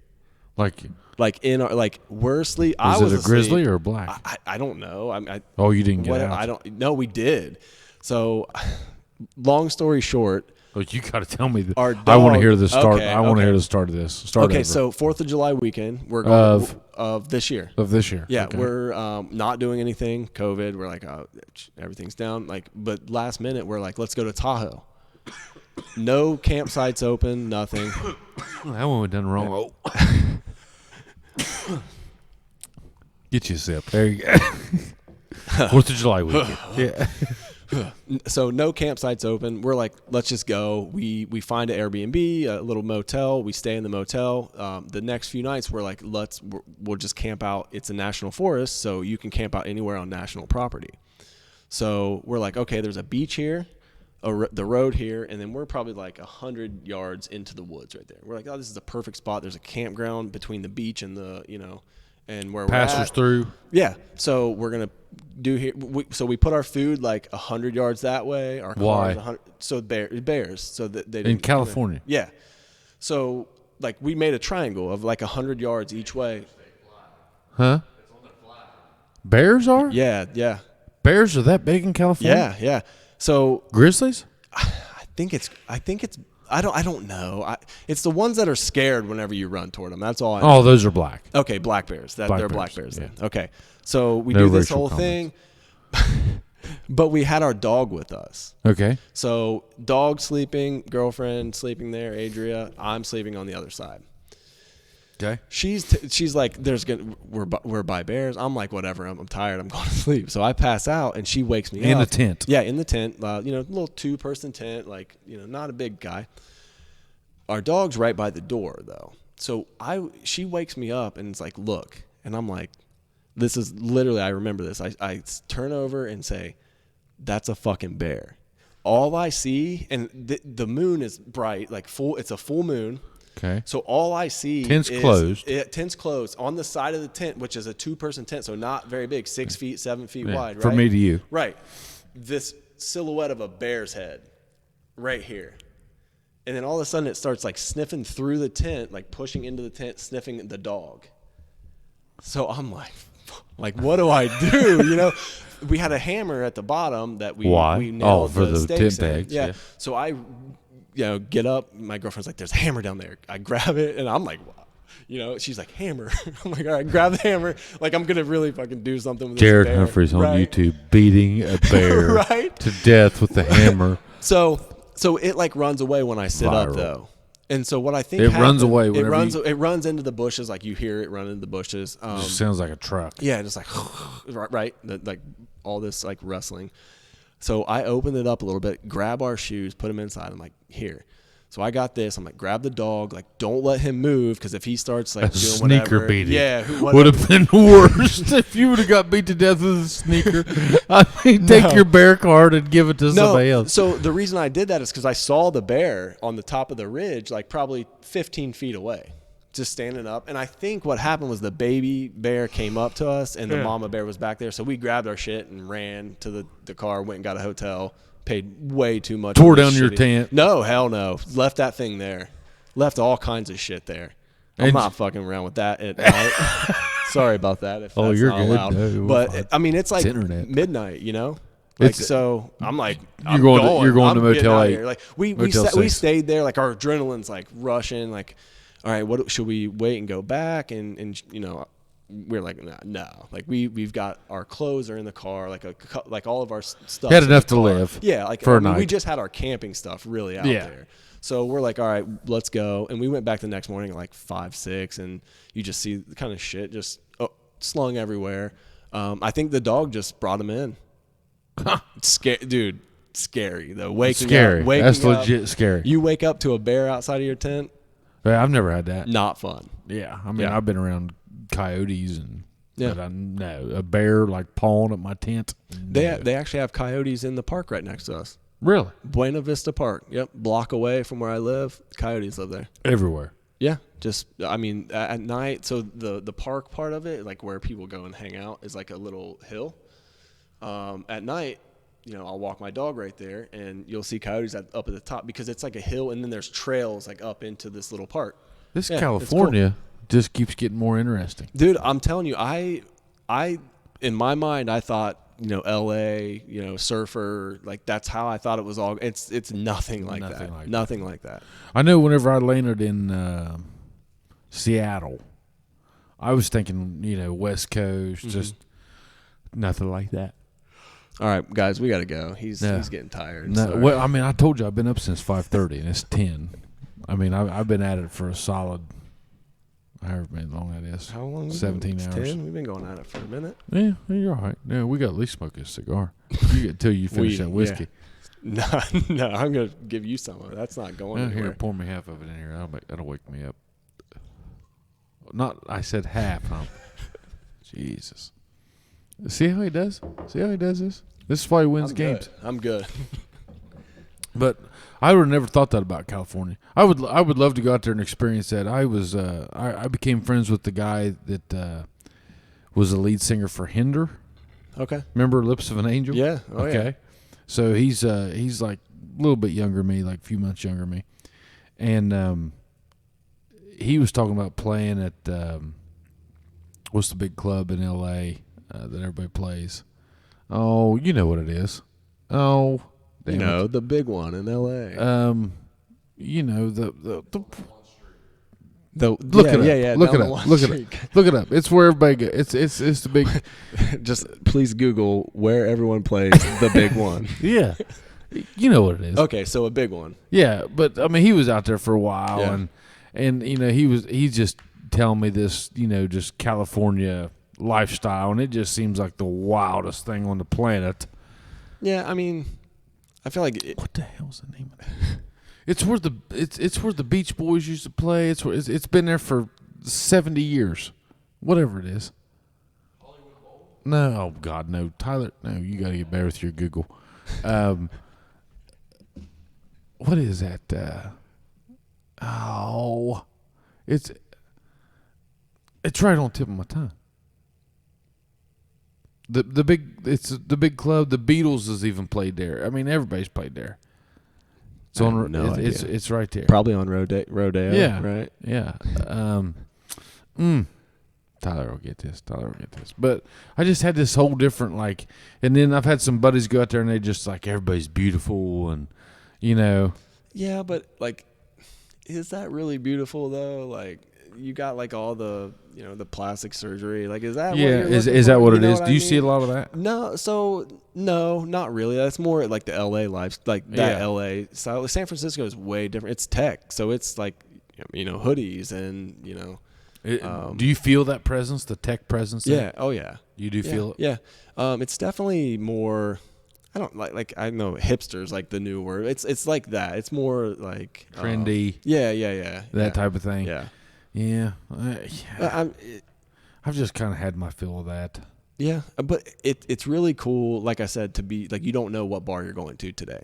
Like in our we're asleep. Was it a grizzly or a black? I don't know. You didn't get out. No, we did. So, long story short. Oh, you got to tell me. Our dog, I want to hear the start. Okay, I want to hear the start of this. So 4th of July weekend. We're going of this year. Of this year. Yeah, okay. We're not doing anything. COVID. We're like, everything's down. But last minute, we're like, let's go to Tahoe. No campsites open. Nothing. That one went done wrong. Get you a sip. There you go. 4th of July weekend. Yeah. So no campsites open. We're like, let's just go. We find an Airbnb, a little motel. We stay in the motel. The next few nights, we're like, we'll just camp out. It's a national forest, so you can camp out anywhere on national property. So we're like, okay, there's a beach here, the road here, and then we're probably like 100 yards into the woods right there. We're like, oh, this is a perfect spot. There's a campground between the beach and the, and where Passes we're at. Through. Yeah. So we're going to do here. So we put our food like 100 yards that way. Our cars, 100, so bears. So that they didn't, in California. Yeah. So like we made a triangle of like 100 yards each way. Huh? Bears are? Yeah. Yeah. Bears are that big in California? Yeah. Yeah. So grizzlies? I think it's. I don't know. It's the ones that are scared whenever you run toward them. That's all I know. Oh, those are black. Okay, black bears. They're black bears then. Okay. So we No do this racial whole thing, but we had our dog with us. Okay. So dog sleeping, girlfriend sleeping there, Adria. I'm sleeping on the other side. Okay. She's like, we're by bears. I'm like, whatever. I'm tired. I'm going to sleep. So I pass out, and she wakes me up. In the tent. Yeah, in the tent. Little 2-person tent. Like, not a big guy. Our dog's right by the door though. So she wakes me up and it's like, look, and I'm like, this is literally, I remember this. I turn over and say, that's a fucking bear. All I see, and the moon is bright, like full. It's a full moon. Okay. So all I see Tent's is closed. Tent's closed on the side of the tent, which is a 2-person tent, so not very big, 6 feet, 7 feet wide. Right? For me to you. Right. This silhouette of a bear's head right here. And then all of a sudden it starts like sniffing through the tent, like pushing into the tent, sniffing the dog. So I'm like, what do I do? You know, we had a hammer at the bottom that we nailed for the stakes tent in. pegs. Yeah. So I, get up. My girlfriend's like, there's a hammer down there. I grab it, and I'm like, she's like, hammer. I'm like, all right, grab the hammer. Like, I'm going to really fucking do something with Jared this bear. Humphreys on YouTube beating a bear Right? to death with the hammer. So it like runs away when I sit Viral. up though. And so what I think runs away it whenever it runs into the bushes, like you hear it run into the bushes. Just sounds like a truck. Yeah, just like right, like all this like rustling. So I opened it up a little bit, grab our shoes, put them inside. I'm like, here. So I got this. I'm like, grab the dog. Like, don't let him move because if he starts like doing sneaker whatever, beating. yeah, would have been worse if you would have got beat to death with a sneaker. I mean, take your bear card and give it to somebody else. So the reason I did that is because I saw the bear on the top of the ridge, like probably 15 feet away, just standing up. And I think what happened was the baby bear came up to us and the mama bear was back there. So we grabbed our shit and ran to the car, went and got a hotel. Paid way too much. Tore down your tent? No, hell no. Left that thing there. Left all kinds of shit there. I'm not fucking around with that at night. Sorry about that. If that's you're not good. allowed. No, but I mean, it's like midnight. Like, so I'm like, you're going to Motel 8. Like we stayed there. Like our adrenaline's like rushing. Like, all right, what should we wait and go back? And we're like, no. Like we've got our clothes are in the car. Like all of our stuff. Had enough to live. Yeah, like for a night. We just had our camping stuff really out there. So we're like, all right, let's go. And we went back the next morning at like 5, 6, and you just see the kind of shit just slung everywhere. I think the dog just brought him in. Dude, scary though. Waking That's up, legit scary. You wake up to a bear outside of your tent. I've never had that. Not fun. Yeah, I mean, I've been around coyotes and but I know a bear like pawing at my tent. They actually have coyotes in the park right next to us. Really? Buena Vista Park. Yep, block away from where I live. Coyotes live there. Everywhere. Yeah, just I mean at night. So the park part of it, like where people go and hang out, is like a little hill. At night, I'll walk my dog right there, and you'll see coyotes up at the top because it's like a hill, and then there's trails like up into this little park. This California just keeps getting more interesting, dude. I'm telling you, I in my mind I thought L.A. surfer, like that's how I thought it was all. It's nothing like that. Nothing like that. I know. Whenever I landed in Seattle, I was thinking West Coast, just nothing like that. All right, guys, we got to go. He's getting tired. No, well, I mean, I told you I've been up since 5:30, and it's 10. I mean, I've been at it for a solid, however long that is. How long? 17 hours. 10? We've been going at it for a minute. Yeah, you're all right. Yeah, we got at least smoke a cigar. You get till you finish that whiskey. Yeah. No, I'm gonna give you some of it. That's not going anywhere. Here, pour me half of it in here. That'll wake me up. I said half, huh? Jesus. See how he does? See how he does this? This is why he wins games. I'm good. But I would have never thought that about California. I would love to go out there and experience that. I became friends with the guy that was the lead singer for Hinder. Okay. Remember Lips of an Angel? Yeah. Oh, okay. Yeah. So he's like a little bit younger than me, like a few months younger than me. And he was talking about playing at what's the big club in L.A. That everybody plays? Oh, you know what it is. Oh, the big one in L.A. Look it up. It's where everybody goes. It's the big. Just please Google where everyone plays the big one. Yeah, you know what it is. Okay, so a big one. Yeah, but I mean, he was out there for a while, and he's just telling me this, just California lifestyle, and it just seems like the wildest thing on the planet. Yeah, I mean, I feel like what the hell's the name of it? It's where the Beach Boys used to play. It's been there for 70 years, whatever it is. Hollywood Bowl? No, oh God, no, Tyler. No, you got to get better with your Google. What is that? Oh, it's right on the tip of my tongue. The big club. The Beatles has even played there. I mean, everybody's played there. It's right there. Probably on Rodeo. Yeah. Right. Yeah. Tyler will get this. But I just had this whole different and then I've had some buddies go out there and they just everybody's beautiful and Yeah, but is that really beautiful though? You got all the the plastic surgery. Is that is that what it is? Do you see a lot of that? No, not really. That's more the LA life, that LA style. San Francisco is way different. It's tech, so it's hoodies and do you feel that presence, the tech presence? Yeah. Oh yeah. You do feel it? Yeah. It's definitely more. I don't I know hipsters the new word. It's like that. It's more trendy. Yeah. That type of thing. Yeah. Yeah. I've just kind of had my fill of that. Yeah, but it's really cool. Like I said, to be you don't know what bar you're going to today.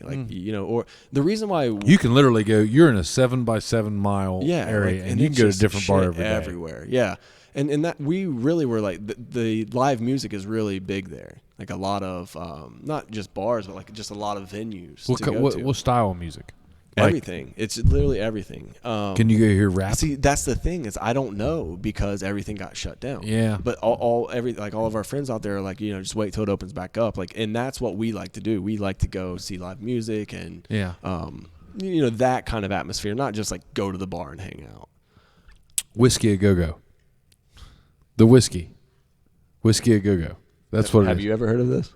Or the reason why you can literally go. You're in a 7x7 mile area, and you can go to a different bar everywhere. Yeah, and that we really were the live music is really big there. A lot of not just bars, but just a lot of venues. What style of music? Everything. It's literally everything. Can you go hear rap? See, that's the thing is I don't know because everything got shut down. Yeah. But all of our friends out there are just wait till it opens back up. And that's what we like to do. We like to go see live music and that kind of atmosphere, not just go to the bar and hang out. Whiskey a Go-Go. The whiskey a Go-Go. That's what it is. Have you ever heard of this?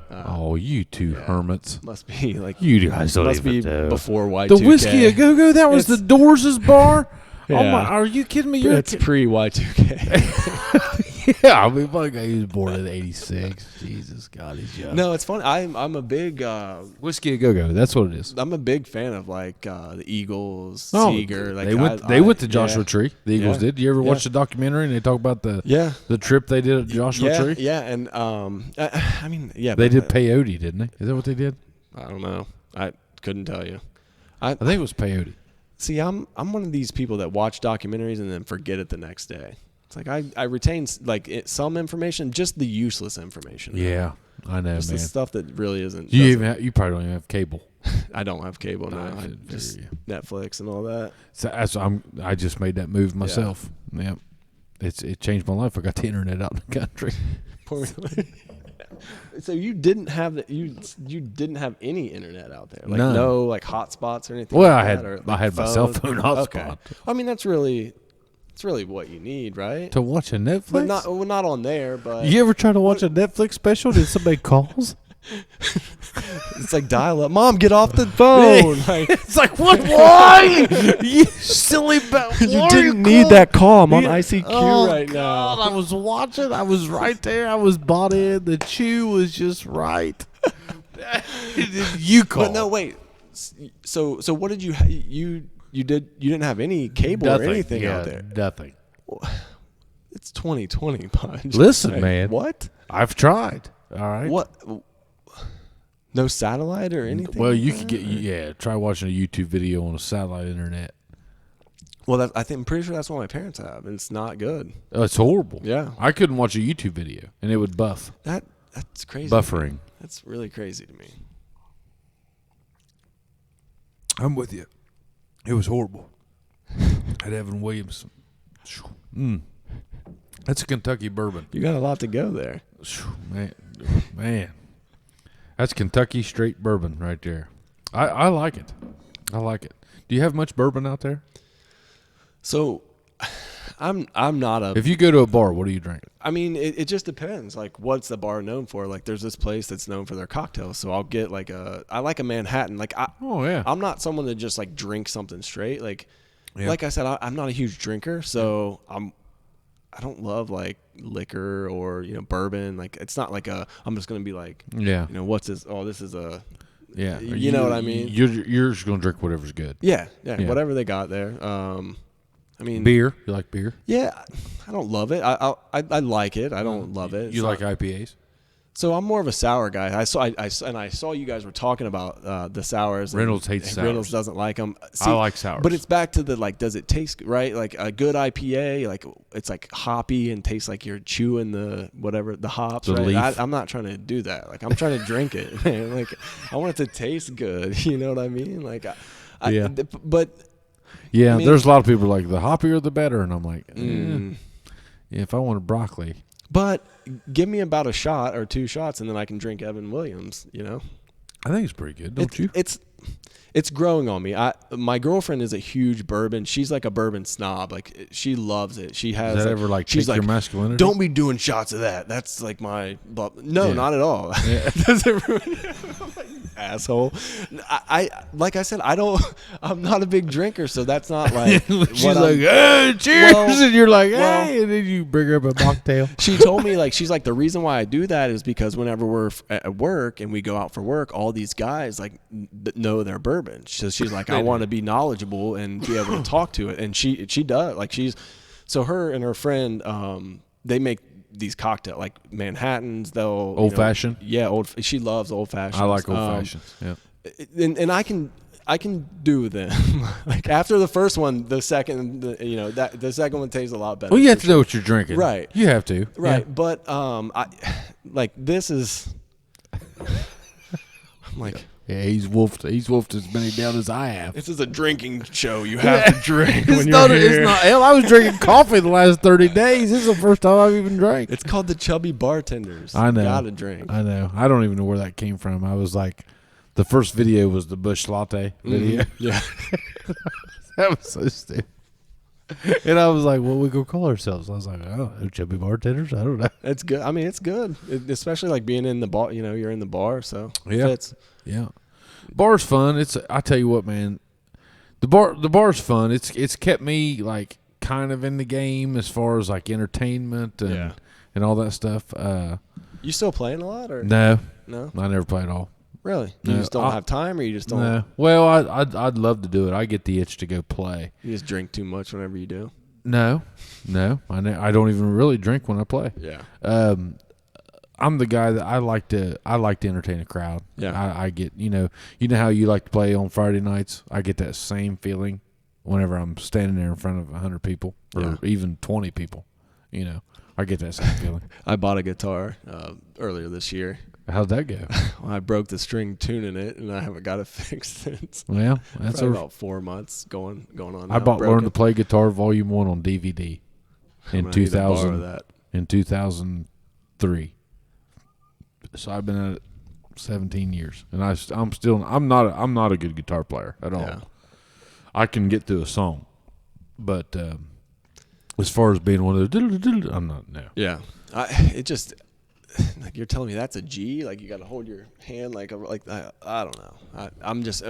You two hermits. Must be you guys don't must even be know. before Y2K. The Whiskey a Go-Go, that was the Doors' bar? Yeah. Oh my, are you kidding me? It's pre-Y2K. Yeah, I mean, my guy, he was born in '86. Jesus, God, he's young. No, it's funny. I'm a big Whiskey a Go-Go. That's what it is. I'm a big fan of the Eagles, Seeger. They went to Joshua Tree. The Eagles did. You ever watch the documentary and they talk about the trip they did at Joshua Tree? Yeah, and I mean, yeah. They did peyote, didn't they? Is that what they did? I don't know. I couldn't tell you. I think it was peyote. See, I'm one of these people that watch documentaries and then forget it the next day. It's I retain some information, just the useless information. Yeah, I know, just man. The stuff that really isn't. You probably don't even have cable. I don't have cable now. I just Netflix and all that. So I just made that move myself. Yeah, it changed my life. I got the internet out in the country. So you didn't have you didn't have any internet out there, None. No hotspots or anything. Well, like I had my cell phone hotspot. Okay. I mean that's really what you need, right? To watch a Netflix? But not on there, but you ever try to watch a Netflix special? Did somebody calls? It's dial up. Mom, get off the phone. It's what? Why? You silly You didn't need that call. I'm on ICQ right now. God, I was watching. I was right there. I was bought in. The chew was just right. You called. But no, wait. So what did you didn't have any cable or anything out there? Nothing. It's 2020, Punch. Listen, man. What? I've tried. All right. What? No satellite or anything? Well, you could try watching a YouTube video on a satellite internet. Well, I'm pretty sure that's what my parents have, and it's not good. Oh, it's horrible. Yeah. I couldn't watch a YouTube video, and it would buff. That's crazy. Buffering. That's really crazy to me. I'm with you. It was horrible. At Evan Williamson. That's a Kentucky bourbon. You got a lot to go there. Man. That's Kentucky straight bourbon right there. I like it. I like it. Do you have much bourbon out there? So, I'm not a. If you go to a bar, what do you drink? I mean, it just depends. What's the bar known for? There's this place that's known for their cocktails. So I'll get I like a Manhattan. I'm not someone that just drinks something straight. Like I said, I'm not a huge drinker, so I don't love liquor or bourbon. It's not I'm just gonna be what's this? Oh, this is a You know what I mean? You're just gonna drink whatever's good. Yeah, whatever they got there. I mean, beer. You like beer? Yeah, I don't love it. I like it. I don't love it. You like IPAs? So I'm more of a sour guy. I saw you guys were talking about the sours. Reynolds hates sours. Reynolds doesn't like them. I like sours. But it's back to the, like, does it taste right? Like a good IPA, like it's like hoppy and tastes like you're chewing the hops. The right? leaf. I'm not trying to do that. Like I'm trying to drink it. Man. Like I want it to taste good. You know what I mean? Like, yeah. But yeah, I mean, there's a lot of people like the hoppier the better, and I'm like, if I wanted broccoli. But give me about a shot or 2 shots, and then I can drink Evan Williams. You know, I think it's pretty good, don't you? It's growing on me. My girlfriend is a huge bourbon. She's like a bourbon snob. Like she loves it. She has. Does that ever like she's take your masculinity? Don't be doing shots of that. That's like my. No, not at all. Yeah. Does it ruin? Asshole. I like I said, I'm not a big drinker, so that's not like. She's like, hey, cheers, and you're like, hey, and then you bring her up a mocktail. She told me, like, she's like, the reason why I do that is because whenever we're at work and we go out for work, all these guys like know their bourbon. So she's like, I want to be knowledgeable and be able to talk to it, and she does. Like so her and her friend, they make these cocktail like Manhattans. They'll old fashioned. Yeah, she loves old fashioned. I like old fashions. Yeah, and I can do them. Like after the first one, the second one tastes a lot better. Well, you have to know what you're drinking, right? You have to, right? Yeah. But I like this is. I'm like. Yeah, he's wolfed as many down as I have. This is a drinking show. You have to drink when you're here. It's not. Hell, I was drinking coffee the last 30 days. This is the first time I've even drank. It's called the Chubby Bartenders. I know. You gotta drink. I know. I don't even know where that came from. I was like, the first video was the Bush Latte video. Yeah. That was so stupid. And I was like, what we gonna call ourselves? I was like, oh, Chubby Bartenders? I don't know. It's good. I mean, it's good. Especially like being in the bar, you're in the bar, so it fits. Yeah. Bar's fun. I tell you what, man. The bar's fun. It's kept me like kind of in the game as far as like entertainment and all that stuff. You still playing a lot or no? No, I never play at all. Really? You just don't have time, or you just don't? No. Well, I'd love to do it. I get the itch to go play. You just drink too much whenever you do. No. I don't even really drink when I play. Yeah. I'm the guy that I like to entertain a crowd. Yeah. I get, you know how you like to play on Friday nights? I get that same feeling whenever I'm standing there in front of 100 people or even 20 people. I get that same feeling. I bought a guitar earlier this year. How'd that go? Well, I broke the string tuning it, and I haven't got it fixed since. Well, that's about 4 months going on. I bought Learn to Play Guitar Volume 1 on DVD in 2003. So I've been at it 17 years, and I'm not a good guitar player at all. Yeah. I can get through a song, but as far as being one of those, I'm not. No. Yeah, like you're telling me that's a G. Like you got to hold your hand I don't know. I'm just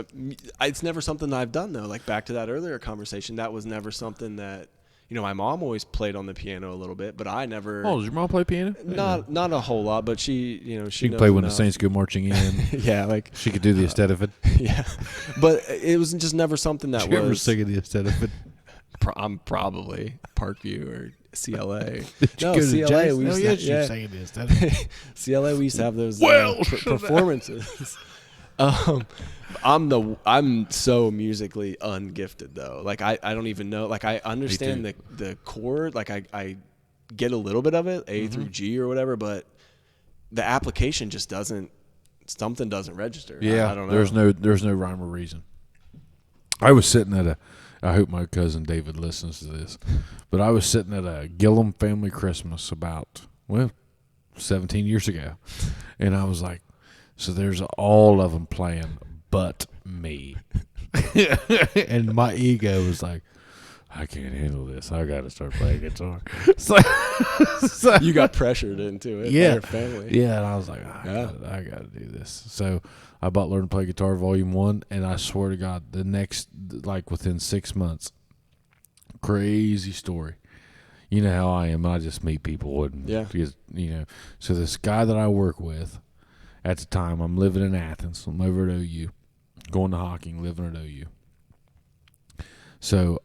it's never something that I've done though. Like back to that earlier conversation, that was never something that. My mom always played on the piano a little bit, but I never. Oh, does your mom play piano? Not a whole lot, but she she can play when the Saints go marching in. Yeah, like she could do the Estedifed. Yeah, but it was just never something that was. You ever singing the Estedifed? I'm probably Parkview or CLA. CLA. We used to singing the Estedifed. CLA. We used to have those performances. I'm so musically ungifted though. Like I don't even know. Like I understand the chord. Like I get a little bit of it, A through G or whatever, but the application just doesn't register. Yeah, I don't know. There's no rhyme or reason. I was sitting at I hope my cousin David listens to this, but I was sitting at a Gillum family Christmas about 17 years ago, and I was like, so there's all of them playing but me. And my ego was like, I can't handle this. I got to start playing guitar. So you got pressured into it by your family. Yeah, and I was like, I got to do this. So I bought Learn to Play Guitar Volume 1, and I swear to God, the next, within 6 months, crazy story. You know how I am. I just meet people. Because, so this guy that I work with, at the time, I'm living in Athens. I'm over at OU, going to Hocking, living at OU. So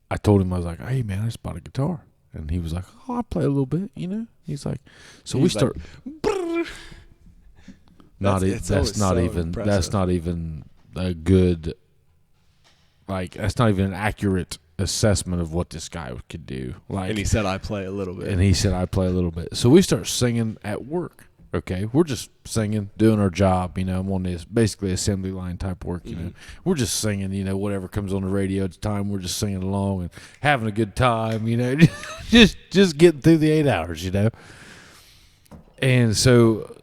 I told him, I was like, hey, man, I just bought a guitar. And he was like, oh, I play a little bit, He's like, so we start. That's not even a good, like, that's not even an accurate assessment of what this guy could do. Like, and he said I play a little bit. So we start singing at work. Okay, we're just singing, doing our job. I'm on this basically assembly line type work. We're just singing. Whatever comes on the radio at the time, we're just singing along and having a good time. Just getting through the 8 hours. And so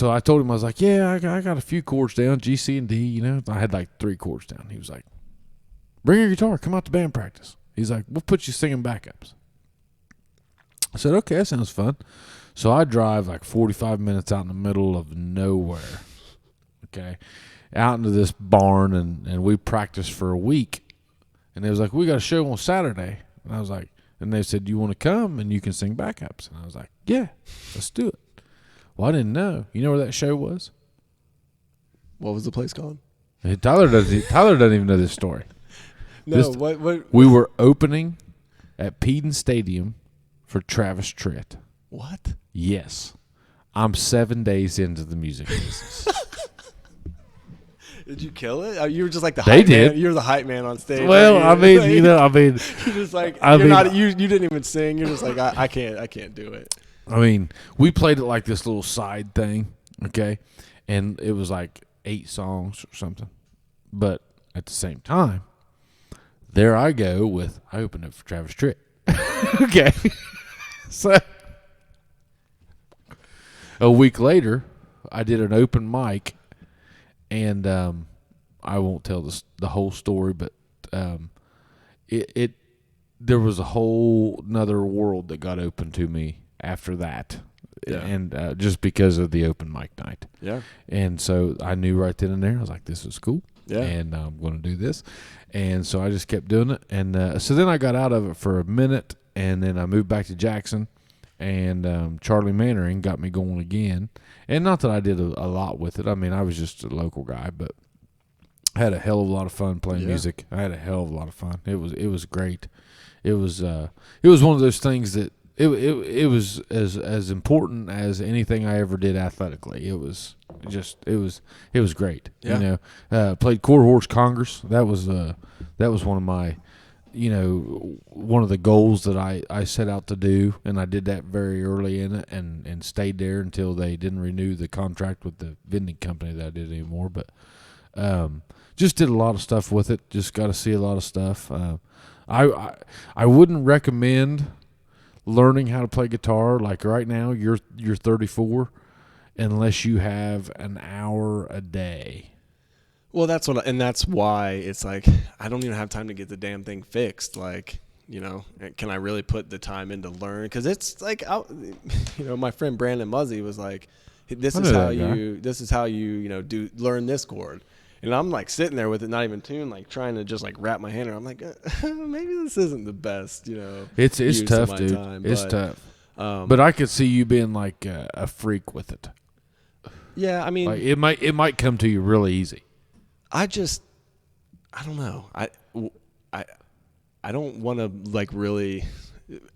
I told him, I was like, yeah, I got a few chords down, G, C, and D. I had like 3 chords down. He was like, bring your guitar, come out to band practice. He's like, we'll put you singing backups. I said, okay, that sounds fun. So I drive like 45 minutes out in the middle of nowhere, okay, out into this barn, and we practiced for a week. And they was like, we got a show on Saturday. And I was like, and they said, you want to come and you can sing backups? And I was like, yeah, let's do it. Well, I didn't know. You know where that show was? What was the place called? Hey, Tyler doesn't even know this story. No, what? We were opening at Peden Stadium for Travis Tritt. What? Yes. I'm 7 days into the music business. Did you kill it? You were just like the they hype did. man. You're the hype man on stage. Well, I mean, you're just like you didn't even sing. You're just like I can't do it. I mean, we played it like this little side thing, okay? And it was like 8 songs or something. But at the same time, there I go with, I opened it for Travis Tritt. Okay. So a week later, I did an open mic, and I won't tell the whole story, but there was a whole another world that got open to me after that, and just because of the open mic night. Yeah. And so I knew right then and there, I was like, this is cool. Yeah. And I'm going to do this. And so I just kept doing it. And so then I got out of it for a minute, and then I moved back to Jackson, and Charlie Mannering got me going again. And not that I did a lot with it. I mean, I was just a local guy, but I had a hell of a lot of fun playing music. I had a hell of a lot of fun. It was great. It was one of those things that it was as important as anything I ever did athletically. It was great. Yeah. Played Quarter Horse Congress. That was one of my, one of the goals that I set out to do, and I did that very early in it, and stayed there until they didn't renew the contract with the vending company that I did anymore. But just did a lot of stuff with it. Just got to see a lot of stuff. I wouldn't recommend learning how to play guitar like right now. You're 34, unless you have an hour a day. Well, that's why it's like I don't even have time to get the damn thing fixed. Like, can I really put the time in to learn? Because it's like, my friend Brandon Muzzy was like, this is how you do learn this chord. And I'm like sitting there with it not even tuned, like trying to just like wrap my hand around. I'm like, maybe this isn't the best, It's tough, dude. It's tough. But I could see you being like a freak with it. Yeah, I mean, like it might come to you really easy. I don't know. I don't want to like really.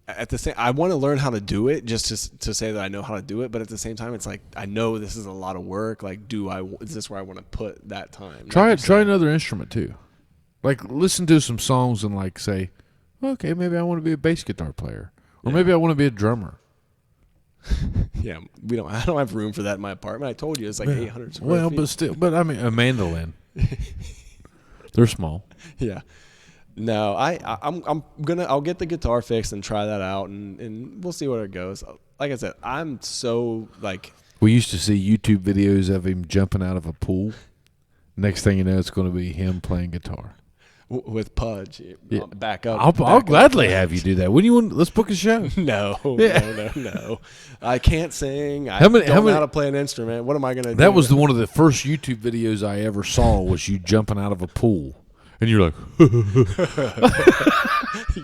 At the same, I want to learn how to do it just to say that I know how to do it. But at the same time, it's like I know this is a lot of work. Like, is this where I want to put that time? Try another instrument too. Like, listen to some songs and like say, okay, maybe I want to be a bass guitar player, or maybe I want to be a drummer. Yeah, I don't have room for that in my apartment. I told you it's like 800 square feet. But I mean, a mandolin. They're small. Yeah. No, I'll get the guitar fixed and try that out, and we'll see where it goes. Like I said, I'm so like. We used to see YouTube videos of him jumping out of a pool. Next thing you know, it's going to be him playing guitar with Pudge. Yeah. Back up. I'll gladly have you do that. When you want, let's book a show. No. I can't sing. I don't know how to play an instrument. What am I going to do? That was one of the first YouTube videos I ever saw. Was you jumping out of a pool. And you're like,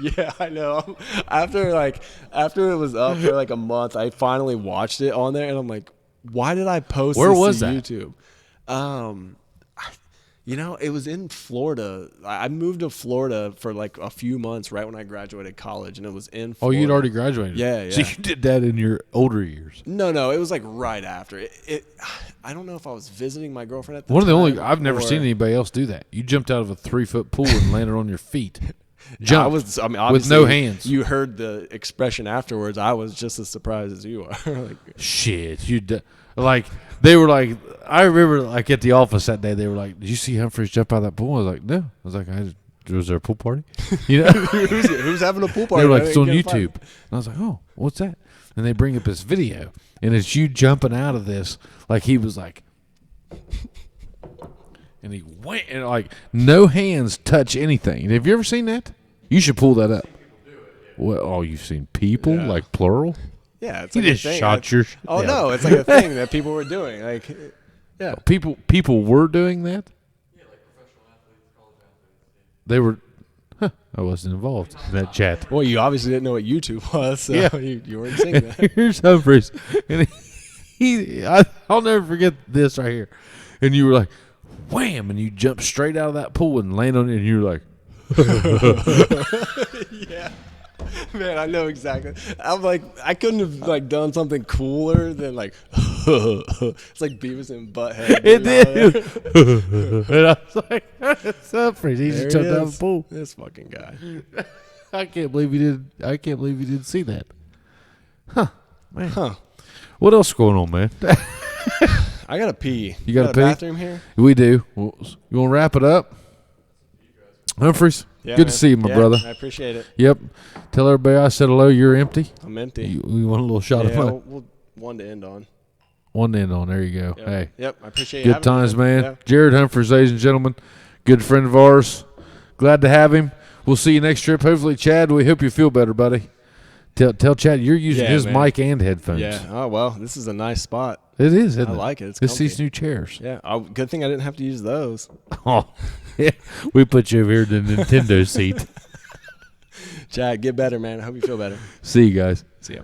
yeah, I know. After it was up for like a month, I finally watched it on there, and I'm like, why did I post this to YouTube? It was in Florida. I moved to Florida for like a few months right when I graduated college, and it was in Florida. Oh, you'd already graduated? Yeah. So you did that in your older years? No, it was like right after. I don't know if I was visiting my girlfriend at the time. One of the only, I've never seen anybody else do that. You jumped out of a 3-foot pool and landed on your feet. Jumped with no hands. You heard the expression afterwards. I was just as surprised as you are. Like, shit, they were like, I remember like at the office that day, they were like, "Did you see Humphreys jump out of that pool?" I was like, "No." I was like, "Was there a pool party?" Who's having a pool party? They were like, "It's on YouTube." And I was like, "Oh, what's that?" And they bring up this video, and it's you jumping out of this, like he was like, and he went, and like no hands touch anything. Have you ever seen that? You should pull that up. Well, oh, you've seen people like plural? Yeah, it's you like just a thing. shot your. Oh no, it's like a thing that people were doing. Like, yeah, people were doing that. Yeah, like professional athletes, college athletes. They were. I wasn't involved in that chat. Well, you obviously didn't know what YouTube was, so you weren't seeing that. Here's Humphreys, and I'll never forget this right here. And you were like, wham, and you jumped straight out of that pool and landed on it, and you were like, yeah. Man, I know exactly. I'm like, I couldn't have like done something cooler than like, it's like Beavis and Butthead. It did. And I was like, "What's up, Humphreys?" He just jumped out of the pool. This fucking guy. I can't believe you did. I can't believe you didn't see that. Huh, man. Huh. What else going on, man? I gotta pee. You got a pee? Bathroom here? We do. You want to wrap it up? Humphreys, Yeah, good man. to see you, my brother. I appreciate it. Yep. Tell everybody I said hello. You're empty. I'm empty. You want a little shot of fun? We'll one to end on. One end on. There you go. Yep. Hey. Yep. I appreciate Good having times, me, man. Yeah. Jared Humphreys, ladies and gentlemen. Good friend of ours. Glad to have him. We'll see you next trip. Hopefully, Chad, we hope you feel better, buddy. Tell Chad you're using his mic and headphones. Yeah. Oh, well, this is a nice spot. It is, isn't it? I like it. It's It's comfy. these new chairs. Yeah. Good thing I didn't have to use those. Oh, yeah. We put you over here in the Nintendo seat. Chad, get better, man. I hope you feel better. See you guys. See ya.